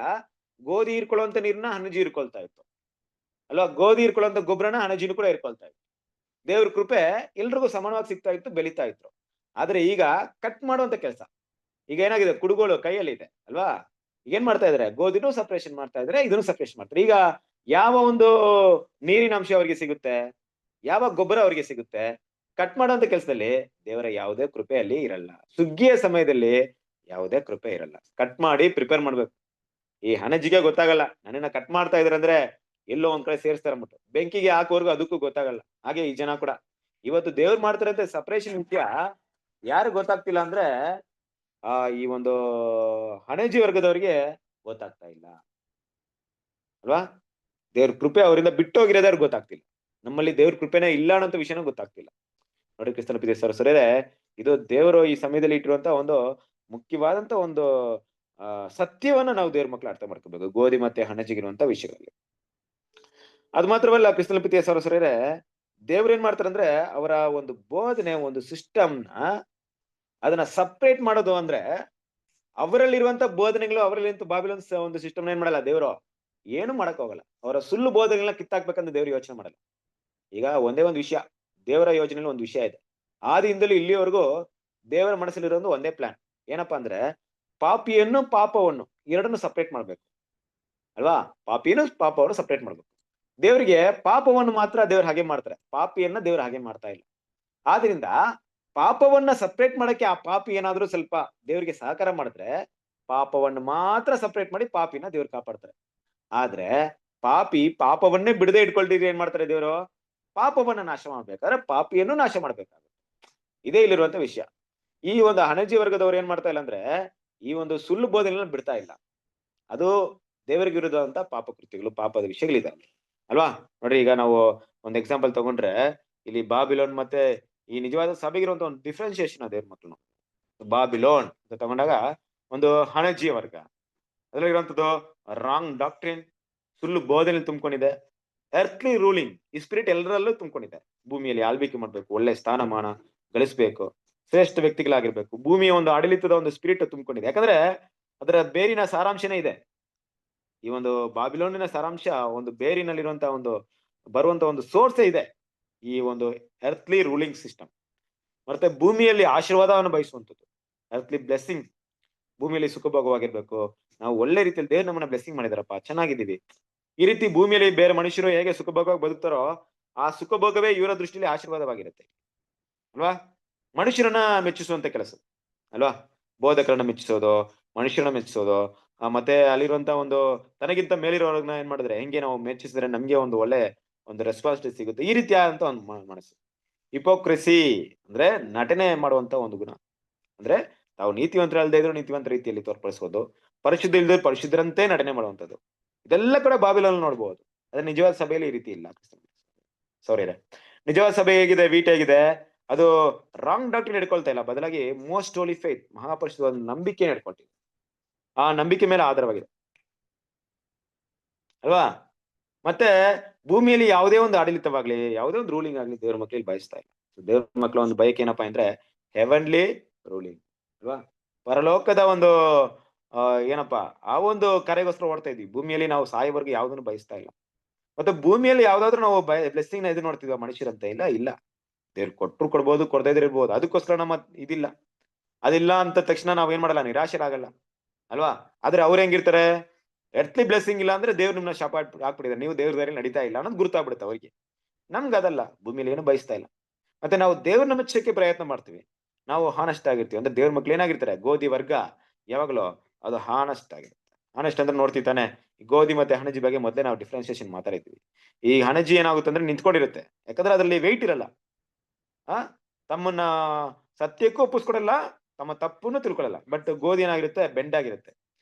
ಗೋಧಿ ಹೀರ್ಕೊಳ್ಳುವಂತ ನೀರ್ನ ಹಣಜಿ ಹೀರ್ಕೊಳ್ತಾ ಇತ್ತು ಅಲ್ವಾ? ಗೋಧಿ ಹೀರ್ಕೊಳ್ಳುವಂತ ಗೊಬ್ಬರನ ಹಣಜಿನೂ ಕೂಡ ಹೀರ್ಕೊಳ್ತಾ ಇತ್ತು. ದೇವ್ರ ಕೃಪೆ ಎಲ್ರಿಗೂ ಸಮಾನವಾಗಿ ಸಿಗ್ತಾ ಇತ್ತು, ಬೆಳೀತಾ ಇತ್ತು. ಆದ್ರೆ ಈಗ ಕಟ್ ಮಾಡುವಂತ ಕೆಲಸ ಈಗ ಏನಾಗಿದೆ, ಕುಡುಗೋಲು ಕೈಯಲ್ಲಿ ಇದೆ ಅಲ್ವಾ? ಏನ್ ಮಾಡ್ತಾ ಇದಾರೆ, ಗೋಧಿನೂ ಸಪರೇಷನ್ ಮಾಡ್ತಾ ಇದಾರೆ, ಇದನ್ನು ಸಪರೇಷನ್ ಮಾಡ್ತಾರೆ. ಈಗ ಯಾವ ಒಂದು ನೀರಿನ ಅಂಶ ಅವರಿಗೆ ಸಿಗುತ್ತೆ, ಯಾವ ಗೊಬ್ಬರ ಅವರಿಗೆ ಸಿಗುತ್ತೆ? ಕಟ್ ಮಾಡುವಂತ ಕೆಲಸದಲ್ಲಿ ದೇವರ ಯಾವುದೇ ಕೃಪೆ ಅಲ್ಲಿ ಇರಲ್ಲ. ಸುಗ್ಗಿಯ ಸಮಯದಲ್ಲಿ ಯಾವುದೇ ಕೃಪೆ ಇರಲ್ಲ. ಕಟ್ ಮಾಡಿ ಪ್ರಿಪೇರ್ ಮಾಡ್ಬೇಕು. ಈ ಹಣಜಿಗೆ ಗೊತ್ತಾಗಲ್ಲ ನನ್ನನ್ನ ಕಟ್ ಮಾಡ್ತಾ ಇದಾರೆ ಅಂದ್ರೆ ಎಲ್ಲೋ ಒಂದ್ ಕಡೆ ಸೇರಿಸ್ತಾರ ಅಂದ್ಬಿಟ್ಟು, ಬೆಂಕಿಗೆ ಹಾಕೋರ್ಗು ಅದಕ್ಕೂ ಗೊತ್ತಾಗಲ್ಲ. ಹಾಗೆ ಈ ಜನ ಕೂಡ ಇವತ್ತು ದೇವ್ರು ಮಾಡ್ತಾರಂತೆ ಸಪರೇಷನ್ ವಿಷಯ ಯಾರು ಗೊತ್ತಾಗ್ತಿಲ್ಲ ಅಂದ್ರೆ, ಈ ಒಂದು ಹಣಜಿ ವರ್ಗದವರಿಗೆ ಗೊತ್ತಾಗ್ತಾ ಇಲ್ಲ ಅಲ್ವಾ? ದೇವ್ರ ಕೃಪೆ ಅವರಿಂದ ಬಿಟ್ಟೋಗಿರೋದಾರು ಗೊತ್ತಾಗ್ತಿಲ್ಲ. ನಮ್ಮಲ್ಲಿ ದೇವ್ರ ಕೃಪೆನೇ ಇಲ್ಲ ಅನ್ನೋ ವಿಷಯನೂ ಗೊತ್ತಾಗ್ತಿಲ್ಲ ನೋಡಿ. ಕ್ರಿಸ್ತನ ಸರಸ್ವರರೇ, ಇದು ದೇವರು ಈ ಸಮಯದಲ್ಲಿ ಇಟ್ಟಿರುವಂತ ಒಂದು ಮುಖ್ಯವಾದಂತ ಒಂದು ಸತ್ಯವನ್ನ ನಾವು ದೇವ್ರ ಮಕ್ಕಳು ಅರ್ಥ ಮಾಡ್ಕೋಬೇಕು ಗೋಧಿ ಮತ್ತೆ ಹಣಜಿಗಿರುವಂತ ವಿಷಯಗಳಲ್ಲಿ. ಅದು ಮಾತ್ರವಲ್ಲ ಕ್ರಿಸ್ತನ ಪ್ರೀತಿಯ ಸಹೋದರರೇ, ದೇವ್ರು ಏನ್ ಮಾಡ್ತಾರಂದ್ರೆ ಅವರ ಒಂದು ಬೋಧನೆ ಒಂದು ಸಿಸ್ಟಮ್ನ ಅದನ್ನ ಸಪ್ರೇಟ್ ಮಾಡೋದು ಅಂದ್ರೆ ಅವರಲ್ಲಿರುವಂತ ಬೋಧನೆಗಳು ಅವರಲ್ಲಿ ಬಾಬಿಲೋನ್ ಒಂದು ಸಿಸ್ಟಮ್ ಏನ್ ಮಾಡಲ್ಲ ದೇವರು, ಏನು ಮಾಡಕ್ ಹೋಗಲ್ಲ. ಅವರ ಸುಳ್ಳು ಬೋಧನೆಗಳನ್ನ ಕಿತ್ತಾಕ್ಬೇಕಂತ ದೇವ್ರು ಯೋಚನೆ ಮಾಡಲ್ಲ. ಈಗ ಒಂದೇ ಒಂದು ವಿಷಯ, ದೇವರ ಯೋಜನೆಯಲ್ಲಿ ಒಂದು ವಿಷಯ ಇದೆ. ಆದಿಯಿಂದಲೂ ಇಲ್ಲಿವರೆಗೂ ದೇವರ ಮನಸ್ಸಲ್ಲಿರೋದು ಒಂದೇ ಪ್ಲಾನ್. ಏನಪ್ಪಾ ಅಂದ್ರೆ ಪಾಪಿಯನ್ನು ಪಾಪವನ್ನು ಎರಡನ್ನು ಸಪ್ರೇಟ್ ಮಾಡ್ಬೇಕು ಅಲ್ವಾ. ಪಾಪಿಯನ್ನು ಪಾಪವನ್ನು ಸಪ್ರೇಟ್ ಮಾಡ್ಬೇಕು. ದೇವರಿಗೆ ಪಾಪವನ್ನು ಮಾತ್ರ ದೇವ್ರು ಹಾಗೆ ಮಾಡ್ತಾರೆ, ಪಾಪಿಯನ್ನ ದೇವ್ರು ಹಾಗೆ ಮಾಡ್ತಾ ಇಲ್ಲ. ಆದ್ರಿಂದ ಪಾಪವನ್ನ ಸಪ್ರೇಟ್ ಮಾಡಕ್ಕೆ ಆ ಪಾಪಿ ಏನಾದ್ರೂ ಸ್ವಲ್ಪ ದೇವರಿಗೆ ಸಹಕಾರ ಮಾಡಿದ್ರೆ ಪಾಪವನ್ನು ಮಾತ್ರ ಸಪ್ರೇಟ್ ಮಾಡಿ ಪಾಪಿನ ದೇವ್ರು ಕಾಪಾಡ್ತಾರೆ. ಆದ್ರೆ ಪಾಪಿ ಪಾಪವನ್ನೇ ಬಿಡದೆ ಇಟ್ಕೊಳ್ತಿದ್ರೆ ಏನ್ ಮಾಡ್ತಾರೆ ದೇವರು, ಪಾಪವನ್ನ ನಾಶ ಮಾಡ್ಬೇಕಾದ್ರೆ ಪಾಪಿಯನ್ನು ನಾಶ ಮಾಡ್ಬೇಕಾಗುತ್ತೆ. ಇದೇ ಇಲ್ಲಿರುವಂತ ವಿಷಯ. ಈ ಒಂದು ಹಣಜಿ ವರ್ಗದವ್ರು ಏನ್ ಮಾಡ್ತಾ ಇಲ್ಲ ಅಂದ್ರೆ ಈ ಒಂದು ಸುಳ್ಳು ಬೋಧನೆಗಳನ್ನ ಬಿಡ್ತಾ ಇಲ್ಲ. ಅದು ದೇವರಿಗೆ ವಿರುದ್ಧವಂತ ಪಾಪ ಕೃತ್ಯಗಳು, ಪಾಪದ ವಿಷಯಗಳಿದೆ ಅಲ್ವಾ. ನೋಡ್ರಿ, ಈಗ ನಾವು ಒಂದು ಎಕ್ಸಾಂಪಲ್ ತಗೊಂಡ್ರೆ ಇಲ್ಲಿ ಬಾಬಿಲೋನ್ ಮತ್ತೆ ಈ ನಿಜವಾದ ಸಭೆಗಿರುವಂತ ಒಂದು ಡಿಫ್ರೆನ್ಸಿಯೇಷನ್ ದೇವ್ರ ಮಕ್ಕಳು. ಬಾಬಿಲೋನ್ ಅಂತ ತಗೊಂಡಾಗ ಒಂದು ಹಣಜಿ ವರ್ಗ, ಅದ್ರಲ್ಲಿರುವಂತದ್ದು ರಾಂಗ್ ಡಾಕ್ಟ್ರಿನ್, ಸುಳ್ಳು ಬೋಧನೆ ತುಂಬಿಕೊಂಡಿದೆ. ಎರ್ತ್ಲಿ ರೂಲಿಂಗ್, ಈ ಸ್ಪಿರಿಟ್ ಎಲ್ಲರಲ್ಲೂ ತುಂಬಿಕೊಂಡಿದೆ. ಭೂಮಿಯಲ್ಲಿ ಆಳ್ವಿಕೆ ಮಾಡ್ಬೇಕು, ಒಳ್ಳೆ ಸ್ಥಾನಮಾನ ಗಳಿಸ್ಬೇಕು, ಶ್ರೇಷ್ಠ ವ್ಯಕ್ತಿಗಳಾಗಿರ್ಬೇಕು, ಭೂಮಿಯ ಒಂದು ಆಡಳಿತದ ಒಂದು ಸ್ಪಿರಿಟ್ ತುಂಬಿಕೊಂಡಿದೆ. ಯಾಕಂದ್ರೆ ಅದರ ಬೇರಿನ ಸಾರಾಂಶನೇ ಇದೆ. ಈ ಒಂದು ಬಾಬಿಲೋನಿನ ಸಾರಾಂಶ ಒಂದು ಬೇರಿನಲ್ಲಿರುವಂತಹ ಒಂದು ಬರುವಂತ ಒಂದು ಸೋರ್ಸೇ ಇದೆ, ಈ ಒಂದು ಎರ್ತ್ಲಿ ರೂಲಿಂಗ್ ಸಿಸ್ಟಮ್. ಮತ್ತೆ ಭೂಮಿಯಲ್ಲಿ ಆಶೀರ್ವಾದವನ್ನು ಬಯಸುವಂಥದ್ದು, ಎರ್ತ್ಲಿ ಬ್ಲೆಸ್ಸಿಂಗ್. ಭೂಮಿಯಲ್ಲಿ ಸುಖಭೋಗವಾಗಿರ್ಬೇಕು, ನಾವು ಒಳ್ಳೆ ರೀತಿಯಲ್ಲಿ ದೇವ್ರು ನಮ್ಮನ್ನ ಬ್ಲೆಸ್ಸಿಂಗ್ ಮಾಡಿದಾರಪ್ಪ, ಚೆನ್ನಾಗಿದ್ದೀವಿ. ಈ ರೀತಿ ಭೂಮಿಯಲ್ಲಿ ಬೇರೆ ಮನುಷ್ಯರು ಹೇಗೆ ಸುಖಭೋಗವಾಗಿ ಬದುಕ್ತಾರೋ ಆ ಸುಖಭೋಗವೇ ಇವರ ದೃಷ್ಟಿಯಲ್ಲಿ ಆಶೀರ್ವಾದವಾಗಿರುತ್ತೆ ಅಲ್ವಾ. ಮನುಷ್ಯರನ್ನ ಮೆಚ್ಚಿಸುವಂತ ಕೆಲಸ ಅಲ್ವಾ, ಬೋಧಕರನ್ನ ಮೆಚ್ಚಿಸೋದು, ಮನುಷ್ಯರನ್ನ ಮೆಚ್ಚಿಸೋದು, ಮತ್ತೆ ಅಲ್ಲಿರುವಂತ ಒಂದು ತನಗಿಂತ ಮೇಲಿರೋರ್ನ ಏನ್ ಮಾಡಿದ್ರೆ ಹೆಂಗೆ ನಾವು ಮೆಚ್ಚಿಸಿದ್ರೆ ನಮ್ಗೆ ಒಂದು ಒಳ್ಳೆ ಒಂದು ರೆಸ್ಪಾನ್ಸಿಬಿಲಿಟಿ ಸಿಗುತ್ತೆ. ಈ ರೀತಿಯಾದಂತ ಒಂದು ಮನಸ್ಸು. ಹಿಪೋಕ್ರೆಸಿ ಅಂದ್ರೆ ನಟನೆ ಮಾಡುವಂತ ಒಂದು ಗುಣ. ಅಂದ್ರೆ ತಾವು ನೀತಿವಂತರಲ್ಲದೆ ಇದ್ರು ನೀತಿವಂತ ರೀತಿಯಲ್ಲಿ ತೋರ್ಪಡಿಸೋದು, ಪರಿಶುದ್ಧ ಇಲ್ಲದೆ ಪರಿಶುದ್ಧರಂತೆ ನಟನೆ ಮಾಡುವಂಥದ್ದು. ಇದೆಲ್ಲ ಕಡೆ ಬಾಬಿಲೋನ್ ನೋಡ್ಬೋದು. ಅದ್ರ ನಿಜವಾದ ಸಭೆಯಲ್ಲಿ ಈ ರೀತಿ ಇಲ್ಲ. ಸಾರಿ, ನಿಜವಾದ ಸಭೆ ಹೇಗಿದೆ, ವೀಟ್ ಹೇಗಿದೆ, ಅದು ರಾಂಗ್ ಡಾಕ್ಟ್ರಿನ್ ಹಿಡ್ಕೊಳ್ತಾ ಇಲ್ಲ, ಬದಲಾಗಿ ಮೋಸ್ಟ್ ಹೋಲಿ ಫೇತ್, ಮಹಾಪರಿಶುದ್ಧವಾದ ನಂಬಿಕೆ ಹಿಡ್ಕೊಳ್ತೀವಿ. ಆ ನಂಬಿಕೆ ಮೇಲೆ ಆಧಾರವಾಗಿದೆ ಅಲ್ವಾ. ಮತ್ತೆ ಭೂಮಿಯಲ್ಲಿ ಯಾವುದೇ ಒಂದು ಆಡಳಿತವಾಗ್ಲಿ, ಯಾವುದೇ ಒಂದು ರೂಲಿಂಗ್ ಆಗ್ಲಿ ದೇವ್ರ ಮಕ್ಳಿಗೆ ಬಯಸ್ತಾ ಇಲ್ಲ. ದೇವ್ರ ಮಕ್ಳ ಒಂದು ಬಯಕೆ ಏನಪ್ಪಾ ಅಂದ್ರೆ ಹೆವನ್ಲಿ ರೂಲಿಂಗ್ ಅಲ್ವಾ. ಪರಲೋಕದ ಒಂದು ಏನಪ್ಪಾ ಆ ಒಂದು ಕರೆಗೋಸ್ಕರ ಓಡ್ತಾ ಇದ್ವಿ. ಭೂಮಿಯಲ್ಲಿ ನಾವು ಸಾಯೋವರೆಗೂ ಯಾವ್ದನ್ನು ಬಯಸ್ತಾ ಇಲ್ಲ. ಮತ್ತೆ ಭೂಮಿಯಲ್ಲಿ ಯಾವ್ದಾದ್ರು ನಾವು ಬ್ಲೆಸ್ಸಿಂಗ್ ನ ಇದು ನೋಡ್ತಿದ್ವಿ ಮನುಷ್ಯರಂತ ಇಲ್ಲ. ಇಲ್ಲ, ದೇವ್ರು ಕೊಟ್ರು ಕೊಡ್ಬೋದು, ಕೊಡದೇ ಇರ್ಬೋದು. ಅದಕ್ಕೋಸ್ಕರ ನಮ್ಮ ಇದಿಲ್ಲ. ಅದಿಲ್ಲ ಅಂತ ತಕ್ಷಣ ನಾವ್ ಏನ್ ಮಾಡಲ್ಲ, ನಿರಾಶರಾಗಲ್ಲ ಅಲ್ವಾ. ಆದ್ರೆ ಅವ್ರು ಹೆಂಗಿರ್ತಾರೆ, ಎರ್ತ್ಲಿ ಬ್ಲೆಸ್ಸಿಂಗ್ ಇಲ್ಲ ಅಂದ್ರೆ ದೇವ್ರು ನಿಮ್ನ ಶಾಪ ಹಾಕ್ಬಿಟ್ಟಿದ್ದಾರೆ, ನೀವು ದೇವ್ರ ದಾರಿ ನಡೀತಾ ಇಲ್ಲ ಅನ್ನೋದು ಗುರುತಾಗ್ಬಿಡುತ್ತೆ ಅವ್ರಿಗೆ. ನಮ್ಗೆ ಅದಲ್ಲ, ಭೂಮಿಯಲ್ಲಿ ಏನು ಬಯಸ್ತಾ ಇಲ್ಲ. ಮತ್ತೆ ನಾವು ದೇವ್ರನ್ನ ಮೆಚ್ಚಕ್ಕೆ ಪ್ರಯತ್ನ ಮಾಡ್ತೀವಿ, ನಾವು ಹಾನೆಸ್ಟ್ ಆಗಿರ್ತೀವಿ. ಅಂದ್ರೆ ದೇವ್ರ ಮಕ್ಳು ಏನಾಗಿರ್ತಾರೆ, ಗೋಧಿ ವರ್ಗ ಯಾವಾಗಲೂ ಅದು ಹಾನೆಸ್ಟ್ ಆಗಿರುತ್ತೆ. ಹಾನೆಸ್ಟ್ ಅಂದ್ರೆ ನೋಡ್ತೀವಿ ತಾನೆ, ಗೋಧಿ ಮತ್ತೆ ಹಣಜಿ ಬಗ್ಗೆ ಮೊದಲೇ ನಾವು ಡಿಫ್ರೆನ್ಸಿಯೇಷನ್ ಮಾತಾಡಿದ್ವಿ. ಈ ಹಣಜಿ ಏನಾಗುತ್ತೆ ಅಂದ್ರೆ ನಿಂತ್ಕೊಂಡಿರುತ್ತೆ, ಯಾಕಂದ್ರೆ ಅದ್ರಲ್ಲಿ ವೆಯ್ಟ್ ಇರಲ್ಲ. ತಮ್ಮನ್ನ ಸತ್ಯಕ್ಕೂ ಒಪ್ಪಿಸ್ಕೊಡಲ್ಲ, ತಮ್ಮ ತಪ್ಪನ್ನು ತಿಳ್ಕೊಳ್ಳಲ್ಲ. ಬಟ್ ಗೋಧಿ ಏನಾಗಿರುತ್ತೆ, ಬೆಂಡಾಗಿರುತ್ತೆ,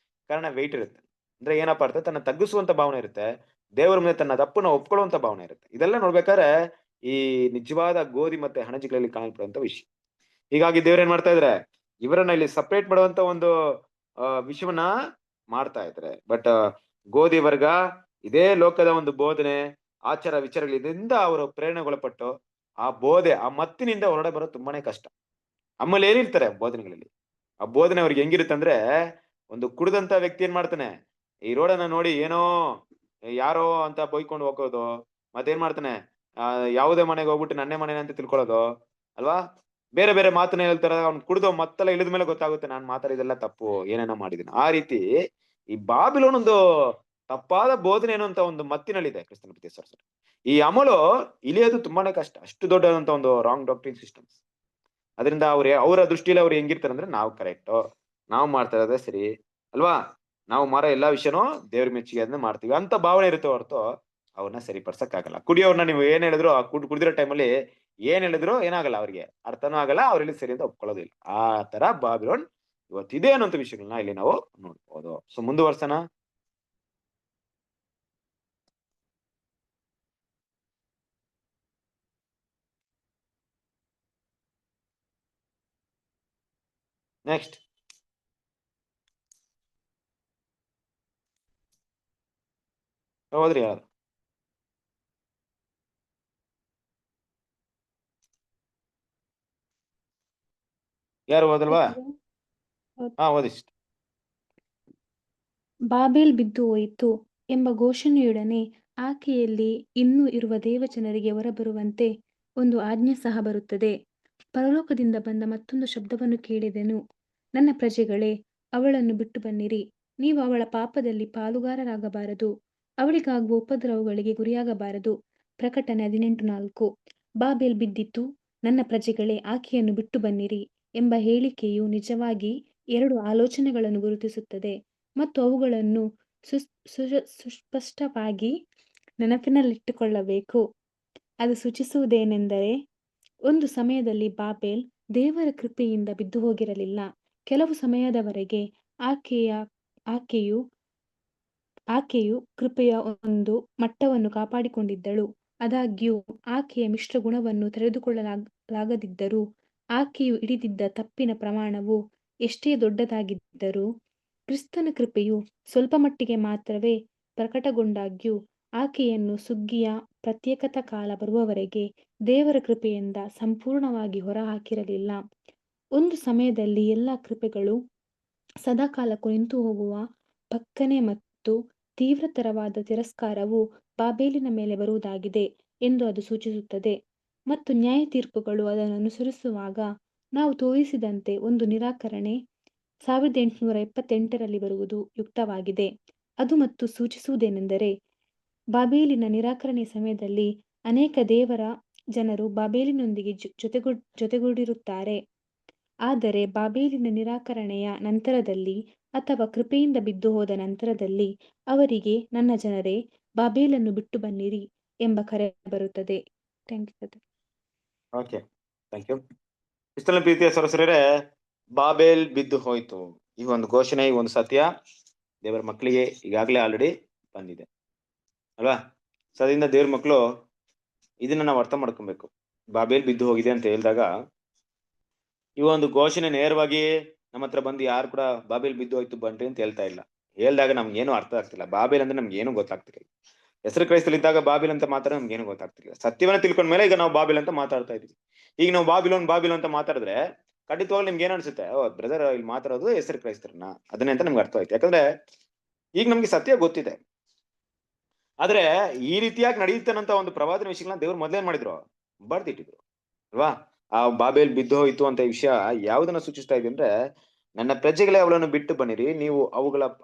ಕಾರಣ ವೆಯ್ಟ್ ಇರುತ್ತೆ. ಅಂದ್ರೆ ಏನಪ್ಪಾ ಇರುತ್ತೆ, ತನ್ನ ತಗ್ಗಿಸುವಂತ ಭಾವನೆ ಇರುತ್ತೆ, ದೇವರ ಮೇಲೆ ತನ್ನ ತಪ್ಪನ್ನ ಒಪ್ಕೊಳ್ಳುವಂತ ಭಾವನೆ ಇರುತ್ತೆ. ಇದೆಲ್ಲ ನೋಡ್ಬೇಕಾದ್ರೆ ಈ ನಿಜವಾದ ಗೋಧಿ ಮತ್ತೆ ಹಣಜಿಗಳಲ್ಲಿ ಕಾಣಲ್ಪಡುವಂತ ವಿಷಯ. ಹೀಗಾಗಿ ದೇವ್ರ ಏನ್ ಮಾಡ್ತಾ ಇದ್ರೆ, ಇವರನ್ನ ಇಲ್ಲಿ ಸಪರೇಟ್ ಮಾಡುವಂತ ಒಂದು ವಿಷಯವನ್ನ ಮಾಡ್ತಾ ಇದ್ರೆ. ಬಟ್ ಗೋಧಿ ವರ್ಗ ಇದೇ ಲೋಕದ ಒಂದು ಬೋಧನೆ, ಆಚಾರ ವಿಚಾರಗಳಿಂದ ಅವರು ಪ್ರೇರಣೆಗೊಳಪಟ್ಟು ಆ ಬೋಧೆ, ಆ ಮತ್ತಿನಿಂದ ಹೊರಡೆ ಬರೋದು ತುಂಬಾನೇ ಕಷ್ಟ. ಆಮೇಲೆ ಏನಿರ್ತಾರೆ ಬೋಧನೆಗಳಲ್ಲಿ, ಆ ಬೋಧನೆ ಅವ್ರಿಗೆ ಹೆಂಗಿರುತ್ತೆ ಅಂದ್ರೆ, ಒಂದು ಕುಡಿದಂತ ವ್ಯಕ್ತಿ ಏನ್ ಮಾಡ್ತಾನೆ, ಈ ರೋಡನ್ನ ನೋಡಿ ಏನೋ ಯಾರೋ ಅಂತ ಬೈಕೊಂಡು ಹೋಗೋದು, ಮತ್ತೇನ್ ಮಾಡ್ತಾನೆ, ಯಾವುದೇ ಮನೆಗೆ ಹೋಗ್ಬಿಟ್ಟು ನನ್ನೇ ಮನೆ ಅಂತ ತಿಳ್ಕೊಳ್ಳೋದು ಅಲ್ವಾ. ಬೇರೆ ಬೇರೆ ಮಾತನ್ನ ಹೇಳ್ತಾರ, ಅವ್ನು ಕುಡ್ದು ಮತ್ತೆಲ್ಲ ಇಳಿದ ಮೇಲೆ ಗೊತ್ತಾಗುತ್ತೆ ನಾನು ಮಾತಾಡಿದೆಲ್ಲ ತಪ್ಪು, ಏನೇನೋ ಮಾಡಿದೀನಿ. ಆ ರೀತಿ ಈ ಬಾಬಿಲೋನ್ ಒಂದು ತಪ್ಪಾದ ಬೋಧನೆ ಅನ್ನುವಂತ ಒಂದು ಮತ್ತಿನಲ್ಲಿದೆ ಕ್ರಿಸ್ತನ ಪ್ರೀತಿಯ ಸಹೋದರರೇ. ಈ ಅಮಲು ಇಳಿಯೋದು ತುಂಬಾನೇ ಕಷ್ಟ, ಅಷ್ಟು ದೊಡ್ಡದಂತ ಒಂದು ರಾಂಗ್ ಡಾಕ್ಟ್ರಿನ್ ಸಿಸ್ಟಮ್ಸ್. ಅದರಿಂದ ಅವರ ದೃಷ್ಟಿಯಲ್ಲಿ ಅವ್ರು ಹೆಂಗಿರ್ತಾರೆ ಅಂದ್ರೆ, ನಾವು ಕರೆಕ್ಟ್, ನಾವು ಮಾಡ್ತಾ ಇರೋದೇ ಸರಿ ಅಲ್ವಾ, ನಾವು ಮಾಡೋ ಎಲ್ಲಾ ವಿಷಯನೂ ದೇವ್ರ ಮೆಚ್ಚುಗೆ ಅದನ್ನ ಮಾಡ್ತೀವಿ ಅಂತ ಭಾವನೆ ಇರುತ್ತೆ ಹೊರತು ಅವ್ರನ್ನ ಸರಿಪಡ್ಸಕ್ ಆಗಲ್ಲ. ಕುಡಿಯೋರ್ನ ನೀವು ಏನ್ ಹೇಳಿದ್ರು, ಆ ಕುಡಿದಿರೋ ಟೈಮಲ್ಲಿ ಏನ್ ಹೇಳಿದ್ರು ಏನಾಗಲ್ಲ, ಅವ್ರಿಗೆ ಅರ್ಥನೂ ಆಗಲ್ಲ, ಅವ್ರಲ್ಲಿ ಸರಿ ಅಂತ ಒಪ್ಕೊಳ್ಳೋದಿಲ್ಲ. ಆ ತರ ಬಾಬಿಲೋನ್ ಇವತ್ತಿದೆ ಅನ್ನೋಂಥ ವಿಷಯಗಳನ್ನ ಇಲ್ಲಿ ನಾವು ನೋಡ್ಬೋದು. ಸೊ ಮುಂದುವರ್ಸನ. ನೆಕ್ಸ್ಟ್ ಹೋದ್ರಿ ಯಾರು? ಯಾರು ಹೋದಲ್ವಾ? ಹಾ, ಓದಿ. ಬಾಬೆಲ್ ಬಿದ್ದು ಹೋಯಿತು ಎಂಬ ಘೋಷಣೆಯೊಡನೆ ಆಕೆಯಲ್ಲಿ ಇನ್ನೂ ಇರುವ ದೇವಜನರಿಗೆ ಹೊರಬರುವಂತೆ ಒಂದು ಆಜ್ಞೆ ಸಹ ಬರುತ್ತದೆ. ಪರಲೋಕದಿಂದ ಬಂದ ಮತ್ತೊಂದು ಶಬ್ದವನ್ನು ಕೇಳಿದೆನು, ನನ್ನ ಪ್ರಜೆಗಳೇ, ಅವಳನ್ನು ಬಿಟ್ಟು ಬನ್ನಿರಿ. ನೀವು ಅವಳ ಪಾಪದಲ್ಲಿ ಪಾಲುಗಾರರಾಗಬಾರದು, ಅವಳಿಗಾಗುವ ಉಪದ್ರವಗಳಿಗೆ ಗುರಿಯಾಗಬಾರದು. ಪ್ರಕಟಣೆ 18:4. ಬಾಬೆಲ್ ಬಿದ್ದಿತು, ನನ್ನ ಪ್ರಜೆಗಳೇ, ಆಕೆಯನ್ನು ಬಿಟ್ಟು ಬನ್ನಿರಿ ಎಂಬ ಹೇಳಿಕೆಯು ನಿಜವಾಗಿ ಎರಡು ಆಲೋಚನೆಗಳನ್ನು ಗುರುತಿಸುತ್ತದೆ ಮತ್ತು ಅವುಗಳನ್ನು ಸುಸ್ಪಷ್ಟವಾಗಿ ನೆನಪಿನಲ್ಲಿಟ್ಟುಕೊಳ್ಳಬೇಕು. ಅದು ಸೂಚಿಸುವುದೇನೆಂದರೆ, ಒಂದು ಸಮಯದಲ್ಲಿ ಬಾಬೆಲ್ ದೇವರ ಕೃಪೆಯಿಂದ ಬಿದ್ದು ಹೋಗಿರಲಿಲ್ಲ. ಕೆಲವು ಸಮಯದವರೆಗೆ ಆಕೆಯು ಕೃಪೆಯ ಒಂದು ಮಟ್ಟವನ್ನು ಕಾಪಾಡಿಕೊಂಡಿದ್ದಳು. ಆದಾಗ್ಯೂ ಆಕೆಯ ಮಿಶ್ರ ಗುಣವನ್ನು ತಡೆದುಕೊಳ್ಳಲಾಗದಿದ್ದರೂ, ಆಕೆಯು ಹಿಡಿದಿದ್ದ ತಪ್ಪಿನ ಪ್ರಮಾಣವು ಎಷ್ಟೇ ದೊಡ್ಡದಾಗಿದ್ದರೂ, ಕ್ರಿಸ್ತನ ಕೃಪೆಯು ಸ್ವಲ್ಪ ಮಟ್ಟಿಗೆ ಮಾತ್ರವೇ ಪ್ರಕಟಗೊಂಡಾಗ್ಯೂ ಆಕೆಯನ್ನು ಸುಗ್ಗಿಯ ಪ್ರತ್ಯೇಕತಾ ಕಾಲ ಬರುವವರೆಗೆ ದೇವರ ಕೃಪೆಯಿಂದ ಸಂಪೂರ್ಣವಾಗಿ ಹೊರಹಾಕಿರಲಿಲ್ಲ. ಒಂದು ಸಮಯದಲ್ಲಿ ಎಲ್ಲ ಕೃಪೆಗಳು ಸದಾಕಾಲಕ್ಕೂ ನಿಂತು ಹೋಗುವ ಪಕ್ಕನೆ ಮತ್ತು ತೀವ್ರತರವಾದ ತಿರಸ್ಕಾರವು ಬಾಬೇಲಿನ ಮೇಲೆ ಬರುವುದಾಗಿದೆ ಎಂದು ಅದು ಸೂಚಿಸುತ್ತದೆ. ಮತ್ತು ನ್ಯಾಯ ತೀರ್ಪುಗಳು ಅದನ್ನು ಅನುಸರಿಸುವಾಗ ನಾವು ತೋರಿಸಿದಂತೆ ಒಂದು ನಿರಾಕರಣೆ 1878ರಲ್ಲಿ ಬರುವುದು ಯುಕ್ತವಾಗಿದೆ. ಅದು ಮತ್ತು ಸೂಚಿಸುವುದೇನೆಂದರೆ, ಬಾಬೇಲಿನ ನಿರಾಕರಣೆಯ ಸಮಯದಲ್ಲಿ ಅನೇಕ ದೇವರ ಜನರು ಬಾಬೇಲಿನೊಂದಿಗೆ ಜೊತೆಗೂಡಿರುತ್ತಾರೆ. ಆದರೆ ಬಾಬೇಲಿನ ನಿರಾಕರಣೆಯ ನಂತರದಲ್ಲಿ ಅಥವಾ ಕೃಪೆಯಿಂದ ಬಿದ್ದು ಹೋದ ನಂತರದಲ್ಲಿ ಅವರಿಗೆ, ನನ್ನ ಜನರೇ, ಬಾಬೇಲನ್ನು ಬಿಟ್ಟು ಬನ್ನಿರಿ ಎಂಬ ಕರೆ ಬರುತ್ತದೆ. Okay, thank you. ಇಷ್ಟೆಲ್ಲ ಪ್ರೀತಿಯ ಸರಸರೇ, ಬಾಬೇಲ್ ಬಿದ್ದು ಹೋಯ್ತು ಈ ಒಂದು ಘೋಷಣೆ, ಈ ಒಂದು ಸತ್ಯ ದೇವರ ಮಕ್ಕಳಿಗೆ ಈಗಾಗಲೇ ಆಲ್ರೆಡಿ ಬಂದಿದೆ ಅಲ್ವಾ? ಸೊ ಅದರಿಂದ ದೇವ್ರ ಮಕ್ಕಳು ಇದನ್ನ ನಾವು ಅರ್ಥ ಮಾಡ್ಕೊಬೇಕು. ಬಾಬೇಲ್ ಬಿದ್ದು ಹೋಗಿದೆ ಅಂತ ಹೇಳಿದಾಗ ಈ ಒಂದು ಘೋಷಣೆ ನೇರವಾಗಿ ನಮ್ಮ ಹತ್ರ ಬಂದು ಯಾರು ಕೂಡ ಬಾಬೇಲ್ ಬಿದ್ದು ಹೋಯ್ತು ಬನ್ರಿ ಅಂತ ಹೇಳ್ತಾ ಇಲ್ಲ. ಹೇಳ್ದಾಗ ನಮ್ಗೆ ಏನು ಅರ್ಥ ಆಗ್ತಿಲ್ಲ. ಬಾಬೇಲ್ ಅಂದ್ರೆ ನಮ್ಗೆ ಏನು ಗೊತ್ತಾಗ್ತಿಲ್ಲ. ಹೆಸರು ಕ್ರೈಸ್ತಲ್ಲಿ ಇದ್ದಾಗ ಬಾಬಿಲ್ ಅಂತ ಮಾತಾಡ ನಮ್ಗೆ ಏನು ಗೊತ್ತಾಗ್ತಿಲ್ಲ. ಸತ್ಯವನ್ನ ತಿಳ್ಕೊಂಡ್ಮೇಲೆ ಈಗ ನಾವು ಬಾಬಿಲ್ ಅಂತ ಮಾತಾಡ್ತಾ ಇದೀವಿ. ಈಗ ನಾವು ಬಾಬಿಲೋನ್ ಅಂತ ಮಾತಾಡಿದ್ರೆ ಖಂಡಿತವಾಗ್ಲೂ ನಿಮ್ಗೆ ಏನ್ ಅನ್ಸುತ್ತೆ? ಓ ಬ್ರದರ್, ಇಲ್ಲಿ ಮಾತಾಡೋದು ಹೆಸರು ಕ್ರೈಸ್ತರನ್ನ, ಅದನ್ನೇ ಅಂತ ನಮ್ಗೆ ಅರ್ಥ ಆಯ್ತು. ಯಾಕಂದ್ರೆ ಈಗ ನಮ್ಗೆ ಸತ್ಯ ಗೊತ್ತಿದೆ. ಆದ್ರೆ ಈ ರೀತಿಯಾಗಿ ನಡೆಯುತ್ತೇನಂತ ಒಂದು ಪ್ರವಾದನ ವಿಷಯಗಳನ್ನ ದೇವ್ರು ಮೊದ್ಲೇನ್ ಮಾಡಿದ್ರು? ಬರ್ದಿಟ್ಟಿದ್ರು ಅಲ್ವಾ? ಆ ಬಾಬೇಲ್ ಬಿದ್ದು ಹೋಯ್ತು ಅಂತ ವಿಷಯ ಯಾವ್ದನ್ನ ಸೂಚಿಸ್ತಾ ಇದೆ ಅಂದ್ರೆ, ನನ್ನ ಪ್ರಜೆಗಳೇ, ಅವಳನ್ನು ಬಿಟ್ಟು ಬನ್ನಿರಿ, ನೀವು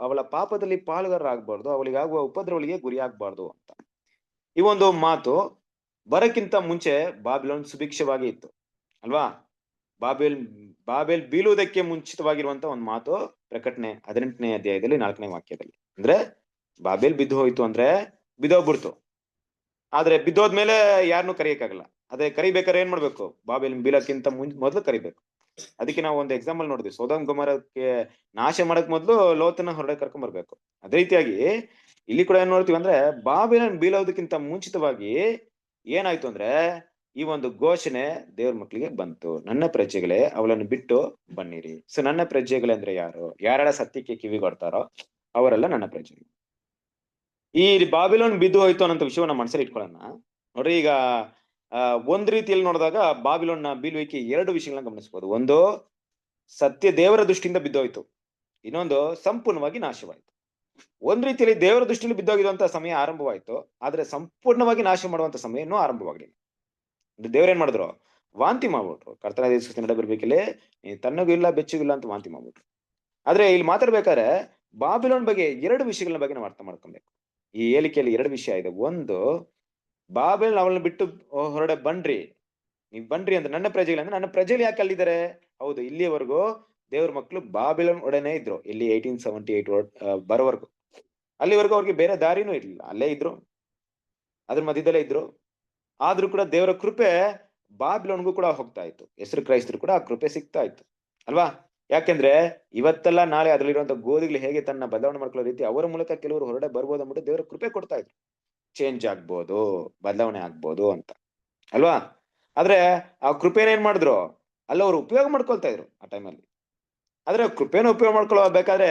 ಅವಳ ಪಾಪದಲ್ಲಿ ಪಾಲುಗಾರರಾಗಬಾರ್ದು, ಅವಳಿಗಾಗುವ ಉಪದ್ರವಗಳಿಗೆ ಗುರಿಯಾಗಬಾರ್ದು ಅಂತ. ಈ ಒಂದು ಮಾತು ಬರಕ್ಕಿಂತ ಮುಂಚೆ ಬಾಬಿಲೋನ್ ಸುಭಿಕ್ಷವಾಗಿ ಇತ್ತು ಅಲ್ವಾ? ಬಾಬೇಲ್ ಬೀಳುವುದಕ್ಕೆ ಮುಂಚಿತವಾಗಿರುವಂತ ಒಂದು ಮಾತು ಪ್ರಕಟಣೆ 18ನೇ ಅಧ್ಯಾಯದಲ್ಲಿ 4ನೇ ವಾಕ್ಯದಲ್ಲಿ. ಅಂದ್ರೆ ಬಾಬೇಲ್ ಬಿದ್ದು ಹೋಯ್ತು ಅಂದ್ರೆ ಬಿದ್ದೋಗ್ಬಿಡ್ತು. ಆದ್ರೆ ಬಿದ್ದೋದ್ಮೇಲೆ ಯಾರನ್ನೂ ಕರಿಯಕ್ಕಾಗಲ್ಲ. ಅದೇ ಕರಿಬೇಕಾದ್ರೆ ಏನ್ ಮಾಡ್ಬೇಕು? ಬಾಬೇಲ್ ಬೀಳಕ್ಕಿಂತ ಮೊದ್ಲು ಕರಿಬೇಕು. ಅದಕ್ಕೆ ನಾವು ಒಂದು ಎಕ್ಸಾಂಪಲ್ ನೋಡಿದ್ವಿ. ಸೊದೋಮ್ ಗೊಮೋರಕ್ಕೆ ನಾಶ ಮಾಡಕ್ ಮೊದ್ಲು ಲೋತನ ಹೊರಡೆ ಕರ್ಕೊಂಡ್ ಬರ್ಬೇಕು. ಅದೇ ರೀತಿಯಾಗಿ ಇಲ್ಲಿ ಕೂಡ ಏನ್ ನೋಡ್ತೀವಿ ಅಂದ್ರೆ, ಬಾಬೇಲನ್ ಬೀಳೋದಕ್ಕಿಂತ ಮುಂಚಿತವಾಗಿ ಏನಾಯ್ತು ಅಂದ್ರೆ, ಈ ಒಂದು ಘೋಷಣೆ ದೇವ್ರ ಮಕ್ಕಳಿಗೆ ಬಂತು. ನನ್ನ ಪ್ರಜೆಗಳೇ, ಅವಳನ್ನು ಬಿಟ್ಟು ಬನ್ನಿರಿ. ಸೊ ನನ್ನ ಪ್ರಜೆಗಳೇ ಅಂದ್ರೆ ಯಾರು? ಯಾರೆಲ್ಲ ಸತ್ಯಕ್ಕೆ ಕಿವಿಗೊಡ್ತಾರೋ ಅವರೆಲ್ಲ ನನ್ನ ಪ್ರಜೆಗಳು. ಈ ಬಾಬಿಲೋನ್ ಬಿದ್ದು ಹೋಯ್ತು ಅನ್ನೋ ವಿಷಯವನ್ನ ಮನಸ್ಸಲ್ಲಿ ಇಟ್ಕೊಳ್ಳೋಣ. ನೋಡ್ರಿ, ಈಗ ಒಂದ್ ರೀತಿಯಲ್ಲಿ ನೋಡಿದಾಗ ಬಾಬಿಲೋನ್ನ ಬೀಳುವಿಕೆ ಎರಡು ವಿಷಯಗಳನ್ನ ಗಮನಿಸಬಹುದು. ಒಂದು, ಸತ್ಯ ದೇವರ ದೃಷ್ಟಿಯಿಂದ ಬಿದ್ದೋಯ್ತು. ಇನ್ನೊಂದು, ಸಂಪೂರ್ಣವಾಗಿ ನಾಶವಾಯ್ತು. ಒಂದ್ ರೀತಿಯಲ್ಲಿ ದೇವರ ದೃಷ್ಟಿಯಲ್ಲಿ ಬಿದ್ದೋಗಿರುವಂತ ಸಮಯ ಆರಂಭವಾಯ್ತು, ಆದ್ರೆ ಸಂಪೂರ್ಣವಾಗಿ ನಾಶ ಮಾಡುವಂತ ಸಮಯ ಇನ್ನೂ ಆರಂಭವಾಗಲಿಲ್ಲ. ದೇವ್ರೇನ್ ಮಾಡಿದ್ರು? ವಾಂತಿ ಮಾಡ್ಬಿಟ್ರು. ಕರ್ತನಾದ ಯೇಸು ಕ್ರಿಸ್ತನ ನಡುಬರ್ಬೇಕಲ್ಲಿ ತನ್ನಗೂ ಇಲ್ಲ ಬೆಚ್ಚಗೂ ಇಲ್ಲ ಅಂತ ವಾಂತಿ ಮಾಡ್ಬಿಟ್ರು. ಆದ್ರೆ ಇಲ್ಲಿ ಮಾತಾಡ್ಬೇಕಾದ್ರೆ ಬಾಬಿಲೋನ್ ಬಗ್ಗೆ ಎರಡು ವಿಷಯಗಳ ಬಗ್ಗೆ ನಾವು ಅರ್ಥ ಮಾಡ್ಕೊಬೇಕು. ಈ ಹೇಳಿಕೆಯಲ್ಲಿ ಎರಡು ವಿಷಯ ಇದೆ. ಒಂದು, ಬಾಬೇಲ್ ಅವಳನ್ನ ಬಿಟ್ಟು ಹೊರಡೆ ಬನ್ರಿ, ನೀವ್ ಬನ್ರಿ ಅಂತ ನನ್ನ ಪ್ರಜೆಗಳು. ಅಂದ್ರೆ ನನ್ನ ಪ್ರಜೆಗಳು ಯಾಕೆ ಅಲ್ಲಿದ್ದಾರೆ? ಹೌದು, ಇಲ್ಲಿಯವರೆಗೂ ದೇವ್ರ ಮಕ್ಕಳು ಬಾಬಿಲೋನ್ ಒಡನೆ ಇದ್ರು. ಇಲ್ಲಿ 1878 ಬರೋವರೆಗೂ. ಅಲ್ಲಿವರೆಗೂ ಅವ್ರಿಗೆ ಬೇರೆ ದಾರಿನೂ ಇರ್ಲಿಲ್ಲ, ಅಲ್ಲೇ ಇದ್ರು, ಅದ್ರ ಮಧ್ಯದಲ್ಲೇ ಇದ್ರು. ಆದ್ರೂ ಕೂಡ ದೇವರ ಕೃಪೆ ಬಾಬಿಲೋನ್ಗೂ ಕೂಡ ಹೋಗ್ತಾ ಇತ್ತು. ಹೆಸರು ಕ್ರೈಸ್ತರು ಕೂಡ ಆ ಕೃಪೆ ಸಿಗ್ತಾ ಇತ್ತು ಅಲ್ವಾ? ಯಾಕೆಂದ್ರೆ ಇವತ್ತೆಲ್ಲ ನಾಳೆ ಅದ್ರಲ್ಲಿರುವಂತ ಗೋಧಿಗಳು ಹೇಗೆ ತನ್ನ ಬದಲಾವಣೆ ಮಾಡ್ಕೊಳ್ಳೋ ರೀತಿ ಅವರ ಮೂಲಕ ಕೆಲವರು ಹೊರಡೆ ಬರ್ಬೋದು ಅಂದ್ಬಿಟ್ಟು ದೇವರ ಕೃಪೆ ಕೊಡ್ತಾ ಇದ್ರು. ಚೇಂಜ್ ಆಗ್ಬೋದು, ಬದಲಾವಣೆ ಆಗ್ಬೋದು ಅಂತ ಅಲ್ವಾ? ಆದ್ರೆ ಆ ಕೃಪೆನ ಏನ್ ಮಾಡಿದ್ರು? ಅಲ್ಲ, ಅವ್ರು ಉಪಯೋಗ ಮಾಡ್ಕೊಳ್ತಾ ಇದ್ರು ಆ ಟೈಮಲ್ಲಿ. ಆದ್ರೆ ಕೃಪೆನ ಉಪಯೋಗ ಮಾಡ್ಕೊಳ್ಬೇಕಾದ್ರೆ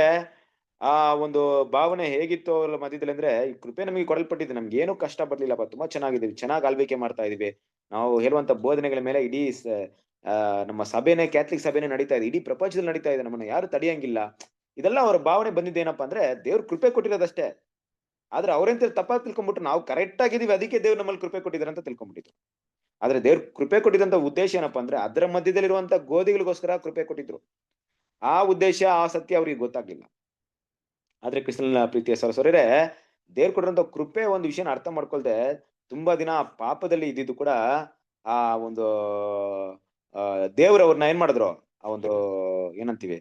ಆ ಒಂದು ಭಾವನೆ ಹೇಗಿತ್ತು ಅವ್ರ ಮಧ್ಯದಲ್ಲಿ ಅಂದ್ರೆ, ಈ ಕೃಪೆ ನಮಗೆ ಕೊಡಲ್ಪಟ್ಟಿದೆ, ನಮ್ಗೆ ಏನು ಕಷ್ಟ ಬರ್ಲಿಲ್ಲಪ್ಪ, ತುಂಬಾ ಚೆನ್ನಾಗಿದ್ದೀವಿ, ಚೆನ್ನಾಗಿ ಆಳ್ವಿಕೆ ಮಾಡ್ತಾ ಇದೀವಿ, ನಾವು ಹೇಳುವಂತ ಬೋಧನೆಗಳ ಮೇಲೆ ಇಡೀ ನಮ್ಮ ಸಭೆನೇ, ಕ್ಯಾಥಲಿಕ್ ಸಭೆನೇ ನಡೀತಾ ಇದೆ, ಇಡೀ ಪ್ರಪಂಚದಲ್ಲಿ ನಡೀತಾ ಇದೆ, ನಮ್ಮನ್ನ ಯಾರು ತಡೆಯಂಗಿಲ್ಲ. ಇದೆಲ್ಲ ಅವ್ರ ಭಾವನೆ ಬಂದಿದ್ದೇನಪ್ಪಾ ಅಂದ್ರೆ ದೇವ್ರ ಕೃಪೆ ಕೊಟ್ಟಿರೋದಷ್ಟೇ. ಆದ್ರೆ ಅವ್ರೆಂತ ತಪ್ಪಾಗಿ ತಿಳ್ಕೊಂಡ್ಬಿಟ್ರು, ನಾವು ಕರೆಕ್ಟ್ ಆಗಿದೀವಿ ಅದಕ್ಕೆ ದೇವ್ರು ನಮ್ಮಲ್ಲಿ ಕೃಪೆ ಕೊಟ್ಟಿದ್ದಾರೆ ಅಂತ ತಿಳ್ಕೊಂಡ್ಬಿಟ್ಟಿದ್ರು. ಆದ್ರೆ ದೇವ್ರ ಕೃಪೆ ಕೊಟ್ಟಿದಂತ ಉದ್ದೇಶ ಏನಪ್ಪಾ ಅಂದ್ರೆ ಅದರ ಮಧ್ಯದಲ್ಲಿರುವಂತ ಗೋಧಿಗಳಿಗೋಸ್ಕರ ಕೃಪೆ ಕೊಟ್ಟಿದ್ರು. ಆ ಉದ್ದೇಶ, ಆ ಸತ್ಯ ಅವ್ರಿಗೆ ಗೊತ್ತಾಗ್ಲಿಲ್ಲ. ಆದ್ರೆ ಕ್ರಿಸ್ತನ ಪ್ರೀತಿಯ ಸಹೋದರರೇ, ದೇವ್ರು ಕೊಟ್ಟಿರುವಂತ ಕೃಪೆ ಒಂದು ವಿಷಯನ ಅರ್ಥ ಮಾಡ್ಕೊಳ್ದೆ ತುಂಬಾ ದಿನ ಪಾಪದಲ್ಲಿ ಇದ್ದಿದ್ದು ಕೂಡ ಆ ಒಂದು ದೇವ್ರು ಅವ್ರನ್ನ ಏನ್ ಮಾಡಿದ್ರು, ಆ ಒಂದು ಏನಂತೀವಿ,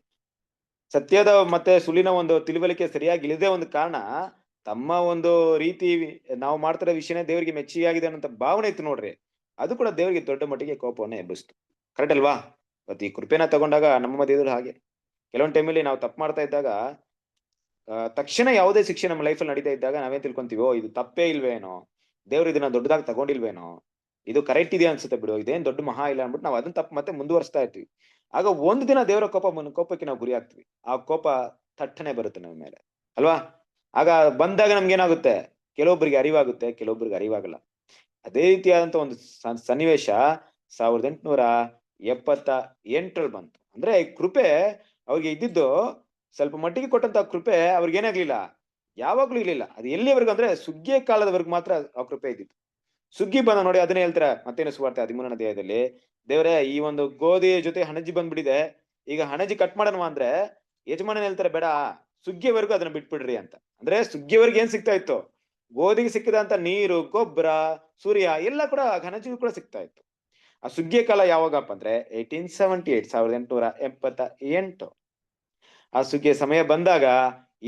ಸತ್ಯದ ಮತ್ತೆ ಸುಳ್ಳಿನ ಒಂದು ತಿಳುವಳಿಕೆ ಸರಿಯಾಗಿ ಇಲ್ಲದೆ ಒಂದು ಕಾರಣ, ತಮ್ಮ ಒಂದು ರೀತಿ ನಾವು ಮಾಡ್ತಿರೋ ವಿಷಯನೇ ದೇವರಿಗೆ ಮೆಚ್ಚಿಯಾಗಿದೆ ಅನ್ನೋ ಭಾವನೆ ಇತ್ತು ನೋಡ್ರಿ, ಅದು ಕೂಡ ದೇವರಿಗೆ ದೊಡ್ಡ ಮಟ್ಟಿಗೆ ಕೋಪವನ್ನ ಎಬ್ಬಿಸ್ತು. ಕರೆಕ್ಟ್ ಅಲ್ವಾ? ಮತ್ತೆ ಈ ಕೃಪೆನ ತಗೊಂಡಾಗ ನಮ್ಮ ಮಧ್ಯದಲ್ಲಿ ಹಾಗೆ ಕೆಲವೊಂದು ಟೈಮಲ್ಲಿ ನಾವು ತಪ್ಪು ಮಾಡ್ತಾ ಇದ್ದಾಗ ತಕ್ಷಣ ಯಾವುದೇ ಶಿಕ್ಷೆ ನಮ್ಮ ಲೈಫಲ್ಲಿ ನಡೀತಾ ಇದ್ದಾಗ ನಾವೇನ್ ತಿಳ್ಕೊಂತೀವಿ, ಓ ಇದು ತಪ್ಪೇ ಇಲ್ವೇನೋ, ದೇವ್ರು ಇದನ್ನ ದೊಡ್ಡದಾಗಿ ತಗೊಂಡಿಲ್ವೇನೋ, ಇದು ಕರೆಕ್ಟ್ ಇದೆ ಅನ್ಸುತ್ತೆ ಬಿಡು, ಇದೇನ್ ದೊಡ್ಡ ಮಹಾ ಇಲ್ಲ ಅನ್ಬಿಟ್ಟು ನಾವು ಅದನ್ನ ತಪ್ಪು ಮತ್ತೆ ಮುಂದುವರಿಸ್ತಾ ಇರ್ತೀವಿ. ಆಗ ಒಂದು ದಿನ ದೇವರ ಕೋಪಕ್ಕೆ ನಾವು ಗುರಿ ಆಗ್ತೀವಿ. ಆ ಕೋಪ ಥಟ್ಟನೆ ಬರುತ್ತೆ ನಮ್ಮ ಮೇಲೆ ಅಲ್ವಾ? ಆಗ ಬಂದಾಗ ನಮ್ಗೆ ಏನಾಗುತ್ತೆ, ಕೆಲವೊಬ್ಬರಿಗೆ ಅರಿವಾಗುತ್ತೆ, ಕೆಲವೊಬ್ಬರಿಗೆ ಅರಿವಾಗಲ್ಲ. ಅದೇ ರೀತಿಯಾದಂತ ಒಂದು ಸನ್ನಿವೇಶ 1878 ಬಂತು. ಅಂದ್ರೆ ಈ ಕೃಪೆ ಅವ್ರಿಗೆ ಇದ್ದಿದ್ದು ಸ್ವಲ್ಪ ಮಟ್ಟಿಗೆ ಕೊಟ್ಟಂತ ಕೃಪೆ ಅವ್ರಿಗೆ ಏನಾಗ್ಲಿಲ್ಲ, ಯಾವಾಗ್ಲೂ ಇರ್ಲಿಲ್ಲ. ಅದು ಎಲ್ಲಿವರೆಗೂ ಅಂದ್ರೆ ಸುಗ್ಗಿಯ ಕಾಲದವರೆಗೂ ಮಾತ್ರ ಆ ಕೃಪೆ ಇದ್ದಿತ್ತು. ಸುಗ್ಗಿ ಬಂದ ನೋಡಿ, ಅದನ್ನೇ ಹೇಳ್ತಾರೆ ಮತ್ತೇನು ಸುವಾರ್ತೆ 13ನೇ ಅಧ್ಯಾಯದಲ್ಲಿ, ದೇವರೇ ಈ ಒಂದು ಗೋಧಿ ಜೊತೆ ಹಣಜಿ ಬಂದ್ಬಿಟ್ಟಿದೆ, ಈಗ ಹಣಜಿ ಕಟ್ ಮಾಡೋಣ ಅಂದ್ರೆ ಯಜಮಾನನ್ ಹೇಳ್ತಾರೆ ಬೇಡ, ಸುಗ್ಗಿಯವರೆಗೂ ಅದನ್ನ ಬಿಟ್ಬಿಡ್ರಿ ಅಂತ. ಅಂದ್ರೆ ಸುಗ್ಗಿಯವರೆಗೆ ಏನ್ ಸಿಗ್ತಾ ಇತ್ತು, ಗೋಧಿಗೆ ಸಿಕ್ಕಿದಂತ ನೀರು, ಗೊಬ್ಬರ, ಸೂರ್ಯ ಎಲ್ಲ ಕೂಡ ಹಣಜಿಗೂ ಕೂಡ ಸಿಗ್ತಾ ಇತ್ತು. ಆ ಸುಗ್ಗಿಯ ಕಾಲ ಯಾವಾಗಪ್ಪ ಅಂದ್ರೆ 1878. ಆ ಸುಗ್ಗಿಯ ಸಮಯ ಬಂದಾಗ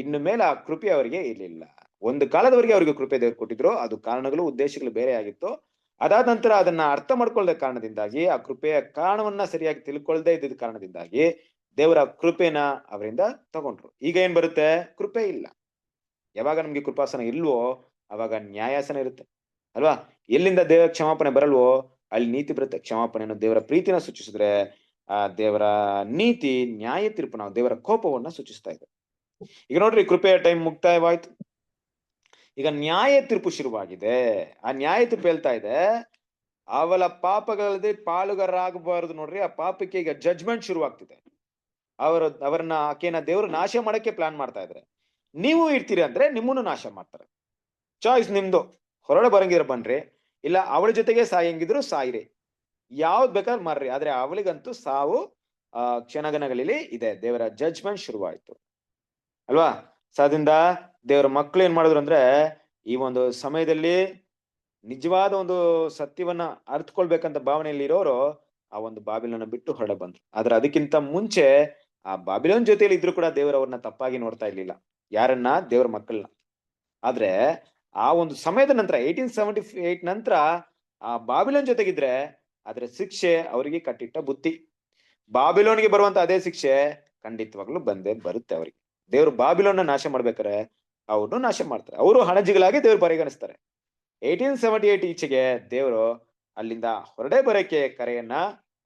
ಇನ್ನು ಮೇಲೆ ಆ ಕೃಪೆ ಅವರಿಗೆ ಇರ್ಲಿಲ್ಲ. ಒಂದು ಕಾಲದವರೆಗೆ ಅವರಿಗೆ ಕೃಪೆ ದೇವರು ಕೊಟ್ಟಿದ್ರು, ಅದು ಕಾರಣಗಳು, ಉದ್ದೇಶಗಳು ಬೇರೆ ಆಗಿತ್ತು. ಅದಾದ ನಂತರ ಅದನ್ನ ಅರ್ಥ ಮಾಡ್ಕೊಳ್ಳದ ಕಾರಣದಿಂದಾಗಿ, ಆ ಕೃಪೆಯ ಕಾರಣವನ್ನ ಸರಿಯಾಗಿ ತಿಳ್ಕೊಳ್ದೇ ಇದ್ದಿದ್ದ ಕಾರಣದಿಂದಾಗಿ ದೇವರ ಕೃಪೆನ ಅವರಿಂದ ತಗೊಂಡ್ರು. ಈಗ ಏನ್ ಬರುತ್ತೆ, ಕೃಪೆ ಇಲ್ಲ. ಯಾವಾಗ ನಮ್ಗೆ ಕೃಪಾಸನ ಇಲ್ವೋ ಅವಾಗ ನ್ಯಾಯಾಸನ ಇರುತ್ತೆ ಅಲ್ವಾ? ಎಲ್ಲಿಂದ ದೇವರ ಕ್ಷಮಾಪಣೆ ಬರಲ್ವೋ ಅಲ್ಲಿ ನೀತಿ ಬರುತ್ತೆ. ಕ್ಷಮಾಪಣೆಯನ್ನು ದೇವರ ಪ್ರೀತಿನ ಸೂಚಿಸಿದ್ರೆ, ಆ ದೇವರ ನೀತಿ, ನ್ಯಾಯ ತೀರ್ಪು, ನಾವು ದೇವರ ಕೋಪವನ್ನ ಸೂಚಿಸ್ತಾ ಇದೆ. ಈಗ ನೋಡ್ರಿ, ಕೃಪೆಯ ಟೈಮ್ ಮುಕ್ತಾಯವಾಯ್ತು, ಈಗ ನ್ಯಾಯ ತೀರ್ಪು ಶುರುವಾಗಿದೆ. ಆ ನ್ಯಾಯ ತೀರ್ಪು ಹೇಳ್ತಾ ಇದೆ, ಅವಳ ಪಾಪಗಳಲ್ಲಿ ಪಾಲುಗಾರರಾಗಬಾರದು. ನೋಡ್ರಿ, ಆ ಪಾಪಕ್ಕೆ ಈಗ ಜಡ್ಜ್ಮೆಂಟ್ ಶುರುವಾಗ್ತಿದೆ. ಅವರನ್ನ ಆಕೆನ ದೇವರು ನಾಶ ಮಾಡಕ್ಕೆ ಪ್ಲಾನ್ ಮಾಡ್ತಾ ಇದ್ರೆ, ನೀವು ಇರ್ತೀರಿ ಅಂದ್ರೆ ನಿಮ್ಮನ್ನು ನಾಶ ಮಾಡ್ತಾರೆ. ಚಾಯ್ಸ್ ನಿಮ್ದು. ಹೊರಡೆ ಬರಂಗಿದ್ರೆ ಬನ್ರಿ, ಇಲ್ಲ ಅವಳ ಜೊತೆಗೆ ಸಾಯಂಗಿದ್ರು ಸಾಯಿರಿ, ಯಾವ್ದು ಬೇಕಾದ್ರೆ ಮಾರ್ರಿ, ಆದ್ರೆ ಅವಳಿಗಂತೂ ಸಾವು ಕ್ಷಣಗಣಗಳಲ್ಲಿ ಇದೆ. ದೇವರ ಜಡ್ಜ್ಮೆಂಟ್ ಶುರುವಾಯ್ತು ಅಲ್ವಾ? ಸಾದಿಂದ ದೇವರ ಮಕ್ಕಳು ಏನ್ ಮಾಡಿದ್ರು ಅಂದ್ರೆ, ಈ ಒಂದು ಸಮಯದಲ್ಲಿ ನಿಜವಾದ ಒಂದು ಸತ್ಯವನ್ನ ಅರ್ಥಕೊಳ್ಬೇಕಂತ ಭಾವನೆಯಲ್ಲಿ ಇರೋರು ಆ ಒಂದು ಬಾಬಿಲೋನ ಬಿಟ್ಟು ಹೊರಡೆ ಬಂದ್ರು. ಆದ್ರೆ ಅದಕ್ಕಿಂತ ಮುಂಚೆ ಆ ಬಾಬಿಲೋನ್ ಜೊತೆಯಲ್ಲಿ ಇದ್ರು ಕೂಡ ದೇವರು ಅವ್ರನ್ನ ತಪ್ಪಾಗಿ ನೋಡ್ತಾ ಇರ್ಲಿಲ್ಲ, ಯಾರನ್ನ, ದೇವರ ಮಕ್ಕಳನ್ನ. ಆದ್ರೆ ಆ ಒಂದು ಸಮಯದ ನಂತರ 1878 ನಂತರ ಆ ಬಾಬಿಲೋನ್ ಜೊತೆಗಿದ್ರೆ ಅದ್ರ ಶಿಕ್ಷೆ ಅವರಿಗೆ ಕಟ್ಟಿಟ್ಟ ಬುತ್ತಿ. ಬಾಬಿಲೋನ್ಗೆ ಬರುವಂತ ಅದೇ ಶಿಕ್ಷೆ ಖಂಡಿತವಾಗ್ಲೂ ಬಂದೇ ಬರುತ್ತೆ ಅವರಿಗೆ. ದೇವ್ರು ಬಾಬಿಲೋನ್ನ ನಾಶ ಮಾಡ್ಬೇಕಾರೆ ಅವ್ರನ್ನು ನಾಶ ಮಾಡ್ತಾರೆ, ಅವರು ಹಣಜಿಗಳಾಗಿ ದೇವ್ರು ಪರಿಗಣಿಸ್ತಾರೆ. 1878 ಈಚೆಗೆ ದೇವರು ಅಲ್ಲಿಂದ ಹೊರಡೆ ಬರೋಕೆ ಕರೆಯನ್ನ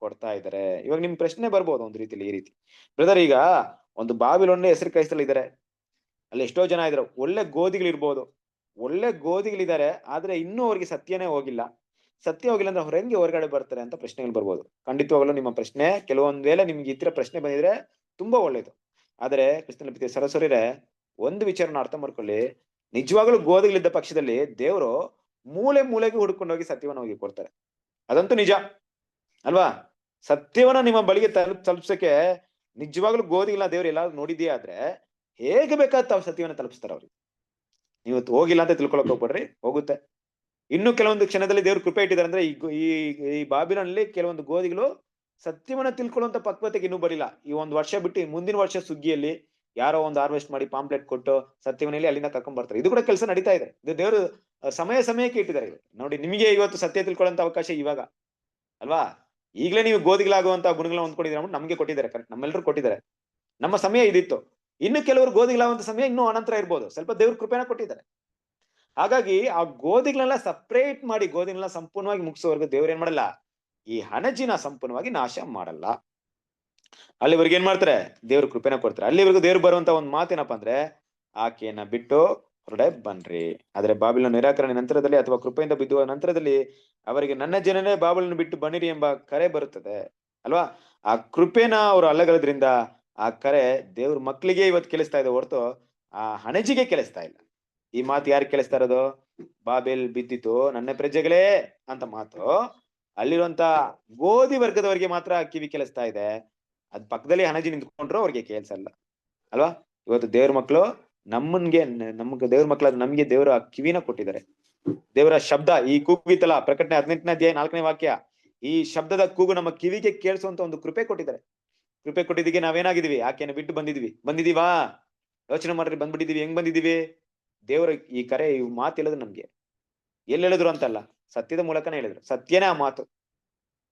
ಕೊಡ್ತಾ ಇದ್ದಾರೆ. ಇವಾಗ ನಿಮ್ ಪ್ರಶ್ನೆ ಬರ್ಬೋದು ಒಂದ್ ರೀತಿಲಿ ಈ ರೀತಿ, ಬ್ರದರ್ ಈಗ ಒಂದು ಬಾಬಿಲೋನ್ ಹೆಸರು ಕೈಸ್ತಲ್ಲಿ ಇದಾರೆ, ಅಲ್ಲಿ ಎಷ್ಟೋ ಜನ ಇದ್ರು, ಒಳ್ಳೆ ಗೋಧಿಗಳಿರ್ಬೋದು, ಒಳ್ಳೆ ಗೋಧಿಗಳಿದ್ದಾರೆ, ಆದ್ರೆ ಇನ್ನೂ ಅವ್ರಿಗೆ ಸತ್ಯನೇ ಹೋಗಿಲ್ಲ. ಸತ್ಯ ಹೋಗಿಲ್ಲ ಅಂದ್ರೆ ಅವ್ರು ಹೆಂಗೆ ಹೊರಗಡೆ ಬರ್ತಾರೆ ಅಂತ ಪ್ರಶ್ನೆಗಳು ಬರ್ಬೋದು. ಖಂಡಿತವಾಗ್ಲೂ ನಿಮ್ಮ ಪ್ರಶ್ನೆ, ಕೆಲವೊಂದ್ ವೇಳೆ ನಿಮ್ಗೆ ಈ ತರ ಪ್ರಶ್ನೆ ಬಂದಿದ್ರೆ ತುಂಬಾ ಒಳ್ಳೇದು. ಆದ್ರೆ ಕ್ರಿಸ್ತನ ಪ್ರೀತಿಯ ಸರಸರಿರೇ, ಒಂದು ವಿಚಾರನ ಅರ್ಥ ಮಾಡ್ಕೊಳ್ಳಿ, ನಿಜವಾಗ್ಲೂ ಗೋಧಿಗಳಿದ್ದ ಪಕ್ಷದಲ್ಲಿ ದೇವರು ಮೂಲೆ ಮೂಲೆಗೆ ಹುಡ್ಕೊಂಡು ಹೋಗಿ ಸತ್ಯವನ್ನ ಹೋಗಿ ಕೊಡ್ತಾರೆ. ಅದಂತೂ ನಿಜ ಅಲ್ವಾ? ಸತ್ಯವನ್ನ ನಿಮ್ಮ ಬಳಿಗೆ ತಲುಪ್ಸಕ್ಕೆ ನಿಜವಾಗ್ಲೂ ಗೋಧಿಗಳನ್ನ ದೇವ್ರು ಎಲ್ಲಾದ್ರೂ ನೋಡಿದ್ಯಾ ಆದ್ರೆ ಹೇಗೆ ಬೇಕಾದ ತಾವು ಸತ್ಯವನ್ನ ತಲುಪಿಸ್ತಾರೆ ಅವ್ರಿಗೆ. ನೀವು ಹೋಗಿಲ್ಲ ಅಂತ ತಿಳ್ಕೊಳಕ್ ಹೋಗ್ಬೇಡ್ರಿ, ಹೋಗುತ್ತೆ. ಇನ್ನು ಕೆಲವೊಂದು ಕ್ಷಣದಲ್ಲಿ ದೇವ್ರು ಕೃಪೆ ಇಟ್ಟಿದ್ದಾರೆ ಅಂದ್ರೆ ಈ ಬಾಬಿಲೋನಲ್ಲಿ ಕೆಲವೊಂದು ಗೋಧಿಗಳು ಸತ್ಯವನ್ನ ತಿಳ್ಕೊಳ್ಳುವಂತ ಪಕ್ವತೆಗೆ ಇನ್ನೂ ಬರಿಲ್ಲ. ಈ ಒಂದು ವರ್ಷ ಬಿಟ್ಟು ಮುಂದಿನ ವರ್ಷ ಸುಗ್ಗಿಯಲ್ಲಿ ಯಾರೋ ಒಂದು ಹಾರ್ವೆಸ್ಟ್ ಮಾಡಿ ಪಾಂಪ್ಲೆಟ್ ಕೊಟ್ಟು ಸತ್ಯವನ್ನೆಲ್ಲಿ ಅಲ್ಲಿಂದ ಕರ್ಕೊಂಡ್ ಬರ್ತಾರೆ. ಇದು ಕೂಡ ಕೆಲಸ ನಡೀತಾ ಇದೆ. ಇದು ದೇವರು ಸಮಯಕ್ಕೆ ಇಟ್ಟಿದ್ದಾರೆ. ನೋಡಿ, ನಿಮಗೆ ಇವತ್ತು ಸತ್ಯ ತಿಳ್ಕೊಳ್ಳುವಂತ ಅವಕಾಶ ಇವಾಗ ಅಲ್ವಾ? ಈಗಲೇ ನೀವು ಗೋಧಿಗಳಾಗುವಂತ ಗುಣಗಳನ್ನ ಹೊಂದ್ಕೊಂಡಿದ್ದೀರ, ನಮ್ಗೆ ಕೊಟ್ಟಿದ್ದಾರೆ, ಕರೆಕ್ಟ್, ನಮ್ಮೆಲ್ಲರೂ ಕೊಟ್ಟಿದ್ದಾರೆ. ನಮ್ಮ ಸಮಯ ಇದಿತ್ತು. ಇನ್ನು ಕೆಲವರು ಗೋಧಿಗಳಾಗುವಂತ ಸಮಯ ಇನ್ನೂ ಅನಂತರ ಇರ್ಬೋದು, ಸ್ವಲ್ಪ ದೇವ್ರ ಕೃಪೆನ ಕೊಟ್ಟಿದ್ದಾರೆ. ಹಾಗಾಗಿ ಆ ಗೋಧಿಗಳನ್ನೆಲ್ಲ ಸಪ್ರೇಟ್ ಮಾಡಿ ಗೋಧಿಗಳನ್ನ ಸಂಪೂರ್ಣವಾಗಿ ಮುಗಿಸೋವರೆಗೂ ದೇವ್ರ ಏನ್ ಮಾಡಲ್ಲ, ಈ ಹಣಜಿನ ಸಂಪೂರ್ಣವಾಗಿ ನಾಶ ಮಾಡಲ್ಲ. ಅಲ್ಲಿವರೆಗೆ ಏನ್ ಮಾಡ್ತಾರೆ, ದೇವ್ರ ಕೃಪೆನ ಕೊಡ್ತಾರೆ. ಅಲ್ಲಿವರೆಗೂ ದೇವ್ರು ಬರುವಂತ ಒಂದ್ ಮಾತೇನಪ್ಪ ಅಂದ್ರೆ, ಆಕೆಯನ್ನ ಬಿಟ್ಟು ಹೊರಡೆ ಬನ್ರಿ. ಆದ್ರೆ ಬಾಬಿಲೋನ್ ನಿರಾಕರಣೆ ನಂತರದಲ್ಲಿ ಅಥವಾ ಕೃಪೆಯಿಂದ ಬಿದ್ದುವ ನಂತರದಲ್ಲಿ ಅವರಿಗೆ ನನ್ನ ಜನನೇ ಬಾಬಿಲನ್ನು ಬಿಟ್ಟು ಬನ್ನಿರಿ ಎಂಬ ಕರೆ ಬರುತ್ತದೆ ಅಲ್ವಾ. ಆ ಕೃಪೆನ ಅವ್ರು ಅಲ್ಲಗಲದ್ರಿಂದ ಆ ಕರೆ ದೇವ್ರ ಮಕ್ಳಿಗೆ ಇವತ್ತು ಕೇಳಿಸ್ತಾ ಇದೆ ಹೊರತು ಆ ಹಣಜಿಗೆ ಕೇಳಿಸ್ತಾ ಇಲ್ಲ. ಈ ಮಾತು ಯಾರು ಕೇಳಿಸ್ತಾ ಇರೋದು? ಬಾಬೆಲ್ ಬಿದ್ದಿತು ನನ್ನ ಪ್ರಜೆಗಳೇ ಅಂತ ಮಾತು ಅಲ್ಲಿರುವಂತ ಗೋಧಿ ವರ್ಗದವರಿಗೆ ಮಾತ್ರ ಕಿವಿ ಕೇಳಿಸ್ತಾ ಇದೆ. ಅದ್ ಪಕ್ಕದಲ್ಲಿ ಹಣಜಿ ನಿಂತ್ಕೊಂಡ್ರು ಅವ್ರಿಗೆ ಕೇಳ್ಸಲ್ಲ ಅಲ್ವಾ. ಇವತ್ತು ದೇವ್ರ ಮಕ್ಳು ನಮ್ಗೆ ದೇವ್ರ ಮಕ್ಳಾದ ನಮ್ಗೆ ದೇವರ ಕಿವಿನ ಕೊಟ್ಟಿದ್ದಾರೆ. ದೇವರ ಶಬ್ದ ಈ ಕೂಗಿತಲ್ಲ, ಪ್ರಕಟಣೆ 18ನೇ ಅಧ್ಯಾಯ 4ನೇ ವಾಕ್ಯ, ಈ ಶಬ್ದದ ಕೂಗು ನಮ್ಮ ಕಿವಿಗೆ ಕೇಳಿಸುವಂತ ಒಂದು ಕೃಪೆ ಕೊಟ್ಟಿದ್ದಾರೆ. ಕೃಪೆ ಕೊಟ್ಟಿದ್ದಕ್ಕೆ ನಾವೇನಾಗಿದೀವಿ? ಆಕೆಯನ್ನು ಬಿಟ್ಟು ಬಂದಿದೀವಾ? ಯೋಚನೆ ಮಾಡ್ರಿ, ಬಂದ್ಬಿಟ್ಟಿದೀವಿ. ಹೆಂಗ್ ಬಂದಿದೀವಿ? ದೇವರ ಈ ಕರೆ, ಈ ಮಾತು ಹೇಳಿದ್ರು ನಮ್ಗೆ. ಎಲ್ಲಿ ಹೇಳಿದ್ರು ಅಂತಲ್ಲ, ಸತ್ಯದ ಮೂಲಕನೇ ಹೇಳಿದ್ರು. ಸತ್ಯನೇ ಆ ಮಾತು.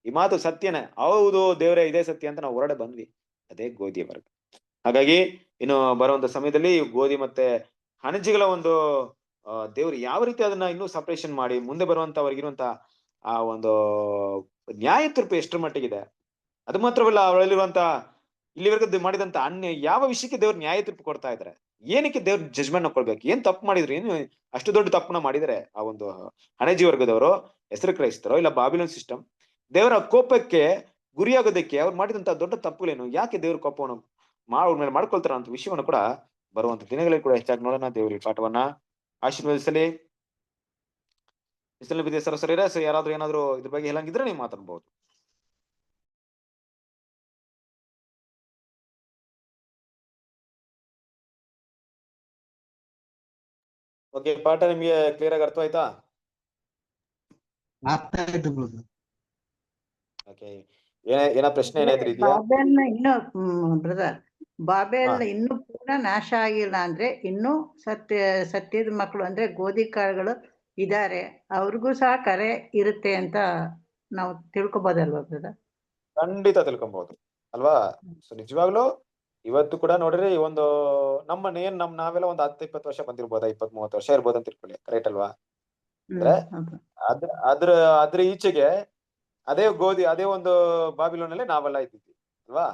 ಈ ಮಾತು ಸತ್ಯನೇ. ಹೌದು ದೇವರೇ, ಇದೇ ಸತ್ಯ ಅಂತ ನಾವು ಹೊರಡೆ ಬಂದ್ವಿ. ಅದೇ ಗೋಧಿಯ ವರ್ಗ. ಹಾಗಾಗಿ ಇನ್ನು ಬರುವಂತ ಸಮಯದಲ್ಲಿ ಗೋಧಿ ಮತ್ತೆ ಹಣಜಿಗಳ ಒಂದು ದೇವ್ರು ಯಾವ ರೀತಿ ಅದನ್ನ ಇನ್ನೂ ಸಪರೇಷನ್ ಮಾಡಿ ಮುಂದೆ ಬರುವಂತವ್ರಿಗಿರುವಂತ ಆ ಒಂದು ನ್ಯಾಯ ತೀರ್ಪು ಎಷ್ಟರ ಮಟ್ಟಿಗಿದೆ. ಅದು ಮಾತ್ರವಲ್ಲ, ಅವರಲ್ಲಿರುವಂತ ಇಲ್ಲಿವರೆಗೂ ಮಾಡಿದಂತ ಅನ್ಯ ಯಾವ ವಿಷಯಕ್ಕೆ ದೇವ್ರು ನ್ಯಾಯ ತೀರ್ಪು ಕೊಡ್ತಾ ಇದಾರೆ? ಏನಕ್ಕೆ ದೇವ್ರ ಜಜ್ಮೆಂಟ್ ಕೊಡ್ಬೇಕು? ಏನ್ ತಪ್ಪು ಮಾಡಿದ್ರು? ಏನು ಅಷ್ಟು ದೊಡ್ಡ ತಪ್ಪನ್ನ ಮಾಡಿದರೆ ಆ ಒಂದು ಹಣಜಿ ವರ್ಗದವರು, ಹೆಸರು ಕ್ರೈಸ್ತರೋ ಇಲ್ಲ ಬಾಬಿಲೋನ್ ಸಿಸ್ಟಮ್, ದೇವರ ಕೋಪಕ್ಕೆ ಗುರಿಯಾಗೋದಕ್ಕೆ ಅವ್ರು ಮಾಡಿದಂತ ದೊಡ್ಡ ತಪ್ಪುಗಳೇನು? ಯಾಕೆ ದೇವ್ರ ಕೋಪವನ್ನು ಅವ್ರ ಮೇಲೆ ಮಾಡ್ಕೊಳ್ತಾರ ಅಂತ ವಿಷಯವನ್ನು ಕೂಡ ಬರುವಂತ ದಿನಗಳಲ್ಲಿ ಕೂಡ ಹೆಚ್ಚಾಗಿ ನೋಡೋಣ. ದೇವ್ರ ಈ ಪಾಠವನ್ನ ಆಶೀರ್ವದಿಸಲಿ. ಬಿಸಿಲು ಬಿದ್ದೆ ಸರಸರ ಯಾರಾದ್ರೂ ಏನಾದ್ರು ಇದ್ರ ಬಗ್ಗೆ ಹೇಳಂಗಿದ್ರೆ ನೀವು ಮಾತಾಡ್ಬಹುದು. ಓಕೆ, ಪಾಠ ನಿಮ್ಗೆ ಕ್ಲಿಯರ್ ಆಗಿ ಅರ್ಥ ಆಯ್ತಾ? ಓಕೆ, ಏನ ಪ್ರಶ್ನೆ ಏನಾದ್ರೂ ಇದೆಯಾ? ಬಾಬೆಲ್ನ ಇನ್ನು ಬ್ರದರ್, ಬಾಬೆಲ್ ಇನ್ನು ಪೂರ್ಣ ನಾಶ ಆಗಿಲ್ಲ ಅಂದ್ರೆ ಇನ್ನು ಸತ್ಯದ ಮಕ್ಕಳು ಅಂದ್ರೆ ಗೋಧಿ ಕಾಳುಗಳು ಇದಾರೆ, ಅವ್ರಿಗೂ ಸಹ ಕರೆ ಇರುತ್ತೆ ಅಂತ ನಾವು ತಿಳ್ಕೊಬೋದಲ್ವಾ ಬ್ರದರ್? ಖಂಡಿತ ತಿಳ್ಕೊಬಹುದು ಅಲ್ವಾ. ಸೊ ನಿಜವಾಗ್ಲೂ ಇವತ್ತು ಕೂಡ ನೋಡ್ರಿ, ಒಂದು ನಾವೆಲ್ಲ ಒಂದು 10-20 ವರ್ಷ ಬಂದಿರ್ಬೋದಾ, 20-30 ವರ್ಷ ಇರ್ಬೋದು ಅಂತ ತಿಳ್ಕೊಳ್ಳಿ, ಕರೆಕ್ಟ್ ಅಲ್ವಾ? ಅಂದ್ರೆ ಅದ್ರ ಈಚೆಗೆ ಅದೇ ಗೋಧಿ, ಅದೇ ಒಂದು ಬಾಬಿಲೋನಲ್ಲಿ ನಾವೆಲ್ಲ ಇದ್ದಿದ್ವಿ ಅಲ್ವಾ.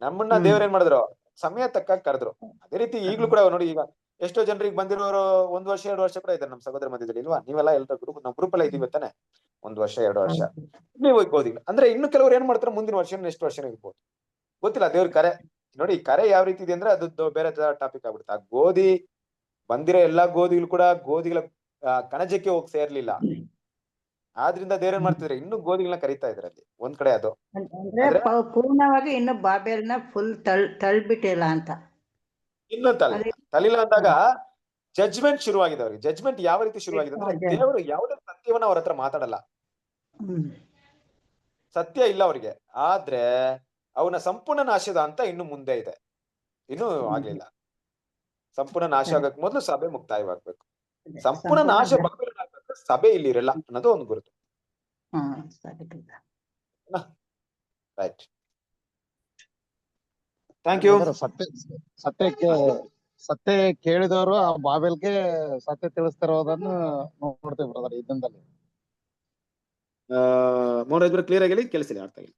ನಮ್ಮನ್ನ ದೇವ್ರ ಏನ್ ಮಾಡಿದ್ರು? ಸಮಯ ತಕ್ಕ ಕರೆದ್ರು. ಅದೇ ರೀತಿ ಈಗ್ಲೂ ಕೂಡ ನೋಡಿ, ಈಗ ಎಷ್ಟೋ ಜನರಿಗೆ ಬಂದಿರೋರು 1 ವರ್ಷ 2 ವರ್ಷ ಕೂಡ ಇದ್ದಾರೆ ನಮ್ಮ ಸಹೋದರ ಮಧ್ಯದಲ್ಲಿ ಇಲ್ವಾ. ನೀವೆಲ್ಲ ಎಲ್ಲ ನಮ್ಮ ಗ್ರೂಪ್ ಎಲ್ಲ ಇದೀವಿ ತಾನೆ, 1 ವರ್ಷ 2 ವರ್ಷ ನೀವು ಗೋಧಿ. ಅಂದ್ರೆ ಇನ್ನು ಕೆಲವರು ಏನ್ ಮಾಡ್ತಾರೆ, ಮುಂದಿನ ವರ್ಷ ನೆಕ್ಸ್ಟ್ ವರ್ಷ ಇರ್ಬೋದು, ಗೊತ್ತಿಲ್ಲ. ದೇವ್ರ ಕರೆ ನೋಡಿ, ಕರೆ ಯಾವ ರೀತಿ ಇದೆ ಅಂದ್ರೆ ಅದು ಬೇರೆ ಟಾಪಿಕ್ ಆಗ್ಬಿಡುತ್ತೆ. ಆ ಗೋಧಿ ಬಂದಿರೋ ಎಲ್ಲಾ ಗೋಧಿಗಳು ಕೂಡ ಗೋಧಿಗಳ ಕಣಜಕ್ಕೆ ಹೋಗಿ ಸೇರ್ಲಿಲ್ಲ. ಆದ್ರಿಂದ ದೇವ್ರ ಏನ್ ಮಾಡ್ತಿದ್ರೆ, ಇನ್ನು ಗೋಧಿಗಳನ್ನ ಕರೀತಾ ಇದ್ರೆ ಅಲ್ಲಿ ಒಂದ್ ಕಡೆ. ಅದು ಅಂದ್ರೆ ಪೂರ್ಣವಾಗಿ ಇನ್ನು ಬಾಬೆಲ್ನ ಫುಲ್ ತಳ್ಬಿಟ್ಟಿಲ್ಲ ಅಂತ. ಇನ್ನು ತಲಿಲ್ಲ ಅಂದಾಗ ಜಡ್ಜ್ಮೆಂಟ್ ಶುರುವಾಗಿದೆ ಅವ್ರಿಗೆ. ಜಡ್ಜ್ಮೆಂಟ್ ಯಾವ ರೀತಿ ಶುರುವಾಗಿದೆ ಅಂದ್ರೆ, ದೇವರು ಯಾವುದೇ ಸತ್ಯವನ್ನ ಅವ್ರ ಹತ್ರ ಮಾತಾಡಲ್ಲ, ಸತ್ಯ ಇಲ್ಲ ಅವ್ರಿಗೆ. ಆದ್ರೆ ಅವನ ಸಂಪೂರ್ಣ ನಾಶದ ಅಂತ ಇನ್ನು ಮುಂದೆ ಇದೆ, ಇನ್ನೂ ಆಗ್ಲಿಲ್ಲ. ಸಂಪೂರ್ಣ ನಾಶ ಆಗಕ್ ಮೊದಲು ಸಭೆ ಮುಕ್ತಾಯವಾಗ್ಬೇಕು. ಸಂಪೂರ್ಣ ನಾಶ ಸಭೆ ಇಲ್ಲಿ ಇರಲ್ಲ ಅನ್ನೋದು ಒಂದು ಗುರುತು. Right, thank you. ಸತ್ಯ ಕೇಳಿದವರು ಆ ಬಾಬೆಲ್ಗೆ ಸತ್ಯ ತಿಳಿಸ್ತಿರೋದನ್ನು ನೋಡ್ತೀವಿ ಬ್ರದರ್ ಈ ದಿನದಲ್ಲಿ. ಕ್ಲಿಯರ್ ಆಗಿ ಕೆಲಸ ಅರ್ಥ ಆಗಿಲ್ಲ.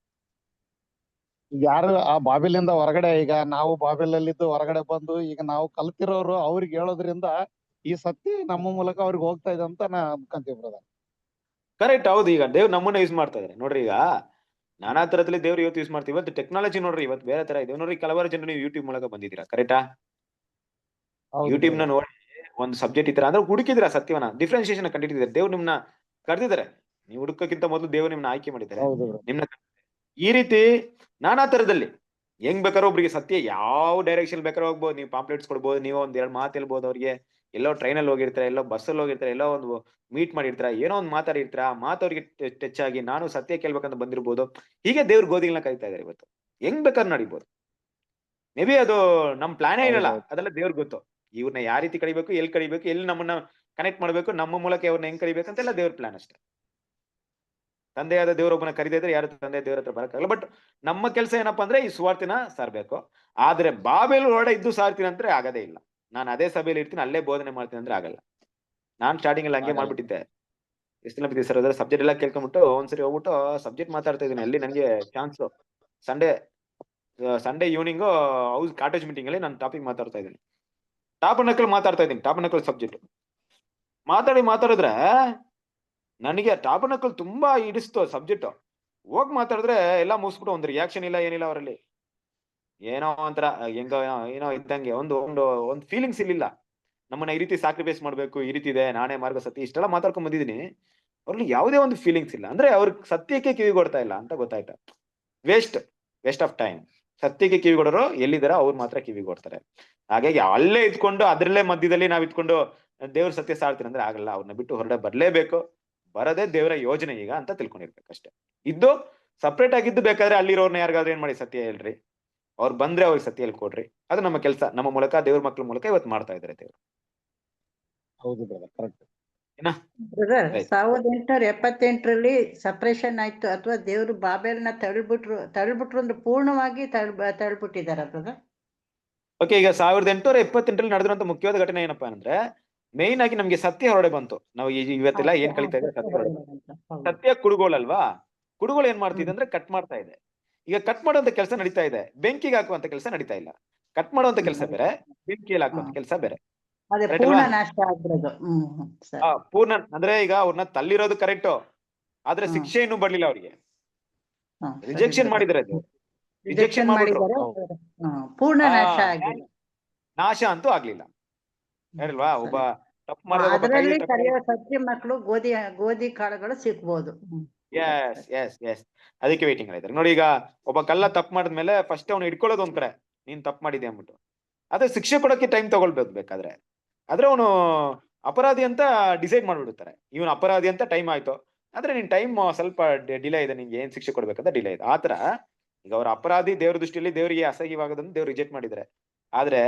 ಯಾರು ಆ ಬಾಬಿಲಿಂದ ಹೊರಗಡೆ, ಈಗ ನಾವು ಬಾಬಿಲಲ್ಲಿದ್ದು ಹೊರಗಡೆ ಬಂದು ಈಗ ನಾವು ಕಲ್ತಿರೋರು ಅವ್ರಿಗೆ ಹೇಳೋದ್ರಿಂದ ಈ ಸತ್ಯ ನಮ್ಮ ಮೂಲಕ ಅವ್ರಿಗೆ ಹೋಗ್ತಾ ಇದೆ ಅಂತ ನಾ ಅನ್ಕೊಂತೀವಿ ಬ್ರದರ್. ಕರೆಕ್ಟ್, ಹೌದು. ಈಗ ದೇವ್ರು ನಮ್ಮನ್ನ ಯೂಸ್ ಮಾಡ್ತಾ ಇದಾರೆ ನೋಡ್ರಿ. ಈಗ ನಾನಾ ತರದಲ್ಲಿ ದೇವ್ರು ಇವತ್ತು ಯೂಸ್ ಮಾಡ್ತೀವಿ. ಇವತ್ತು ಟೆಕ್ನಾಲಜಿ ನೋಡ್ರಿ, ಇವತ್ತು ಬೇರೆ ತರ ಇದೆ ನೋಡ್ರಿ. ಕೆಲವಾರು ಜನರು ನೀವು ಯೂಟ್ಯೂಬ್ ಮೂಲಕ ಬಂದಿದ್ದೀರಾ, ಕರೆಕ್ಟಾ? ಯೂಟ್ಯೂಬ್ ನ ನೋಡಿ ಒಂದು ಸಬ್ಜೆಕ್ಟ್ ಇತರ ಅಂದ್ರೆ ಹುಡುಕಿದಿರಾ, ಸತ್ಯವನ್ನ ಡಿಫ್ರೆನ್ಸಿಯೇಷನ್ ಕಂಡಿದ್ದಾರೆ. ದೇವ್ರು ನಿಮ್ನ ಕರೆದಿದ್ದಾರೆ. ನೀವು ಹುಡುಕಕ್ಕಿಂತ ಮೊದಲು ದೇವ್ರು ನಿಮ್ನ ಆಯ್ಕೆ ಮಾಡಿದ್ದಾರೆ. ನಿಮ್ನ ಈ ರೀತಿ ನಾನಾ ತರದಲ್ಲಿ ಹೆಂಗ್ ಬೇಕಾರೋ ಒಬ್ರಿಗೆ ಸತ್ಯ ಯಾವ ಡೈರೆಕ್ಷನ್ ಬೇಕಾರೋ ಹೋಗ್ಬೋದು. ನೀವು ಪಾಂಪ್ಲೆಟ್ಸ್ ಕೊಡ್ಬೋದು, ನೀವು ಒಂದ್ 2 ಮಾತು ಹೇಳ್ಬೋದು ಅವ್ರಿಗೆ. ಎಲ್ಲೋ ಟ್ರೈನಲ್ಲಿ ಹೋಗಿರ್ತಾರೆ, ಎಲ್ಲೋ ಬಸ್ಸಲ್ಲಿ ಹೋಗಿರ್ತಾರೆ, ಎಲ್ಲೋ ಒಂದು ಮೀಟ್ ಮಾಡಿರ್ತಾರ, ಏನೋ ಒಂದು ಮಾತಾಡಿರ್ತಾರ, ಆ ಮಾತು ಅವ್ರಿಗೆ ಟಚ್ ಆಗಿ ನಾನು ಸತ್ಯ ಕೇಳ್ಬೇಕಂತ ಬಂದಿರ್ಬೋದು. ಹೀಗೆ ದೇವ್ರ ಗೋಧಿಗಳನ್ನ ಕರೀತಾ ಇದಾರೆ ಇವತ್ತು. ಹೆಂಗ್ ಬೇಕಾದ್ರೆ ನಡಿಬೋದು. ಮೇ ಬಿ ಅದು ನಮ್ ಪ್ಲಾನೇ ಇರಲ್ಲ, ಅದೆಲ್ಲ ದೇವ್ರಿಗೆ ಗೊತ್ತು. ಇವ್ರನ್ನ ಯಾವ ರೀತಿ ಕಡಿಬೇಕು, ಎಲ್ಲಿ ಕಡಿಬೇಕು, ಎಲ್ಲಿ ನಮ್ಮನ್ನ ಕನೆಕ್ಟ್ ಮಾಡ್ಬೇಕು, ನಮ್ಮ ಮೂಲಕ ಅವ್ರನ್ನ ಹೆಂಗ್ ಕಡಿಬೇಕಂತೆಲ್ಲ ದೇವ್ರ ಪ್ಲಾನ್ ಅಷ್ಟೇ. ತಂದೆಯಾದ ದೇವರೊಬ್ಬನ ಕರೀದಿದ್ರೆ ಯಾರು ತಂದೆ ದೇವ್ರ ಹತ್ರ ಬರಕ್ಕಾಗಲ್ಲ. ಬಟ್ ನಮ್ಮ ಕೆಲಸ ಏನಪ್ಪಾ ಅಂದ್ರೆ ಈ ಸುವಾರ್ತಿನ ಸಾರ್ಬೇಕು. ಆದ್ರೆ ಬಾಬೆಲ್ ಹೊರಡೆ ಇದ್ದು ಸಾರ್ತೀನಿ ಅಂದ್ರೆ ಆಗದೇ ಇಲ್ಲ. ನಾನು ಅದೇ ಸಭೆಯಲ್ಲಿ ಇರ್ತೀನಿ, ಅಲ್ಲೇ ಬೋಧನೆ ಮಾಡ್ತೀನಿ ಅಂದ್ರೆ ಆಗಲ್ಲ. ನಾನ್ ಸ್ಟಾರ್ಟಿಂಗ್ ಅಲ್ಲಿ ಹಂಗೆ ಮಾಡ್ಬಿಟ್ಟಿದ್ದೆ. ಎಷ್ಟು ದಿನ ಬಿದ್ದಿ ಸರ್ ಅದ್ರ ಸಬ್ಜೆಕ್ಟ್ ಎಲ್ಲ ಕೇಳ್ಕೊಂಡ್ಬಿಟ್ಟು ಒಂದ್ಸರಿ ಹೋಗ್ಬಿಟ್ಟು ಸಬ್ಜೆಕ್ಟ್ ಮಾತಾಡ್ತಾ ಇದೀನಿ. ಅಲ್ಲಿ ನನ್ಗೆ chance Sunday Sunday evening house cottage meeting ಅಲ್ಲಿ ನಾನು ಟಾಪಿಕ್ ಮಾತಾಡ್ತಾ ಇದ್ದೀನಿ. ಟಾಪರ್ನಕಲ್ ಮಾತಾಡ್ತಾ ಇದ್ದೀನಿ, ಟಾಪರ್ನಕಲ್ ಸಬ್ಜೆಕ್ಟ್ ಮಾತಾಡಿದ್ರೆ ನನಗೆ ಟಾಪರ್ನಕಲ್ ತುಂಬಾ ಹಿಡಿಸ್ತು ಸಬ್ಜೆಕ್ಟ್. ಹೋಗ್ ಮಾತಾಡಿದ್ರೆ ಎಲ್ಲ ಮುಗಿಸ್ಬಿಟ್ಟು ಒಂದು ರಿಯಾಕ್ಷನ್ ಇಲ್ಲ, ಏನಿಲ್ಲ ಅವರಲ್ಲಿ. ಏನೋ ಒಂಥರ ಹೆಂಗ ಏನೋ ಇದ್ದಂಗೆ ಒಂದು ಫೀಲಿಂಗ್ಸ್ ಇರ್ಲಿಲ್ಲ. ನಮ್ಮನ್ನ ಈ ರೀತಿ ಸ್ಯಾಕ್ರಿಫೈಸ್ ಮಾಡ್ಬೇಕು, ಈ ರೀತಿ ಇದೆ, ನಾನೇ ಮಾರ್ಗ ಸತ್ಯ, ಇಷ್ಟೆಲ್ಲ ಮಾತಾಡ್ಕೊಂಡ್ ಬಂದಿದ್ದೀನಿ. ಅವ್ರಲ್ಲಿ ಯಾವುದೇ ಒಂದು ಫೀಲಿಂಗ್ಸ್ ಇಲ್ಲ. ಅಂದ್ರೆ ಅವ್ರ ಸತ್ಯಕ್ಕೆ ಕಿವಿಗೊಡ್ತಾ ಇಲ್ಲ ಅಂತ ಗೊತ್ತಾಯ್ತಾ. Waste of time. ಸತ್ಯಕ್ಕೆ ಕಿವಿಗೊಡೋರು ಎಲ್ಲಿದಾರ ಅವ್ರು ಮಾತ್ರ ಕಿವಿಗೊಡ್ತಾರೆ. ಹಾಗಾಗಿ ಅಲ್ಲೇ ಇದ್ಕೊಂಡು ಅದ್ರಲ್ಲೇ ಮಧ್ಯದಲ್ಲಿ ನಾವ್ ಇದ್ಕೊಂಡು ದೇವ್ರ ಸತ್ಯ ಸಾಳ್ತೀನಿ ಅಂದ್ರೆ ಆಗಲ್ಲ. ಅವ್ರನ್ನ ಬಿಟ್ಟು ಹೊರಡೆ ಬರ್ಲೇಬೇಕು. ಬರದೇ ದೇವರ ಯೋಜನೆ ಈಗ ಅಂತ ತಿಳ್ಕೊಂಡಿರ್ಬೇಕು ಅಷ್ಟೇ. ಇದ್ದು ಸಪ್ರೇಟ್ ಆಗಿದ್ದು ಬೇಕಾದ್ರೆ ಅಲ್ಲಿರೋರ್ನ ಯಾರಿಗಾದ್ರೂ ಏನ್ ಮಾಡಿ ಸತ್ಯ ಹೇಳ್ರಿ, ಅವ್ರು ಬಂದ್ರೆ ಅವ್ರಿಗೆ ಸತ್ಯ ಹೇಳ್ಕೊಡ್ರಿ. ಅದು ನಮ್ಮ ಕೆಲಸ. ನಮ್ಮ ಮೂಲಕ, ದೇವ್ರ ಮಕ್ಳ ಮೂಲಕ ಇವತ್ತು ಮಾಡ್ತಾ ಇದಾರೆ ದೇವ್ರು. ಹೌದು ಬ್ರದರ್, ಕರೆಕ್ಟ್. Brother, Right. 1878ರಲ್ಲಿ ಸಪ್ರೇಷನ್ ಆಯ್ತು ಅಥವಾ ದೇವ್ರು ಬಾಬೆಲ್ನ ತಳ್ಬಿಟ್ರು ಅಂದ್ರೆ ಪೂರ್ಣವಾಗಿ ತಳ್ಬಿಟ್ಟಿದಾರ ಬ್ರದರ್? ಓಕೆ, ಈಗ 1878ರಲ್ಲಿ ನಡೆದಿರುವಂತ ಮುಖ್ಯವಾದ ಘಟನೆ ಏನಪ್ಪಾ ಅಂದ್ರೆ, ಮೇನ್ ಆಗಿ ನಮ್ಗೆ ಸತ್ಯ ಹೊರಡೆ ಬಂತು. ನಾವು ಇವತ್ತೆಲ್ಲ ಏನ್ ಕಲಿತಾ ಇದ್ರೆ ಸತ್ಯ ಹೊರಡೆ ಬಂತು. ಸತ್ಯ ಕುಡುಗೋಳಲ್ವಾ, ಕುಡುಗೋಳು ಏನ್ ಮಾಡ್ತಿದೆ ಅಂದ್ರೆ ಕಟ್ ಮಾಡ್ತಾ ಇದೆ. ಈಗ ಕಟ್ ಮಾಡುವಂತ ಕೆಲಸ ನಡೀತಾ ಇದೆ, ಬೆಂಕಿಗೆ ಹಾಕುವಂತ ಕೆಲಸ ನಡೀತಾ ಇಲ್ಲ. ಕಟ್ ಮಾಡುವಂತ ಕೆಲಸ ಬೇರೆ, ಬೆಂಕಿಯಲ್ಲಿ ಹಾಕುವಂತ ಕೆಲಸ ಬೇರೆ. ಅದೇ Correct ಪೂರ್ಣ ಅಲ್ವಾ? ನಾಶ ಆಗ್ಬಿಡೋದು. ಸರಿ. ಪೂರ್ಣ ಅಂದ್ರೆ ಈಗ ಅವ್ರನ್ನ ತಲ್ಲಿರೋದು ಕರೆಕ್ಟ್, ಆದ್ರೆ ಹ್ಮ್. ಶಿಕ್ಷೆ ಇನ್ನೂ ಬರ್ಲಿಲ್ಲ ಅವ್ರಿಗೆ. ಸರಿ ರಿಜೆಕ್ಷನ್ brother. ಮಾಡಿದ್ರೆ ಅದು ರಿಜೆಕ್ಷನ್ ರಿಜೆಕ್ಷನ್ ಮಾಡ್ಬಿಟ್ರು. ಮಾಡಿದ್ದಾರೆ. ಪೂರ್ಣ ನಾಶ ಆಗಿಲ್ಲ. ನಾಶ ಅಂತೂ ಆಗ್ಲಿಲ್ಲ. ಹೇಳಿಲ್ವಾ, ಒಬ್ಬ ತಪ್ಪು ಅದರಲ್ಲಿ ಮಾಡಿದ ಕರೆಯೋ ಸತ್ಯ ಮಕ್ಕಳು ಗೋಧಿ ಕಾಳುಗಳು ಸಿಗ್ಬೋದು. ಎಸ್ ಅದಕ್ಕೆ ವೇಟಿಂಗ್ ಇದ್ದಾರೆ ನೋಡಿ. ಈಗ ಒಬ್ಬ ಕಳ್ಳ ತಪ್ಪು ಮಾಡಿದ್ಮೇಲೆ ಫಸ್ಟ್ ಅವ್ನು ಹಿಡ್ಕೊಳ್ಳೋದು ಒಂದ್ ಕಡೆ, ನೀನ್ ತಪ್ಪು ಮಾಡಿದೆ ಅಂದ್ಬಿಟ್ಟು. ಅದೇ ಶಿಕ್ಷೆ ಕೊಡಕ್ಕೆ ಟೈಮ್ ತಗೊಳ್ಬೇಕು ಬೇಕಾದ್ರೆ. ಆದ್ರೆ ಅವನು ಅಪರಾಧಿ ಅಂತ ಡಿಸೈಡ್ ಮಾಡ್ಬಿಡುತ್ತಾರೆ. ಇವನು ಅಪರಾಧಿ ಅಂತ ಟೈಮ್ ಆಯ್ತು, ಆದ್ರೆ ನಿನ್ ಟೈಮ್ ಸ್ವಲ್ಪ ಡಿಲೇ ಇದೆ, ನಿಂಗೆ ಏನ್ ಶಿಕ್ಷೆ ಕೊಡ್ಬೇಕಂತ ಡಿಲೇ ಇದೆ. ಆತರ ಈಗ ಅವ್ರ ಅಪರಾಧಿ ದೇವ್ರ ದೃಷ್ಟಿಯಲ್ಲಿ ದೇವರಿಗೆ ಅಸಹ್ಯವಾಗದನ್ನು ದೇವ್ರು ರಿಜೆಕ್ಟ್ ಮಾಡಿದ್ದಾರೆ. ಆದ್ರೆ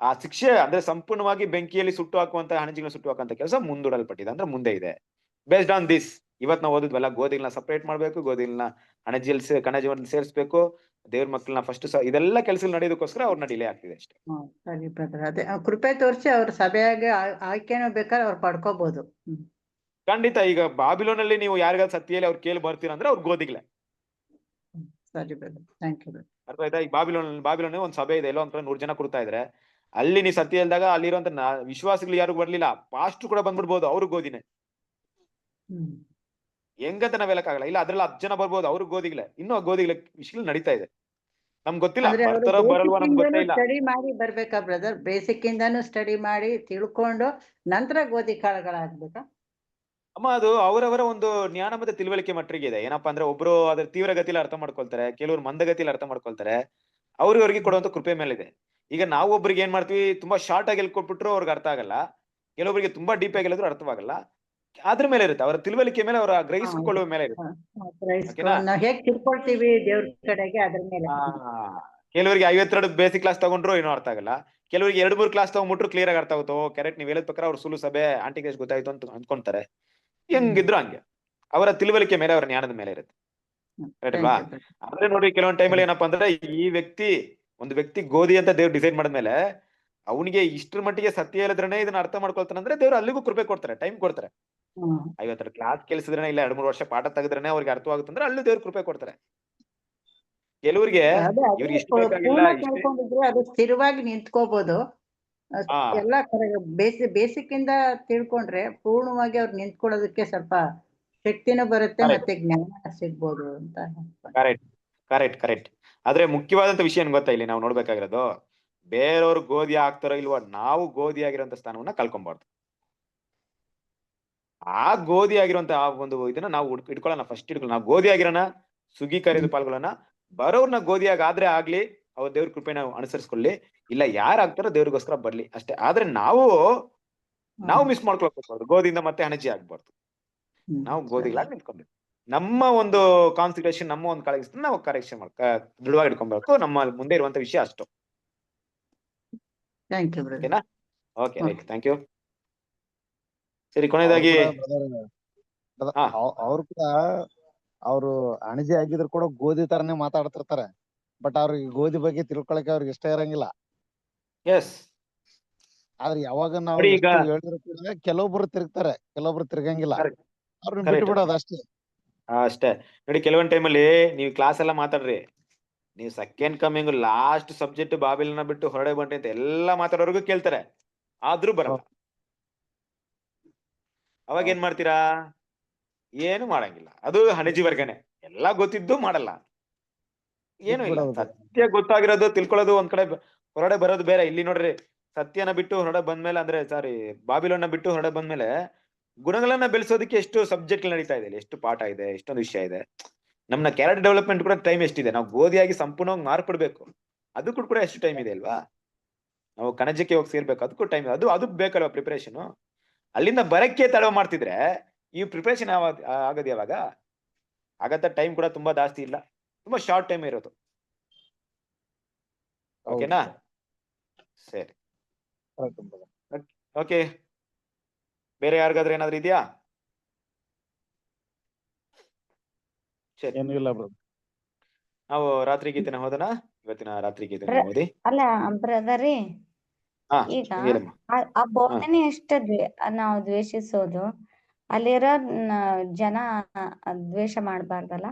ಆ ಶಿಕ್ಷೆ ಅಂದ್ರೆ ಸಂಪೂರ್ಣವಾಗಿ ಬೆಂಕಿಯಲ್ಲಿ ಸುಟ್ಟು ಹಾಕುವಂತ, ಹಣಜಿಗಳನ್ನ ಸುಟ್ಟು ಹಾಕುವಂತ ಕೆಲಸ ಮುಂದೂಡಲ್ಪಟ್ಟಿದೆ, ಅಂದ್ರೆ ಮುಂದೆ ಇದೆ. ಬೇಸ್ಡ್ ಆನ್ ದಿಸ್ ಇವತ್ ನಾವು ಓದಿದ್ವಲ್ಲ, ಗೋಧಿಗಳನ್ನ ಸಪರೇಟ್ ಮಾಡ್ಬೇಕು, ಗೋಧಿಗಳನ್ನ ಹಣಜಿಯಲ್ಲಿ ಕಣಜವನ್ನು ಸೇರಿಸಬೇಕು, ದೇವ್ರ ಮಕ್ಕಳನ್ನ ಫಸ್ಟ್ ಇದೆಲ್ಲ ಕೆಲಸ ನಡೆಯೋದಕ್ಕೋಸ್ಕರ ಅವ್ರನ್ನ ಡಿಲೇ ಆಗ್ತಿದೆ ಅಷ್ಟೇ. ಸರಿ ಬ್ರದರ್, ಅದೇ ಕೃಪೆ ತೋರಿಸಿ ಅವ್ರ ಸಭೆಯಾಗಿ ಆಯ್ಕೆನೂ ಬೇಕಾದ್ರೆ ಅವ್ರು ಪಡ್ಕೋಬಹುದು. ಖಂಡಿತ. ಈಗ ಬಾಬಿಲೋನಲ್ಲಿ ನೀವು ಯಾರಿಗಾದ್ರು ಸತ್ಯಲ್ಲಿ ಅವ್ರು ಕೇಳಿ ಬರ್ತೀರ ಅಂದ್ರೆ ಅವ್ರ ಗೋಧಿಗಳೇ. ಸರಿ ಬ್ರದರ್, ಥ್ಯಾಂಕ್ ಯು ಬ್ರದರ್. ಅರ್ಥ ಆಯ್ತಾ? ಈ ಬಾಬಿಲೋನ್ ಒಂದು ಸಭೆ ಇದೆ, ಎಲ್ಲೋ ಒಂದ್ ಕಡೆ 100 ಜನ ಕೂರ್ತಾ ಇದ್ರೆ, ಅಲ್ಲಿ ನೀವು ಸತ್ಯ ಹೇಳಿದಾಗ ಅಲ್ಲಿರುವಂತ ವಿಶ್ವಾಸಿಗಳು ಯಾರು ಬರ್ಲಿಲ್ಲ, ಪಾಸ್ಟ್ ಕೂಡ ಬಂದ್ಬಿಡ್ಬೋದು, ಅವ್ರು ಗೋಧಿನೇ. ಹೆಂಗಂತ ನಾವ್ ಹೇಳಕ್ಕಾಗಲ್ಲ. ಇಲ್ಲ ಅದ್ರಲ್ಲಿ 10 ಜನ ಬರ್ಬೋದು, ಅವ್ರು ಗೋಧಿಗಳೇ. ಇನ್ನೂ ಗೋಧಿಗಳ ವಿಷಯಗಳು ನಡೀತಾ ಇದೆ, ನಮ್ಗೆ ಗೊತ್ತಿಲ್ಲ. ಬರ್ತಾರೋ ಬರಲ್ವಾ ನಮ್ಗೆ ಗೊತ್ತೇ ಇಲ್ಲ. ಸ್ಟಡಿ ಮಾಡಿ ಬರ್ಬೇಕಾ ಬ್ರದರ್? ಬೇಸಿಕ್ ಇಂದಾನು ಸ್ಟಡಿ ಮಾಡಿ ತಿಳ್ಕೊಂಡು ನಂತರ ಗೋಧಿ ಕಾಳುಗಳಾಗ್ಬೇಕಾ? ಅಮ್ಮ, ಅದು ಅವರವರ ಒಂದು ಜ್ಞಾನ ಮತ್ತೆ ತಿಳುವಳಿಕೆ ಮಟ್ಟಿಗೆ ಇದೆ. ಏನಪ್ಪಾ ಅಂದ್ರೆ, ಒಬ್ರು ಅದ್ರ ತೀವ್ರಗತಿಯಲ್ಲಿ ಅರ್ಥ ಮಾಡ್ಕೊಳ್ತಾರೆ, ಕೆಲವರು ಮಂದಗತಿಯಲ್ಲಿ ಅರ್ಥ ಮಾಡ್ಕೊಳ್ತಾರೆ. ಅವ್ರಿಗೆ ಕೊಡುವಂತ ಕೃಪೆ ಮೇಲಿದೆ. ಈಗ ನಾವು ಒಬ್ರಿಗೆ ಏನ್ ಮಾಡ್ತೀವಿ, ತುಂಬಾ ಶಾರ್ಟ್ ಆಗಿ ಹೇಳ್ಕೊಟ್ಬಿಟ್ರು ಅವ್ರಿಗೆ ಅರ್ಥ ಆಗಲ್ಲ, ಕೆಲವೊಬ್ಬರಿಗೆ ತುಂಬಾ ಡೀಪ್ ಆಗಿ ಹೇಳಿದ್ರು ಅರ್ಥವಾಗಲ್ಲ. ಅದ್ರ ಮೇಲೆ ಇರುತ್ತೆ, ಅವರ ತಿಳುವಳಿಕೆ ಮೇಲೆ, ಅವರ ಗ್ರಹಿಸಿಕೊಳ್ಳುವ ಮೇಲೆ ಇರುತ್ತೆ. ನಾವ್ ಹೇಗ್ ತಿಳ್ಕೊಳ್ತೀವಿ ದೇವ್ರ ಕಡೆಗೆ, ಅದ್ರ ಮೇಲೆ. ಕೆಲವರಿಗೆ 52 ಬೇಸಿಕ್ ಕ್ಲಾಸ್ ತಗೊಂಡ್ರು ಏನೋ ಅರ್ಥ ಆಗಲ್ಲ, ಕೆಲವರಿಗೆ 2-3 ಕ್ಲಾಸ್ ತಗೊಂಡ್ಬಿಟ್ರು ಕ್ಲಿಯರ್ ಆಗಿ ಅರ್ಥ ಆಗುತ್ತೋ, ಕರೆಕ್ಟ್ ನೀವ್ ಹೇಳಿದ ಪ್ರಕಾರ ಅವ್ರು ಸುಳ್ಳು ಸಭೆ ಆಂಟಿ ಕೇಸ್ ಗೊತ್ತಾಯ್ತು ಅಂತ ಅನ್ಕೊಂತಾರೆ. ಹೆಂಗಿದ್ರು ಹಂಗೆ ಅವರ ತಿಳುವಳಿಕೆ ಮೇಲೆ, ಅವರ ಜ್ಞಾನದ ಮೇಲೆ ಇರುತ್ತೆ. ಕರೆಕ್ಟ್ ಅಲ್ವಾ? ಆದ್ರೆ ನೋಡಿ, ಕೆಲವೊಂದು ಟೈಮಲ್ಲಿ ಏನಪ್ಪಾ ಅಂದ್ರೆ, ಒಂದು ವ್ಯಕ್ತಿ ಗೋಧಿ ಅಂತ ದೇವ್ರು ಡಿಸೈಡ್ ಮಾಡಿದ್ಮೇಲೆ ಅವನಿಗೆ ಇಷ್ಟ್ರ ಮಟ್ಟಿಗೆ ಸತ್ಯ ಹೇಳಿದ್ರೇನೆ ಇದನ್ನ ಅರ್ಥ ಮಾಡ್ಕೊಳ್ತಾನೆ ಅಂದ್ರೆ, ದೇವ್ರು ಅಲ್ಲಿಗೂ ಕೃಪೆ ಕೊಡ್ತಾರೆ, ಟೈಮ್ ಕೊಡ್ತಾರೆ. 50 ಕ್ಲಾಸ್ ಕೇಳಿಸಿದ್ರೆ, ಇಲ್ಲ 2-3 ವರ್ಷ ಪಾಠ ತೆಗೆದ್ರೇನೆ ಅವ್ರಿಗೆ ಅರ್ಥವಾಗುತ್ತೆ ಅಂದ್ರೆ, ಅಲ್ಲೂ ದೇವ್ರು ಕೃಪೆ ಕೊಡ್ತಾರೆ. ಕೆಲವರಿಗೆ ಇವ್ರಿಗೆ ಇಷ್ಟ ಬೇಕಾಗಿಲ್ಲ, ಅದು ಸ್ಥಿರವಾಗಿ ನಿಂತ್ಕೋಬಹುದು. ಎಲ್ಲ ಬೇಸಿಕ್ ಇಂದ ತಿಳ್ಕೊಂಡ್ರೆ ಪೂರ್ಣವಾಗಿ ಅವ್ರು ನಿಂತ್ಕೊಳ್ಳೋದಕ್ಕೆ ಸ್ವಲ್ಪ ಶಕ್ತಿನೂ ಬರುತ್ತೆ, ಮತ್ತೆ ಜ್ಞಾನ ಸಿಗ್ಬೋದು ಅಂತ. ಕರೆಕ್ಟ್. ಆದ್ರೆ ಮುಖ್ಯವಾದಂತ ವಿಷಯ ಏನ್ ಗೊತ್ತಾ, ಇಲ್ಲಿ ನಾವು ನೋಡ್ಬೇಕಾಗಿರೋದು, ಬೇರೆಯವ್ರು ಗೋಧಿ ಹಾಕ್ತಾರೋ ಇಲ್ವೋ, ನಾವು ಗೋಧಿ ಆಗಿರೋಂತ ಸ್ಥಾನವನ್ನ ಕಳ್ಕೊಂಬಾರ್ದು. ಆ ಗೋಧಿ ಆಗಿರುವಂತ ಆ ಒಂದು ಇದನ್ನ ನಾವು ಇಟ್ಕೊಳ್ಳೋಣ, ಫಸ್ಟ್ ಇಟ್ಕೊಳ್ಳೋಣ. ನಾವು ಗೋಧಿ ಆಗಿರೋಣ, ಸುಗ್ಗಿ ಕರೆದು ಪಾಲ್ಗೊಳ್ಳೋಣ. ಬರೋರ್ನ ಗೋಧಿಯಾಗ ಆದ್ರೆ ಆಗ್ಲಿ, ಅವ್ರ ದೇವ್ರ ಕೃಪೆನ ಅನುಸರಿಸ್ಕೊಳ್ಳಿ. ಇಲ್ಲ ಯಾರು ಆಗ್ತಾರೋ ದೇವ್ರಿಗೋಸ್ಕರ ಬರ್ಲಿ ಅಷ್ಟೇ. ಆದ್ರೆ ನಾವು ಮಿಸ್ ಮಾಡ್ಕೊಳ್ಬಾರ್ದು, ಗೋಧಿಯಿಂದ ಮತ್ತೆ ಹಣಜಿ ಆಗ್ಬಾರ್ದು. ನಾವು ಗೋಧಿಗಳಾಗಿ ನಿಂತ್ಕೊಬೇಕು. ನಮ್ಮ ಒಂದು ಕಾನ್ಸಂಟ್ರೇಷನ್, ನಮ್ಮ ಒಂದು ಕಾಳಜಿ ನಾವು ಕರೆಕ್ಷನ್ ದೃಢವಾಗಿ ಇಟ್ಕೊಬೇಕು. ನಮ್ಮ ಮುಂದೆ ಇರುವಂತ ವಿಷಯ ಅಷ್ಟು. ಓಕೆನಾ? Okay, right, thank you. ಸರಿ, ಕೊನೆಯದಾಗಿ ಅವ್ರು ಕೂಡ ಅವ್ರು ಅಣಜಿ ಆಗಿದ್ರು ಕೂಡ ಗೋಧಿ ತರನೇ ಮಾತಾಡ್ತಿರ್ತಾರೆ. ಬಟ್ ಅವ್ರಿಗೆ ಗೋಧಿ ಬಗ್ಗೆ ತಿಳ್ಕೊಳಕ್ಕೆ ಅವ್ರಿಗೆ ಇಷ್ಟ ಇರಂಗಿಲ್ಲ. ಎಸ್. ಆದ್ರೆ ಯಾವಾಗ ನಾವು ಹೇಳಿದ್ರು ಕೂಡ ಕೆಲವೊಬ್ರು ತಿರುಗ್ತಾರೆ, ಕೆಲವೊಬ್ರು ತಿರ್ಗಂಗಿಲ್ಲ. ಅವ್ರನ್ನ ಬಿಟ್ಟು ಬಿಡೋದು ಅಷ್ಟೇ. ಅಷ್ಟೇ ನೋಡಿ. ಕೆಲವೊಂದ್ ಟೈಮಲ್ಲಿ ನೀವು ಕ್ಲಾಸ್ ಎಲ್ಲ ಮಾತಾಡ್ರಿ, ನೀವು ಸೆಕೆಂಡ್ ಕಮಿಂಗ್ ಲಾಸ್ಟ್ ಸಬ್ಜೆಕ್ಟ್ ಬಾಬಿಲನ್ನ ಬಿಟ್ಟು ಹೊರಡೆ ಬಂಟ್ರಿ ಅಂತ ಎಲ್ಲಾ ಮಾತಾಡೋರ್ಗು ಕೇಳ್ತಾರೆ, ಆದ್ರೂ ಬರಲ್ಲ. ಅವಾಗ ಏನ್ ಮಾಡ್ತೀರಾ? ಏನು ಮಾಡಂಗಿಲ್ಲ. ಅದು ಹಣಜಿ ವರ್ಗನೆ, ಎಲ್ಲಾ ಗೊತ್ತಿದ್ದು ಮಾಡಲ್ಲ. ಏನು ಇಲ್ಲ. ಸತ್ಯ ಗೊತ್ತಾಗಿರೋದು ತಿಳ್ಕೊಳ್ಳೋದು ಒಂದ್ ಕಡೆ, ಹೊರಡೆ ಬರೋದು ಬೇರೆ. ಇಲ್ಲಿ ನೋಡ್ರಿ, ಸತ್ಯನ ಬಿಟ್ಟು ಹೊರಡೆ ಬಂದ್ಮೇಲೆ, ಅಂದ್ರೆ ಸಾರಿ ಬಾಬಿಲೋನ್ನ ಬಿಟ್ಟು ಹೊರಡೆ ಬಂದ್ಮೇಲೆ ಗುಣಗಳನ್ನ ಬೆಳೆಸೋದಕ್ಕೆ ಎಷ್ಟು ಸಬ್ಜೆಕ್ಟ್ ನಡೀತಾ ಇದೆ, ಎಷ್ಟು ಪಾಠ ಇದೆ, ಎಷ್ಟೊಂದು ವಿಷಯ ಇದೆ. ನಮ್ನ ಕ್ಯಾರೆಕ್ಟರ್ ಡೆವಲಪ್ಮೆಂಟ್ ಕೂಡ ಟೈಮ್ ಎಷ್ಟಿದೆ. ನಾವು ಗೋಧಿಯಾಗಿ ಸಂಪೂರ್ಣವಾಗಿ ಮಾರ್ಪಡ್ಬೇಕು, ಅದಕ್ಕೂ ಕೂಡ ಎಷ್ಟು ಟೈಮ್ ಇದೆ ಅಲ್ವಾ? ನಾವು ಕಣಜಕ್ಕೆ ಹೋಗಿ ಸೇರ್ಬೇಕು, ಅದಕ್ಕೂ ಟೈಮ್, ಅದು ಬೇಕಲ್ವಾ ಪ್ರಿಪರೇಷನ್. ಅಲ್ಲಿಂದ ಬರಕ್ಕೆ ತಡವ ಮಾಡ್ತಿದ್ರೆ ಈ ಪ್ರಿಪರೇಷನ್ ಆಗದ್ ಯಾವಾಗ ಆಗತ್ತ? ಟೈಮ್ ಕೂಡ ತುಂಬಾ ಜಾಸ್ತಿ ಇಲ್ಲ, ತುಂಬಾ ಶಾರ್ಟ್ ಟೈಮ್ ಇರೋದು. ಓಕೆನಾ? ಸರಿ, ಓಕೆ. ಬೇರೆ ಯಾರಿಗಾದ್ರೂ ಏನಾದ್ರು ಇದೆಯಾ? ಸರಿ, ನಾವು ರಾತ್ರಿ ಗೀತೆನ ಹೋದನ. ಇವತ್ತಿನ ರಾತ್ರಿ ಗೀತೆನ ಓದಿ. ಅಲ್ಲ ಬ್ರದರಿ, ಹಾ, ಈಗ ಹೇಳಮ್ಮ. ಆ ಬೋಧನೆ ನಾವು ದ್ವೇಷಿಸೋದು, ಅಲ್ಲಿರೋ ಜನ ದ್ವೇಷ ಮಾಡಬಾರ್ದಲ್ಲ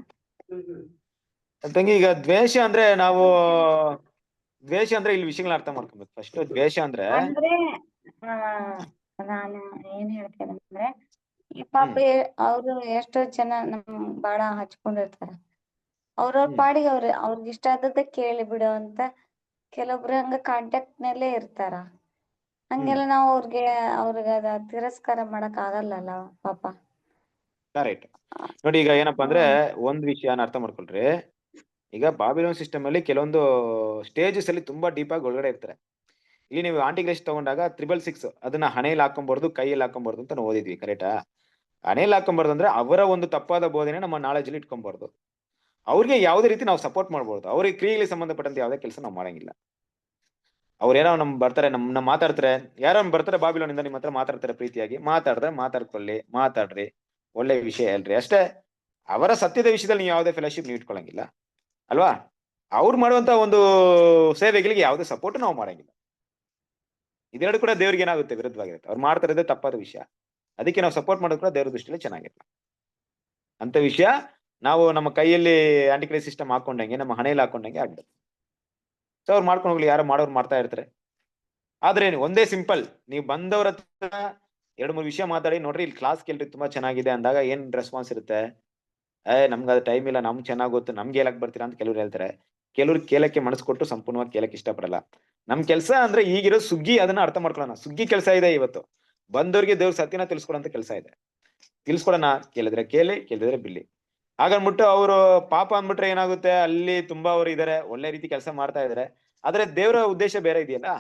ತಂಗಿ? ಈಗ ದ್ವೇಷ ಅಂದ್ರೆ ನಾವು ದ್ವೇಷ ಅಂದ್ರೆ ಇಲ್ಲಿ ವಿಷಯಗಳನ್ನ ಅರ್ಥ ಮಾಡ್ಕೊಬೇಕು. ಫಸ್ಟ್ ದ್ವೇಷ ಅಂದ್ರೆ ನಾನು ಏನ್ ಹೇಳ್ತೇನೆ ಅಂದ್ರೆ, ಈ ಪಾಪ ಅವ್ರು ಎಷ್ಟೋ ಜನ ನಮ್ ಬಾಳ ಹಚ್ಕೊಂಡಿರ್ತಾರ. ಅವ್ರವ್ರ ಪಾಡಿಗೆ ಅವ್ರಿಗೆ ಇಷ್ಟ ಆದದ್ದ ಕೇಳಿ ಬಿಡೋ ಅಂತ ಕೆಲವೊಬ್ರು ಹಂಗ ಕಾಂಟ್ಯಾಕ್ಟ್ ನಲ್ಲೇ ಇರ್ತಾರ. ಹಂಗೆಲ್ಲ ನಾವು ಅವ್ರಿಗೆ ಅದ ತಿರಸ್ಕಾರ ಮಾಡಕ್ ಆಗಲ್ಲಲ್ಲ ಪಾಪ. ಕರೆಕ್ಟ್. ನೋಡಿ, ಈಗ ಏನಪ್ಪಾ ಅಂದ್ರೆ ಒಂದ್ ವಿಷಯನ ಅರ್ಥ ಮಾಡ್ಕೊಳ್ರಿ. ಈಗ ಬಾಬಿಲೋನ್ ಸಿಸ್ಟಮ್ ಅಲ್ಲಿ ಕೆಲವೊಂದು ಸ್ಟೇಜಸ್ ಅಲ್ಲಿ ತುಂಬಾ ಡೀಪ್ ಆಗಿ ಒಳಗಡೆ ಇರ್ತಾರೆ. ಇಲ್ಲಿ ನೀವು ಆಂಟಿಕ್ರೈಸ್ಟ್ ತಗೊಂಡಾಗ 666 ಅದನ್ನ ಹಣೆಯಲ್ಲಿ ಹಾಕೊಂಬಾರ್ದು, ಕೈಯಲ್ಲಿ ಹಾಕೊಂಬಾರ್ದು ಅಂತ ನಾವು ಓದಿದ್ವಿ, ಕರೆಕ್ಟಾ? ಹಣೆಯಲ್ಲಿ ಹಾಕೊಂಬಾರ್ದು ಅಂದ್ರೆ ಅವರ ಒಂದು ತಪ್ಪಾದ ಬೋಧನೆ ನಮ್ಮ ನಾಲೆಜ್ ಅಲ್ಲಿ ಇಟ್ಕೊಬಾರ್ದು. ಅವ್ರಿಗೆ ಯಾವುದೇ ರೀತಿ ನಾವು ಸಪೋರ್ಟ್ ಮಾಡ್ಬೋದು. ಅವ್ರಿಗೆ ಕ್ರಿಯೆಗೆ ಸಂಬಂಧಪಟ್ಟಂತೆ ಯಾವುದೇ ಕೆಲಸ ನಾವು ಮಾಡಂಗಿಲ್ಲ. ಅವ್ರೇನೋ ಬರ್ತಾರೆ, ನಮ್ಮ ಮಾತಾಡ್ತಾರೆ, ಯಾರೋ ಬರ್ತಾರೆ ಬಾಬಿಲೋನಿಂದ ನಿಮ್ಮ ಹತ್ರ ಮಾತಾಡ್ತಾರೆ, ಪ್ರೀತಿಯಾಗಿ ಮಾತಾಡಿದ್ರೆ ಮಾತಾಡ್ರಿ, ಒಳ್ಳೆ ವಿಷಯ ಹೇಳ್ರಿ ಅಷ್ಟೇ. ಅವರ ಸತ್ಯದ ವಿಷಯದಲ್ಲಿ ನೀವು ಯಾವುದೇ ಫೆಲೋಶಿಪ್ ನೀವು ಇಟ್ಕೊಳಂಗಿಲ್ಲ ಅಲ್ವಾ? ಅವ್ರು ಮಾಡುವಂತ ಒಂದು ಸೇವೆಗಳಿಗೆ ಯಾವುದೇ ಸಪೋರ್ಟ್ ನಾವು ಮಾಡಂಗಿಲ್ಲ. ಇದೆರಡು ಕೂಡ ದೇವ್ರಿಗೆ ಏನಾಗುತ್ತೆ? ವಿರುದ್ಧವಾಗಿರುತ್ತೆ. ಅವ್ರು ಮಾಡ್ತಾ ಇರೋದೇ ತಪ್ಪಾದ ವಿಷಯ. ಅದಕ್ಕೆ ನಾವು ಸಪೋರ್ಟ್ ಮಾಡೋದು ಕೂಡ ದೇವ್ರ ದೃಷ್ಟಿಯಲ್ಲಿ ಚೆನ್ನಾಗಿಲ್ಲ. ಅಂತ ವಿಷಯ ನಾವು ನಮ್ಮ ಕೈಯಲ್ಲಿ ಆಂಟಿಕ್ರೈಸ್ಟ್ ಸಿಸ್ಟಮ್ ಹಾಕೊಂಡಂಗೆ, ನಮ್ಮ ಹಣೆಯಲ್ಲಿ ಹಾಕೊಂಡಂಗೆ ಆಗ್ತದೆ. ಸೊ ಅವ್ರು ಮಾಡ್ಕೊಂಡು ಹೋಗ್ಲಿ, ಯಾರೋ ಮಾಡೋರು ಮಾಡ್ತಾ ಇರ್ತಾರೆ. ಆದ್ರೆ ಒಂದೇ ಸಿಂಪಲ್, ನೀವು ಬಂದವ್ರ ಹತ್ರ 2-3 ವಿಷಯ ಮಾತಾಡಿ ನೋಡ್ರಿ, ಇಲ್ಲಿ ಕ್ಲಾಸ್ ಕೇಳ್ರಿ ತುಂಬಾ ಚೆನ್ನಾಗಿದೆ ಅಂದಾಗ ಏನ್ ರೆಸ್ಪಾನ್ಸ್ ಇರುತ್ತೆ? ನಮ್ಗೆ ಅದು ಟೈಮ್ ಇಲ್ಲ, ನಮ್ಗೆ ಚೆನ್ನಾಗ್ ಗೊತ್ತು, ನಮ್ಗೆ ಹೇಳಕ್ ಬರ್ತೀರಾ ಅಂತ ಕೆಲವ್ರು ಹೇಳ್ತಾರೆ. ಕೆಲವ್ರು ಕೇಳಕ್ಕೆ ಮನಸ್ಸು ಕೊಟ್ಟು ಸಂಪೂರ್ಣವಾಗಿ ಕೇಳಕ್ಕೆ ಇಷ್ಟಪಡಲ್ಲ. ನಮ್ ಕೆಲಸ ಅಂದ್ರೆ ಈಗಿರೋ ಸುಗ್ಗಿ, ಅದನ್ನ ಅರ್ಥ ಮಾಡ್ಕೊಳ್ಳೋಣ. ಸುಗ್ಗಿ ಕೆಲಸ ಇದೆ ಇವತ್ತು. ಬಂದವ್ರಿಗೆ ದೇವ್ರ ಸತ್ಯನ ತಿಳಿಸ್ಕೊಡಂತ ಕೆಲಸ ಇದೆ. ತಿಳಿಸ್ಕೊಡೋಣ, ಕೇಳಿದ್ರೆ ಕೇಳಿ, ಕೇಳಿದ್ರೆ ಬಿಲ್ಲಿ. ಹಾಗನ್ಬಿಟ್ಟು ಅವರು ಪಾಪ ಅಂದ್ಬಿಟ್ರೆ ಏನಾಗುತ್ತೆ? ಅಲ್ಲಿ ತುಂಬಾ ಅವ್ರು ಇದಾರೆ, ಒಳ್ಳೆ ರೀತಿ ಕೆಲಸ ಮಾಡ್ತಾ ಇದಾರೆ. ಆದ್ರೆ ದೇವರ ಉದ್ದೇಶ ಬೇರೆ ಇದೆಯಲ್ಲ.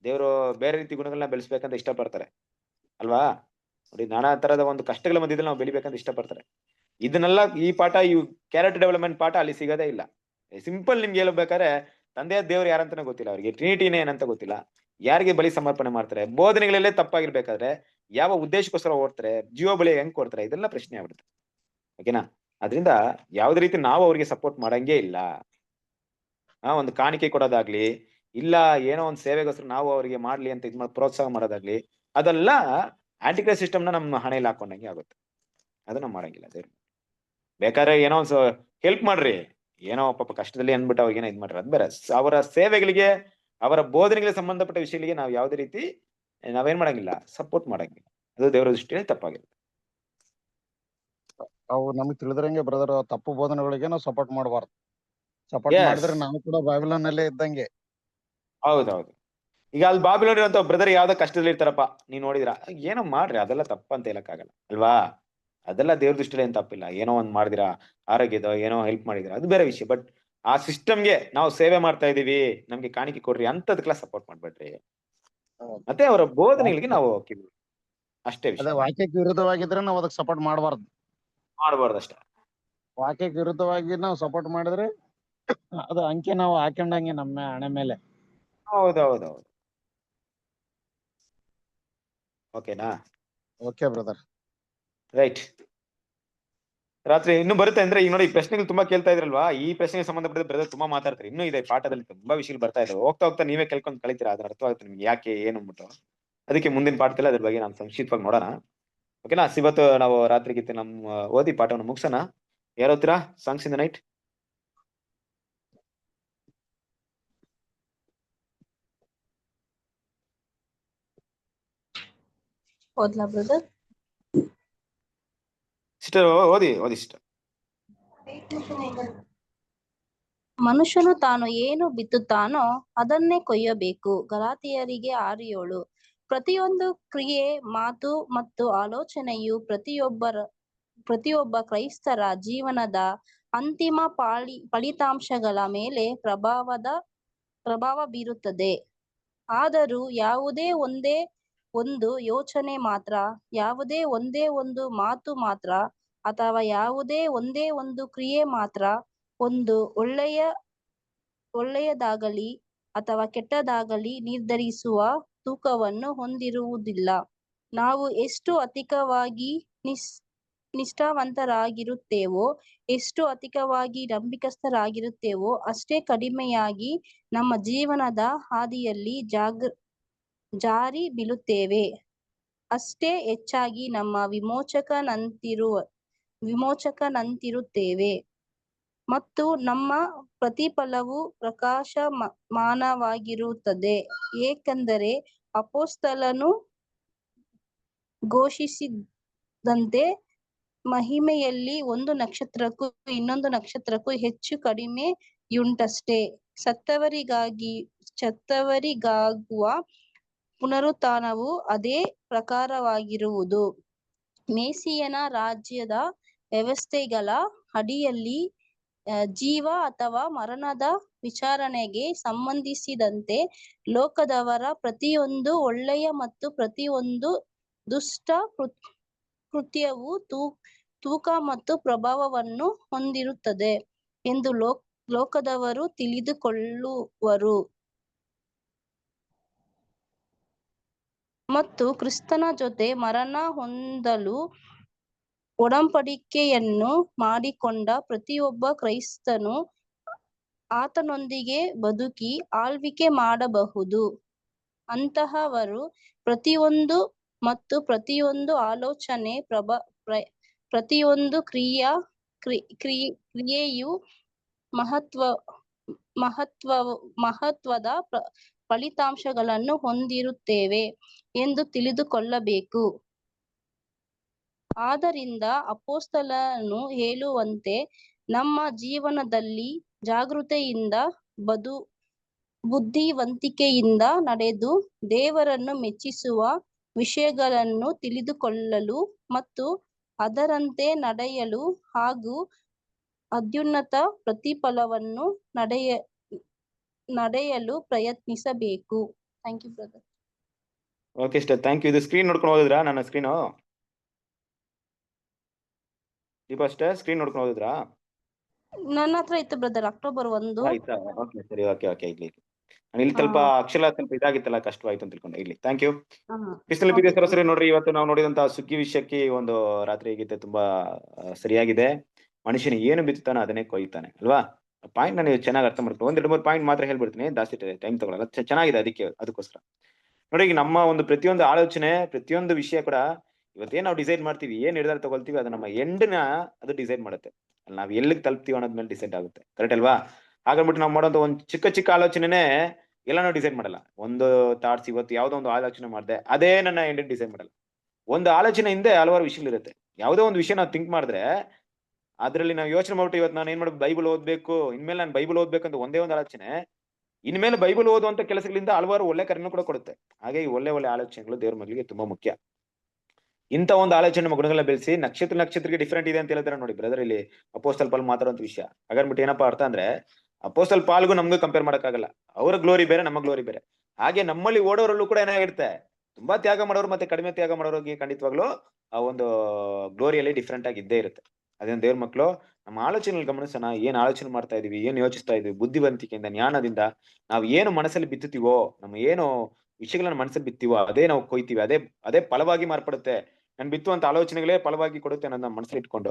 ದೇವರು ಬೇರೆ ರೀತಿ ಗುಣಗಳನ್ನ ಬೆಳೆಸ್ಬೇಕಂತ ಇಷ್ಟಪಡ್ತಾರೆ ಅಲ್ವಾ? ನೋಡಿ, ನಾನಾ ತರದ ಒಂದು ಕಷ್ಟಗಳ ಮಧ್ಯದಲ್ಲಿ ನಾವು ಬೆಳಿಬೇಕಂತ ಇಷ್ಟಪಡ್ತಾರೆ. ಇದನ್ನೆಲ್ಲ, ಈ ಪಾಠ, ಈ ಕ್ಯಾರೆಕ್ಟರ್ ಡೆವಲಪ್ಮೆಂಟ್ ಪಾಠ ಅಲ್ಲಿ ಸಿಗೋದೇ ಇಲ್ಲ. ಸಿಂಪಲ್ ನಿಮ್ಗೆ ಹೇಳ್ಬೇಕಾದ್ರೆ, ತಂದೆಯ ದೇವ್ರು ಯಾರಂತಾನೆ ಗೊತ್ತಿಲ್ಲ ಅವ್ರಿಗೆ, ಟ್ರಿನಿಟಿನೇ ಏನಂತ ಗೊತ್ತಿಲ್ಲ, ಯಾರಿಗೆ ಬಲಿ ಸಮರ್ಪಣೆ ಮಾಡ್ತಾರೆ, ಬೋಧನೆಗಳಲ್ಲೇ ತಪ್ಪಾಗಿರ್ಬೇಕಾದ್ರೆ ಯಾವ ಉದ್ದೇಶಕ್ಕೋಸ್ಕರ ಓಡ್ತಾರೆ, ಜೀವ ಬಲಿ ಹೆಂಗ್ ಕೊಡ್ತಾರೆ, ಇದೆಲ್ಲ ಪ್ರಶ್ನೆ ಆಗ್ಬಿಡುತ್ತೆ. ಓಕೆನಾ? ಅದರಿಂದ ಯಾವ್ದೇ ರೀತಿ ನಾವು ಅವ್ರಿಗೆ ಸಪೋರ್ಟ್ ಮಾಡಂಗೇ ಇಲ್ಲ. ಒಂದು ಕಾಣಿಕೆ ಕೊಡೋದಾಗ್ಲಿ, ಇಲ್ಲ ಏನೋ ಒಂದು ಸೇವೆಗೋಸ್ಕರ ನಾವು ಅವ್ರಿಗೆ ಮಾಡ್ಲಿ ಅಂತ ಪ್ರೋತ್ಸಾಹ ಮಾಡೋದಾಗ್ಲಿ, ಅದೆಲ್ಲ ಆಂಟಿಕ್ರೈಸ್ಟ್ ಸಿಸ್ಟಮ್ನ ನಮ್ಮ ಹಣೆಯಲ್ಲಿ ಹಾಕೊಂಡಂಗೆ ಆಗುತ್ತೆ. ಅದನ್ನ ಮಾಡಂಗಿಲ್ಲ ದೇವ್ರು. ಬೇಕಾದ್ರೆ ಏನೋ ಒಂದು ಹೆಲ್ಪ್ ಮಾಡ್ರಿ, ಏನೋ ಪಾಪ ಕಷ್ಟದಲ್ಲಿ ಅಂದ್ಬಿಟ್ಟು ಅವಾಗ ಏನೋ ಇದ್ ಮಾಡ್ರಿ, ಅದ್ ಬೇರೆ. ಅವರ ಸೇವೆಗಳಿಗೆ, ಅವರ ಬೋಧನೆಗಳಿಗೆ ಸಂಬಂಧಪಟ್ಟ ವಿಷಯಗಳಿಗೆ ನಾವು ಯಾವುದೇ ರೀತಿ ನಾವೇನ್ ಮಾಡಂಗಿಲ್ಲ, ಸಪೋರ್ಟ್ ಮಾಡಂಗಿಲ್ಲ. ಅದು ದೇವರ ದೃಷ್ಟಿಯಲ್ಲಿ ತಪ್ಪಾಗಿರುತ್ತೆ. ಅವು ನಮ್ಗೆ ತಿಳಿದ್ರಂಗೆ ಬ್ರದರ್, ತಪ್ಪು ಬೋಧನೆಗಳಿಗೆ ನಾವು ಸಪೋರ್ಟ್ ಮಾಡಬಾರ್ದು. ಸಪೋರ್ಟ್ ಮಾಡಿದ್ರೆ ನಾವು ಕೂಡ ಬಾಬಿಲೋನ್ ನಲ್ಲೇ ಇದ್ದಂಗೆ. ಹೌದೌದು. ಈಗ ಅಲ್ಲಿ ಬಾಬಿಲೋನ್ ಇರುವಂತ ಬ್ರದರ್ ಯಾವ್ದೋ ಕಷ್ಟದಲ್ಲಿ ಇರ್ತಾರಪ್ಪ, ನೀವ್ ನೋಡಿದ್ರ, ಏನೋ ಮಾಡ್ರಿ, ಅದೆಲ್ಲ ತಪ್ಪಂತ ಹೇಳಕ್ಕಾಗಲ್ಲ ಅಲ್ವಾ? ಅದೆಲ್ಲ ದೇವ್ರ ದೃಷ್ಟಿಯಲ್ಲಿ ಏನ್ ತಪ್ಪಿಲ್ಲ. ಏನೋ ಒಂದ್ ಮಾಡಿದಿರಾ, ಆರೋಗ್ಯದ ಏನೋ ಹೆಲ್ಪ್ ಮಾಡಿದಿರಾ, ಅದು ಬೇರೆ ವಿಷಯ. ಬಟ್ ಆ ಸಿಸ್ಟಮ್ಗೆ ನಾವು ಸೇವೆ ಮಾಡ್ತಾ ಇದೀವಿ, ನಮ್ಗೆ ಕಾಣಿಕೆ ಕೊಡ್ರಿ ಅಂತದಕ್ಕೆಲ್ಲ ಸಪೋರ್ಟ್ ಮಾಡ್ಬೇಡ್ರಿ. ಮತ್ತೆ ಅವರ ಬೋಧನೆಗಳಿಗೆ ನಾವು ಅಷ್ಟೇ ವಿಷಯ. ಅದೇ ವಾಕ್ಯಕ್ಕೆ ವಿರುದ್ಧವಾಗಿದ್ರೆ ನಾವು ಅದಕ್ಕೆ ಸಪೋರ್ಟ್ ಮಾಡಬಾರ್ದು ಅಷ್ಟೇ. ವಾಕ್ಯಕ್ಕೆ ವಿರುದ್ಧವಾಗಿ ನಾವು ಸಪೋರ್ಟ್ ಮಾಡಿದ್ರೆ ಅದು ಅಂಕೆ ನಾವು ಹಾಕೊಂಡಂಗೆ ನಮ್ಮ ಹಣೆ ಮೇಲೆ. ಹೌದೌದೌದು. ಓಕೆನಾ? Okay brother, right. ರಾತ್ರಿ ಇನ್ನು ಬರುತ್ತೆ ಅಂದ್ರೆ, ಈಗ ನೋಡಿ, ಈ ಪ್ರಶ್ನೆಗಳು ತುಂಬಾ ಕೇಳ್ತಾ ಇದ್ರಲ್ವಾ, ಈ ಪ್ರಶ್ನೆಗೆ ಸಂಬಂಧಪಟ್ಟ ಬ್ರದರ್ ತುಂಬಾ ಮಾತಾಡ್ತಾರೆ. ಇನ್ನೂ ಇದೆ ಪಾಠದಲ್ಲಿ ತುಂಬಾ ವಿಷಯಗಳು ಬರ್ತಾ ಇದಾವೆ. ಹೋಗ್ತಾ ಹೋಗ್ತಾ ನೀವೇ ಕೇಳ್ಕೊಂಡು ಕಳಿತೀರಾ, ಅದ್ರ ಅರ್ಥವಾಗುತ್ತೆ ನಿಮ್ಗೆ ಯಾಕೆ ಏನು ಅಂದ್ಬಿಟ್ಟು. ಅದಕ್ಕೆ ಮುಂದಿನ ಪಾಠದಲ್ಲಿ ಅದ್ರ ಬಗ್ಗೆ ನಾನು ಸಂಕ್ಷಿಪ್ತವಾಗಿ ನೋಡೋಣ. ಓಕೆನಾ? ಇವತ್ತು ನಾವು ರಾತ್ರಿ ಗೀತೆ ನಮ್ಮ ಓದಿ ಪಾಠವನ್ನು ಮುಗಿಸೋಣ. ಯಾರು ಓದ್ತೀರಾ ಸಾಂಗ್ಸ್ ಇನ್ ದ ನೈಟ್? ಓದ್ಲಾ ಬ್ರದರ್? ಸಿಸ್ಟರ್ ಓದಿ ಸಿಸ್ಟರ್. ಮನುಷ್ಯನು ತಾನು ಏನು ಬಿತ್ತುತ್ತಾನೋ ಅದನ್ನೇ ಕೊಯ್ಯಬೇಕು. ಗಲಾತಿಯರಿಗೆ 6:7. ಪ್ರತಿಯೊಂದು ಕ್ರಿಯೆ, ಮಾತು ಮತ್ತು ಆಲೋಚನೆಯು ಪ್ರತಿಯೊಬ್ಬ ಕ್ರೈಸ್ತರ ಜೀವನದ ಅಂತಿಮ ಫಲಿತಾಂಶಗಳ ಮೇಲೆ ಪ್ರಭಾವ ಬೀರುತ್ತದೆ. ಆದರೂ ಯಾವುದೇ ಒಂದೇ ಒಂದು ಯೋಚನೆ ಮಾತ್ರ, ಯಾವುದೇ ಒಂದೇ ಒಂದು ಮಾತು ಮಾತ್ರ, ಅಥವಾ ಯಾವುದೇ ಒಂದೇ ಒಂದು ಕ್ರಿಯೆ ಮಾತ್ರ ಒಂದು ಒಳ್ಳೆಯದಾಗಲಿ ಅಥವಾ ಕೆಟ್ಟದಾಗಲಿ ನಿರ್ಧರಿಸುವ ತೂಕವನ್ನು ಹೊಂದಿರುವುದಿಲ್ಲ. ನಾವು ಎಷ್ಟು ಅಧಿಕವಾಗಿ ನಿಷ್ಠಾವಂತರಾಗಿರುತ್ತೇವೋ, ಎಷ್ಟು ಅಧಿಕವಾಗಿ ನಂಬಿಕಸ್ಥರಾಗಿರುತ್ತೇವೋ, ಅಷ್ಟೇ ಕಡಿಮೆಯಾಗಿ ನಮ್ಮ ಜೀವನದ ಹಾದಿಯಲ್ಲಿ ಜಾರಿ ಬೀಳುತ್ತೇವೆ. ಅಷ್ಟೇ ಹೆಚ್ಚಾಗಿ ನಮ್ಮ ವಿಮೋಚಕನಂತಿರುತ್ತೇವೆ ಮತ್ತು ನಮ್ಮ ಪ್ರತಿಫಲವು ಪ್ರಕಾಶಮಾನವಾಗಿರುತ್ತದೆ. ಏಕೆಂದರೆ ಅಪೊಸ್ತಲನು ಘೋಷಿಸಿದಂತೆ, ಮಹಿಮೆಯಲ್ಲಿ ಒಂದು ನಕ್ಷತ್ರಕ್ಕೂ ಇನ್ನೊಂದು ನಕ್ಷತ್ರಕ್ಕೂ ಹೆಚ್ಚು ಕಡಿಮೆಯುಂಟಷ್ಟೇ. ಸತ್ತವರಿಗಾಗುವ ಪುನರುತ್ಥಾನವು ಅದೇ ಪ್ರಕಾರವಾಗಿರುವುದು. ಮೇಸಿಯನ ರಾಜ್ಯದ ವ್ಯವಸ್ಥೆಗಳ ಅಡಿಯಲ್ಲಿ ಜೀವ ಅಥವಾ ಮರಣದ ವಿಚಾರಣೆಗೆ ಸಂಬಂಧಿಸಿದಂತೆ ಲೋಕದವರ ಪ್ರತಿಯೊಂದು ಒಳ್ಳೆಯ ಮತ್ತು ಪ್ರತಿಯೊಂದು ದುಷ್ಟ ಕೃತ್ಯವೂ ತೂಕ ಮತ್ತು ಪ್ರಭಾವವನ್ನು ಹೊಂದಿರುತ್ತದೆ ಎಂದು ಲೋಕದವರು ತಿಳಿದುಕೊಳ್ಳುವರು. ಮತ್ತು ಕ್ರಿಸ್ತನ ಜೊತೆ ಮರಣ ಹೊಂದಲು ಒಡಂಬಡಿಕೆಯನ್ನು ಮಾಡಿಕೊಂಡ ಪ್ರತಿಯೊಬ್ಬ ಕ್ರೈಸ್ತನು ಆತನೊಂದಿಗೆ ಬದುಕಿ ಆಳ್ವಿಕೆ ಮಾಡಬಹುದು. ಅಂತಹವರು ಪ್ರತಿಯೊಂದು ಮತ್ತು ಪ್ರತಿಯೊಂದು ಆಲೋಚನೆ, ಪ್ರತಿಯೊಂದು ಕ್ರಿಯೆಯು ಮಹತ್ವದ ಫಲಿತಾಂಶಗಳನ್ನು ಹೊಂದಿರುತ್ತವೆ ಎಂದು ತಿಳಿದುಕೊಳ್ಳಬೇಕು. ಆದ್ದರಿಂದ ಅಪೊಸ್ತಲನು ಹೇಳುವಂತೆ, ನಮ್ಮ ಜೀವನದಲ್ಲಿ ಜಾಗೃತೆಯಿಂದ ಬುದ್ಧಿವಂತಿಕೆಯಿಂದ ನಡೆದು ದೇವರನ್ನು ಮೆಚ್ಚಿಸುವ ವಿಷಯಗಳನ್ನು ತಿಳಿದುಕೊಳ್ಳಲು ಮತ್ತು ಅದರಂತೆ ನಡೆಯಲು ಹಾಗೂ ಅತ್ಯುನ್ನತ ಪ್ರತಿಫಲವನ್ನು ನಡೆಯಲು ಪ್ರಯತ್ನಿಸಬೇಕು. Thank you brother. Okay sister, thank you. ಇದು ಸ್ಕ್ರೀನ್ ನೋಡ್ಕೊಂಡು ಓದಿದ್ರಾ? ನನ್ನ ಸ್ಕ್ರೀನು ದೀಪಾ ಸಿಸ್ಟರ್, ಸ್ಕ್ರೀನ್ ನೋಡ್ಕೊಂಡು ಓದಿದ್ರಾ? ನನ್ನ ಹತ್ರ ಇತ್ತು ಬ್ರದರ್, October 1. ಆಯ್ತಾ? ಓಕೆ ಸರಿ, ಓಕೆ ಇಲ್ಲಿ ಸ್ವಲ್ಪ ಅಕ್ಷರ ಸ್ವಲ್ಪ ಇದಾಗಿತ್ತಲ್ಲ, ಕಷ್ಟವಾಯ್ತು ಅಂತ ತಿಳ್ಕೊಂಡೆ. ಇಲ್ಲಿ ಥ್ಯಾಂಕ್ ಯು. ಕೃಷ್ಣಲಿ ಪ್ರಿಯ ಸರಸ್ವರಿ, ನೋಡ್ರಿ, ಇವತ್ತು ನಾವು ನೋಡಿದಂತಹ ಸುಗ್ಗಿ ವಿಷಯಕ್ಕೆ ಒಂದು ರಾತ್ರಿ ಗೀತೆ ತುಂಬಾ ಸರಿಯಾಗಿದೆ. ಮನುಷ್ಯನ ಏನು ಬಿತ್ತುತ್ತಾನೋ ಅದನ್ನೇ ಕೊಯ್ತಾನೆ ಅಲ್ವಾ? ಪಾಯಿಂಟ್ ನಾನು ಚೆನ್ನಾಗಿ ಅರ್ಥ ಮಾಡ್ಕೊಂಡು 1-2-3 ಪಾಯಿಂಟ್ ಮಾತ್ರ ಹೇಳ್ಬಿಡ್ತೀನಿ, ಜಾಸ್ತಿ ಟೈಮ್ ತಗೊಳ್ಳಲ್ಲ. ಚೆನ್ನಾಗಿದೆ, ಅದಕ್ಕೋಸ್ಕರ ನೋಡಿ. ಈಗ ನಮ್ಮ ಒಂದು ಪ್ರತಿಯೊಂದು ಆಲೋಚನೆ, ಪ್ರತಿಯೊಂದು ವಿಷಯ ಕೂಡ ಇವತ್ತೇನ್ ನಾವು ಡಿಸೈಡ್ ಮಾಡ್ತೀವಿ, ಏನ್ ನಿರ್ಧಾರ ತಗೊಳ್ತೀವಿ, ಅದು ನಮ್ಮ ಎಂಡ್ನ ಅದು ಡಿಸೈಡ್ ಮಾಡುತ್ತೆ. ನಾವ್ ಎಲ್ಲಿಗೆ ತಲುಪ್ತೀವಿ ಅನ್ನೋದ್ಮೇಲೆ ಡಿಸೈಡ್ ಆಗುತ್ತೆ. ಕರೆಕ್ಟ್ ಅಲ್ವಾ? ಹಾಗಂದ್ಬಿಟ್ಟು ನಾವು ಮಾಡೋದು ಒಂದು ಚಿಕ್ಕ ಆಲೋಚನೆನೇ ಎಲ್ಲ ನಾವು ಡಿಸೈಡ್ ಮಾಡಲ್ಲ. ಒಂದು ಥಾಟ್ಸ್, ಇವತ್ತು ಯಾವ್ದೋ ಒಂದು ಆಲೋಚನೆ ಮಾಡಿದೆ, ಅದೇ ನನ್ನ ಎಂಡ್ ಡಿಸೈಡ್ ಮಾಡಲ್ಲ. ಒಂದು ಆಲೋಚನೆ ಹಿಂದೆ ಹಲವಾರು ವಿಷಯಗಳಿರುತ್ತೆ. ಯಾವುದೋ ಒಂದು ವಿಷಯ ನಾವು ಥಿಂಕ್ ಮಾಡಿದ್ರೆ ಅದ್ರಲ್ಲಿ ನಾವು ಯೋಚನೆ ಮಾಡ್ಬಿಟ್ಟು, ಇವತ್ತು ನಾನು ಏನ್ ಮಾಡ್ಬೇಕು, ಬೈಬಲ್ ಓದ್ಬೇಕು, ಇನ್ಮೇಲೆ ನಾನು ಬೈಬಲ್ ಓದ್ಬೇಕಂತ ಒಂದೇ ಒಂದು ಆಲೋಚನೆ ಇನ್ಮೇಲೆ ಬೈಬಲ್ ಓದುವಂತ ಕೆಲಸಗಳಿಂದ ಹಲವಾರು ಒಳ್ಳೆ ಕರೆಯನ್ನು ಕೂಡ ಕೊಡುತ್ತೆ. ಹಾಗೆ ಈ ಒಳ್ಳೆ ಆಲೋಚನೆಗಳು ದೇವ್ರ ಮಕ್ಕಳಿಗೆ ತುಂಬಾ ಮುಖ್ಯ. ಇಂಥ ಒಂದು ಆಲೋಚನೆ ನಮ್ಮ ಗುಣಗಳನ್ನ ಬೆಳೆಸಿ ನಕ್ಷತ್ರಕ್ಕೆ ಡಿಫ್ರೆಂಟ್ ಇದೆ ಅಂತ ಹೇಳ್ತಾರೆ ನೋಡಿ ಬ್ರದರ್. ಇಲ್ಲಿ ಅಪೋಸ್ತಲ ಪಾಲ್ ಮಾತಾಡುವಂತ ವಿಷಯ ಹಾಗನ್ಬಿಟ್ಟು ಏನಪ್ಪಾ ಅರ್ಥ ಅಂದ್ರೆ, ಅಪೋಸ್ತಲ ಪಾಲ್ಗೂ ನಮ್ಗೂ ಕಂಪೇರ್ ಮಾಡಕ್ಕಾಗಲ್ಲ. ಅವರ ಗ್ಲೋರಿ ಬೇರೆ, ನಮ್ಮ ಗ್ಲೋರಿ ಬೇರೆ. ಹಾಗೆ ನಮ್ಮಲ್ಲಿ ಓಡೋರಲ್ಲೂ ಕೂಡ ಏನಾಗಿರುತ್ತೆ, ತುಂಬಾ ತ್ಯಾಗ ಮಾಡೋರು ಮತ್ತೆ ಕಡಿಮೆ ತ್ಯಾಗ ಮಾಡೋರಿಗೆ ಖಂಡಿತವಾಗ್ಲೂ ಆ ಒಂದು ಗ್ಲೋರಿಯಲ್ಲಿ ಡಿಫ್ರೆಂಟ್ ಆಗಿ ಇದ್ದೇ ಇರುತ್ತೆ. ಅದೇನು ದೇವ್ರ ಮಕ್ಕಳು ನಮ್ಮ ಆಲೋಚನೆ ಗಮನಿಸೋಣ. ಏನ್ ಆಲೋಚನೆ ಮಾಡ್ತಾ ಇದೀವಿ, ಏನ್ ಯೋಚಿಸ್ತಾ ಇದೀವಿ, ಬುದ್ಧಿವಂತಿಕೆಯಿಂದ, ಜ್ಞಾನದಿಂದ ನಾವು ಏನು ಮನಸ್ಸಲ್ಲಿ ಬಿತ್ತುತ್ತೀವೋ, ನಮ್ಮ ಏನು ವಿಷಯಗಳನ್ನ ಮನಸ್ಸಲ್ಲಿ ಬಿತ್ತೀವೋ ಅದೇ ನಾವು ಕೊಯ್ತೀವಿ. ಅದೇ ಫಲವಾಗಿ ಮಾರ್ಪಡುತ್ತೆ. ನಾನು ಬಿತ್ತುವಂತ ಆಲೋಚನೆಗಳೇ ಫಲವಾಗಿ ಕೊಡುತ್ತೆ ಅನ್ನೋದನ್ನ ಮನಸ್ಸಲ್ಲಿ ಇಟ್ಕೊಂಡು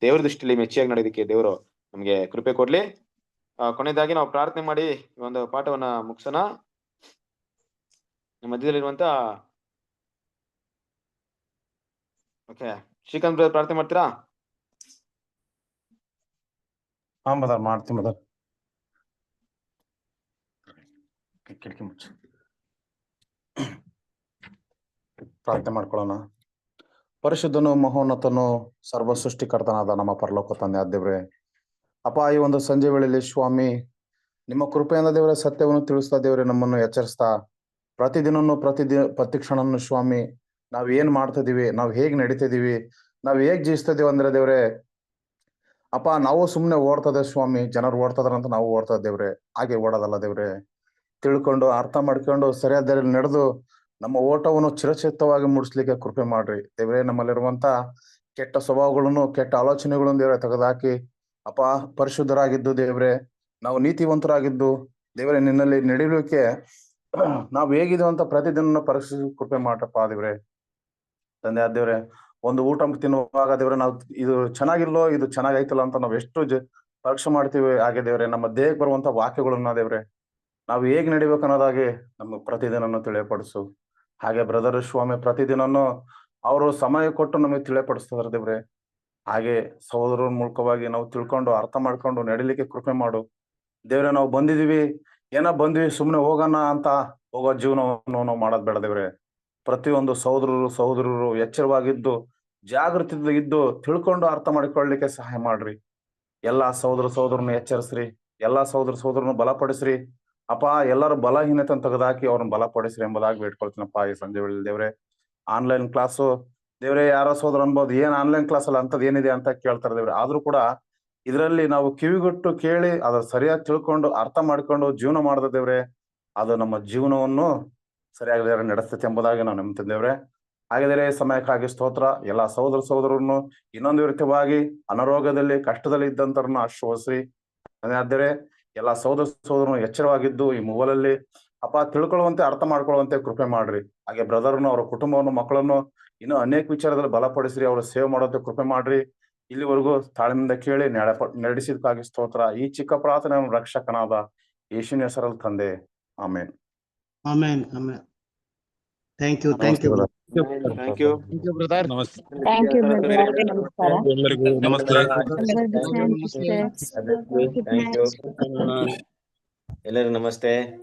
ದೇವ್ರ ದೃಷ್ಟಿಯಲ್ಲಿ ಮೆಚ್ಚಿಯಾಗಿ ನಡೆಯೋದಕ್ಕೆ ದೇವರು ನಮ್ಗೆ ಕೃಪೆ ಕೊಡ್ಲಿ. ಕೊನೆಯದಾಗಿ ನಾವು ಪ್ರಾರ್ಥನೆ ಮಾಡಿ ಈ ಒಂದು ಪಾಠವನ್ನ ಮುಗಿಸೋಣ. ನಮ್ಮ ಮಧ್ಯದಲ್ಲಿರುವಂತ ಓಕೆ ಶ್ರೀಕಾಂತ್ ಬ್ರದರ್ ಪ್ರಾರ್ಥನೆ ಮಾಡ್ತೀರಾ? ಹಾ ಬ್ರದರ್, ಮಾಡ್ತೀನಿ ಬ್ರದರ್. ಕಿಟಕಿ ಮುಚ್ಚು. ಪ್ರಾರ್ಥನೆ ಮಾಡ್ಕೊಳ್ಳೋಣ. ಪರಿಶುದ್ಧನು ಮಹೋನ್ನತನು ಸರ್ವ ಸೃಷ್ಟಿಕರ್ತನಾದ ನಮ್ಮ ಪರಲೋಕ ತಂದೆ ದೇವ್ರೆ, ಅಪ್ಪ ಈ ಒಂದು ಸಂಜೆ ವೇಳೆಯಲ್ಲಿ ಸ್ವಾಮಿ ನಿಮ್ಮ ಕೃಪೆಯಿಂದ ದೇವರೇ ಸತ್ಯವನ್ನು ತಿಳಿಸ್ತಾ ದೇವರೇ ನಮ್ಮನ್ನು ಎಚ್ಚರಿಸ್ತಾ ಪ್ರತಿ ಕ್ಷಣವನ್ನು ಸ್ವಾಮಿ ನಾವ್ ಏನ್ ಮಾಡ್ತಾ ಇದೀವಿ, ನಾವ್ ಹೇಗ್ ನಡೀತಿದೀವಿ, ನಾವ್ ಹೇಗ್ ಜೀವಿಸ್ತಾ ಇದೀವಿ ಅಂದ್ರೆ ದೇವ್ರೆ ಅಪ್ಪ ನಾವು ಸುಮ್ನೆ ಓಡ್ತದೆ ಸ್ವಾಮಿ, ಜನರು ಓಡ್ತದಾರಂತ ನಾವು ಓಡ್ತಾ ದೇವ್ರೆ, ಹಾಗೆ ಓಡೋದಲ್ಲ ದೇವ್ರೆ. ತಿಳ್ಕೊಂಡು ಅರ್ಥ ಮಾಡ್ಕೊಂಡು ಸರಿಯಾದ ದಾರಿಯಲ್ಲಿ ನಡೆದು ನಮ್ಮ ಓಟವನ್ನು ಚಿರಚಿತ್ತವಾಗಿ ಮುಡಿಸ್ಲಿಕ್ಕೆ ಕೃಪೆ ಮಾಡ್ರಿ ದೇವ್ರೆ. ನಮ್ಮಲ್ಲಿರುವಂತ ಕೆಟ್ಟ ಸ್ವಭಾವಗಳನ್ನು ಕೆಟ್ಟ ಆಲೋಚನೆಗಳನ್ನು ದೇವ್ರೆ ತೆಗೆದುಹಾಕಿ ಅಪ್ಪ ಪರಿಶುದ್ಧರಾಗಿದ್ದು ದೇವ್ರೆ, ನಾವು ನೀತಿವಂತರಾಗಿದ್ದು ದೇವ್ರೆ ನಿನ್ನಲ್ಲಿ ನಡೀಲಿಕ್ಕೆ ನಾವ್ ಹೇಗಿದೀವಿ ಅಂತ ಪ್ರತಿದಿನ ಪರೀಕ್ಷಿಸಿ ಕೃಪೆ ಮಾಡ್ರಪ್ಪ ದೇವ್ರೆ. ತಂದೆ ಆದೇವ್ರೆ, ಒಂದು ಊಟ ತಿನ್ನುವಾಗ ದೇವ್ರೆ ನಾವು ಇದು ಚೆನ್ನಾಗಿಲ್ಲೋ ಇದು ಚೆನ್ನಾಗೈತಲ್ಲ ಅಂತ ನಾವ್ ಎಷ್ಟು ಪರೀಕ್ಷೆ ಮಾಡ್ತೀವಿ. ಹಾಗೆ ದೇವ್ರೆ ನಮ್ಮ ದೇಹಕ್ಕೆ ಬರುವಂತ ವಾಕ್ಯಗಳನ್ನ ದೇವ್ರೆ ನಾವು ಹೇಗ್ ನಡಿಬೇಕು ಅನ್ನೋದಾಗಿ ನಮ್ಗೆ ಪ್ರತಿದಿನನ್ನು ತಿಳಿಯಪಡಿಸು. ಹಾಗೆ ಬ್ರದರ್ ಸ್ವಾಮಿ ಪ್ರತಿದಿನನು ಅವರು ಸಮಯ ಕೊಟ್ಟು ನಮಗೆ ತಿಳಿಯಪಡಿಸ್ತಾರೆ ದೇವ್ರೆ. ಹಾಗೆ ಸಹೋದರರ ಮೂಲಕವಾಗಿ ನಾವು ತಿಳ್ಕೊಂಡು ಅರ್ಥ ಮಾಡ್ಕೊಂಡು ನಡಿಲಿಕ್ಕೆ ಕೃಪೆ ಮಾಡು ದೇವ್ರೆ. ನಾವು ಬಂದಿದೀವಿ ಬಂದ್ವಿ ಸುಮ್ನೆ ಹೋಗೋಣ ಅಂತ ಹೋಗೋ ಜೀವನವನ್ನು ನಾವು ಮಾಡೋದ್ ಬೇಡ ದೇವ್ರೆ. ಪ್ರತಿಯೊಂದು ಸಹೋದರರು ಎಚ್ಚರವಾಗಿದ್ದು ಜಾಗೃತಿ ಇದ್ದು ತಿಳ್ಕೊಂಡು ಅರ್ಥ ಮಾಡಿಕೊಳ್ಳಲಿಕ್ಕೆ ಸಹಾಯ ಮಾಡ್ರಿ. ಎಲ್ಲಾ ಸಹೋದರನ್ನ ಎಚ್ಚರಿಸ್ರಿ, ಎಲ್ಲಾ ಸಹೋದರನ್ನು ಬಲಪಡಿಸ್ರಿ ಅಪ್ಪ. ಎಲ್ಲರೂ ಬಲಹೀನತೆ ತೆಗೆದಾಕಿ ಅವ್ರನ್ನ ಬಲಪಡಿಸ್ರಿ ಎಂಬುದಾಗಿ ಬೇಡ್ಕೊಳ್ತೀನಪ್ಪ ಈ ಸಂಜೆ ವೇಳೆ ದೇವ್ರೆ. ಆನ್ಲೈನ್ ಕ್ಲಾಸು ದೇವ್ರೆ, ಯಾರೋ ಸಹೋದರ ಅನ್ಬೋದು ಏನ್ ಆನ್ಲೈನ್ ಕ್ಲಾಸ್ ಅಲ್ಲಿ ಅಂತದ್ ಏನಿದೆ ಅಂತ ಕೇಳ್ತಾರೆ ದೇವ್ರೆ. ಆದ್ರೂ ಕೂಡ ಇದರಲ್ಲಿ ನಾವು ಕಿವಿಗೊಟ್ಟು ಕೇಳಿ ಅದ್ರ ಸರಿಯಾಗಿ ತಿಳ್ಕೊಂಡು ಅರ್ಥ ಮಾಡ್ಕೊಂಡು ಜೀವನ ಮಾಡಿದ ದೇವ್ರೆ, ಅದು ನಮ್ಮ ಜೀವನವನ್ನು ಸರಿಯಾಗಿ ದೇವ್ರೆ ನಡೆಸ್ತೈತೆ ಎಂಬುದಾಗಿ ನಾವು ನಂಬ್ತಿದ್ದೇವ್ರೆ. ಹಾಗಿದ್ರೆ ಸಮಯಕ್ಕಾಗಿ ಸ್ತೋತ್ರ. ಎಲ್ಲಾ ಸಹೋದರನ್ನು ಇನ್ನೊಂದು ರೀತಿಯಾಗಿ ಅನಾರೋಗ್ಯದಲ್ಲಿ ಕಷ್ಟದಲ್ಲಿ ಇದ್ದಂತರನ್ನ ಆಶ್ವಾಸಿಸಿ ಅದೇ ಎಲ್ಲಾ ಸಹೋದರನು ಎಚ್ಚರವಾಗಿದ್ದು ಈ ಮೊಬೈಲಲ್ಲಿ ಅಪ್ಪ ತಿಳ್ಕೊಳ್ಳುವಂತೆ ಅರ್ಥ ಮಾಡ್ಕೊಳ್ಳುವಂತೆ ಕೃಪೆ ಮಾಡ್ರಿ. ಹಾಗೆ ಬ್ರದರ್ನು ಅವರ ಕುಟುಂಬವನ್ನು ಮಕ್ಕಳನ್ನು ಇನ್ನೂ ಅನೇಕ ವಿಚಾರದಲ್ಲಿ ಬಲಪಡಿಸ್ರಿ, ಅವರು ಸೇವೆ ಮಾಡೋದಕ್ಕೆ ಕೃಪೆ ಮಾಡ್ರಿ. ಇಲ್ಲಿವರೆಗೂ ತಾಳ್ಮೆಯಿಂದ ಕೇಳಿ ನಡೆಸಿದಕ್ಕಾಗಿ ಸ್ತೋತ್ರ. ಈ ಚಿಕ್ಕ ಪ್ರಾರ್ಥನೆ ರಕ್ಷಕನಾದ ಯೇಸುವಿನ ಹೆಸರಲ್ಲಿ ತಂದೆ, amen. Amen amen. Thank you brother. Thank you brother. Thank you brother, ನಮಸ್ಕಾರ. ಎಲ್ಲರಿಗೂ ನಮಸ್ತೆ. ಎಲ್ಲರಿಗೂ ನಮಸ್ತೆ.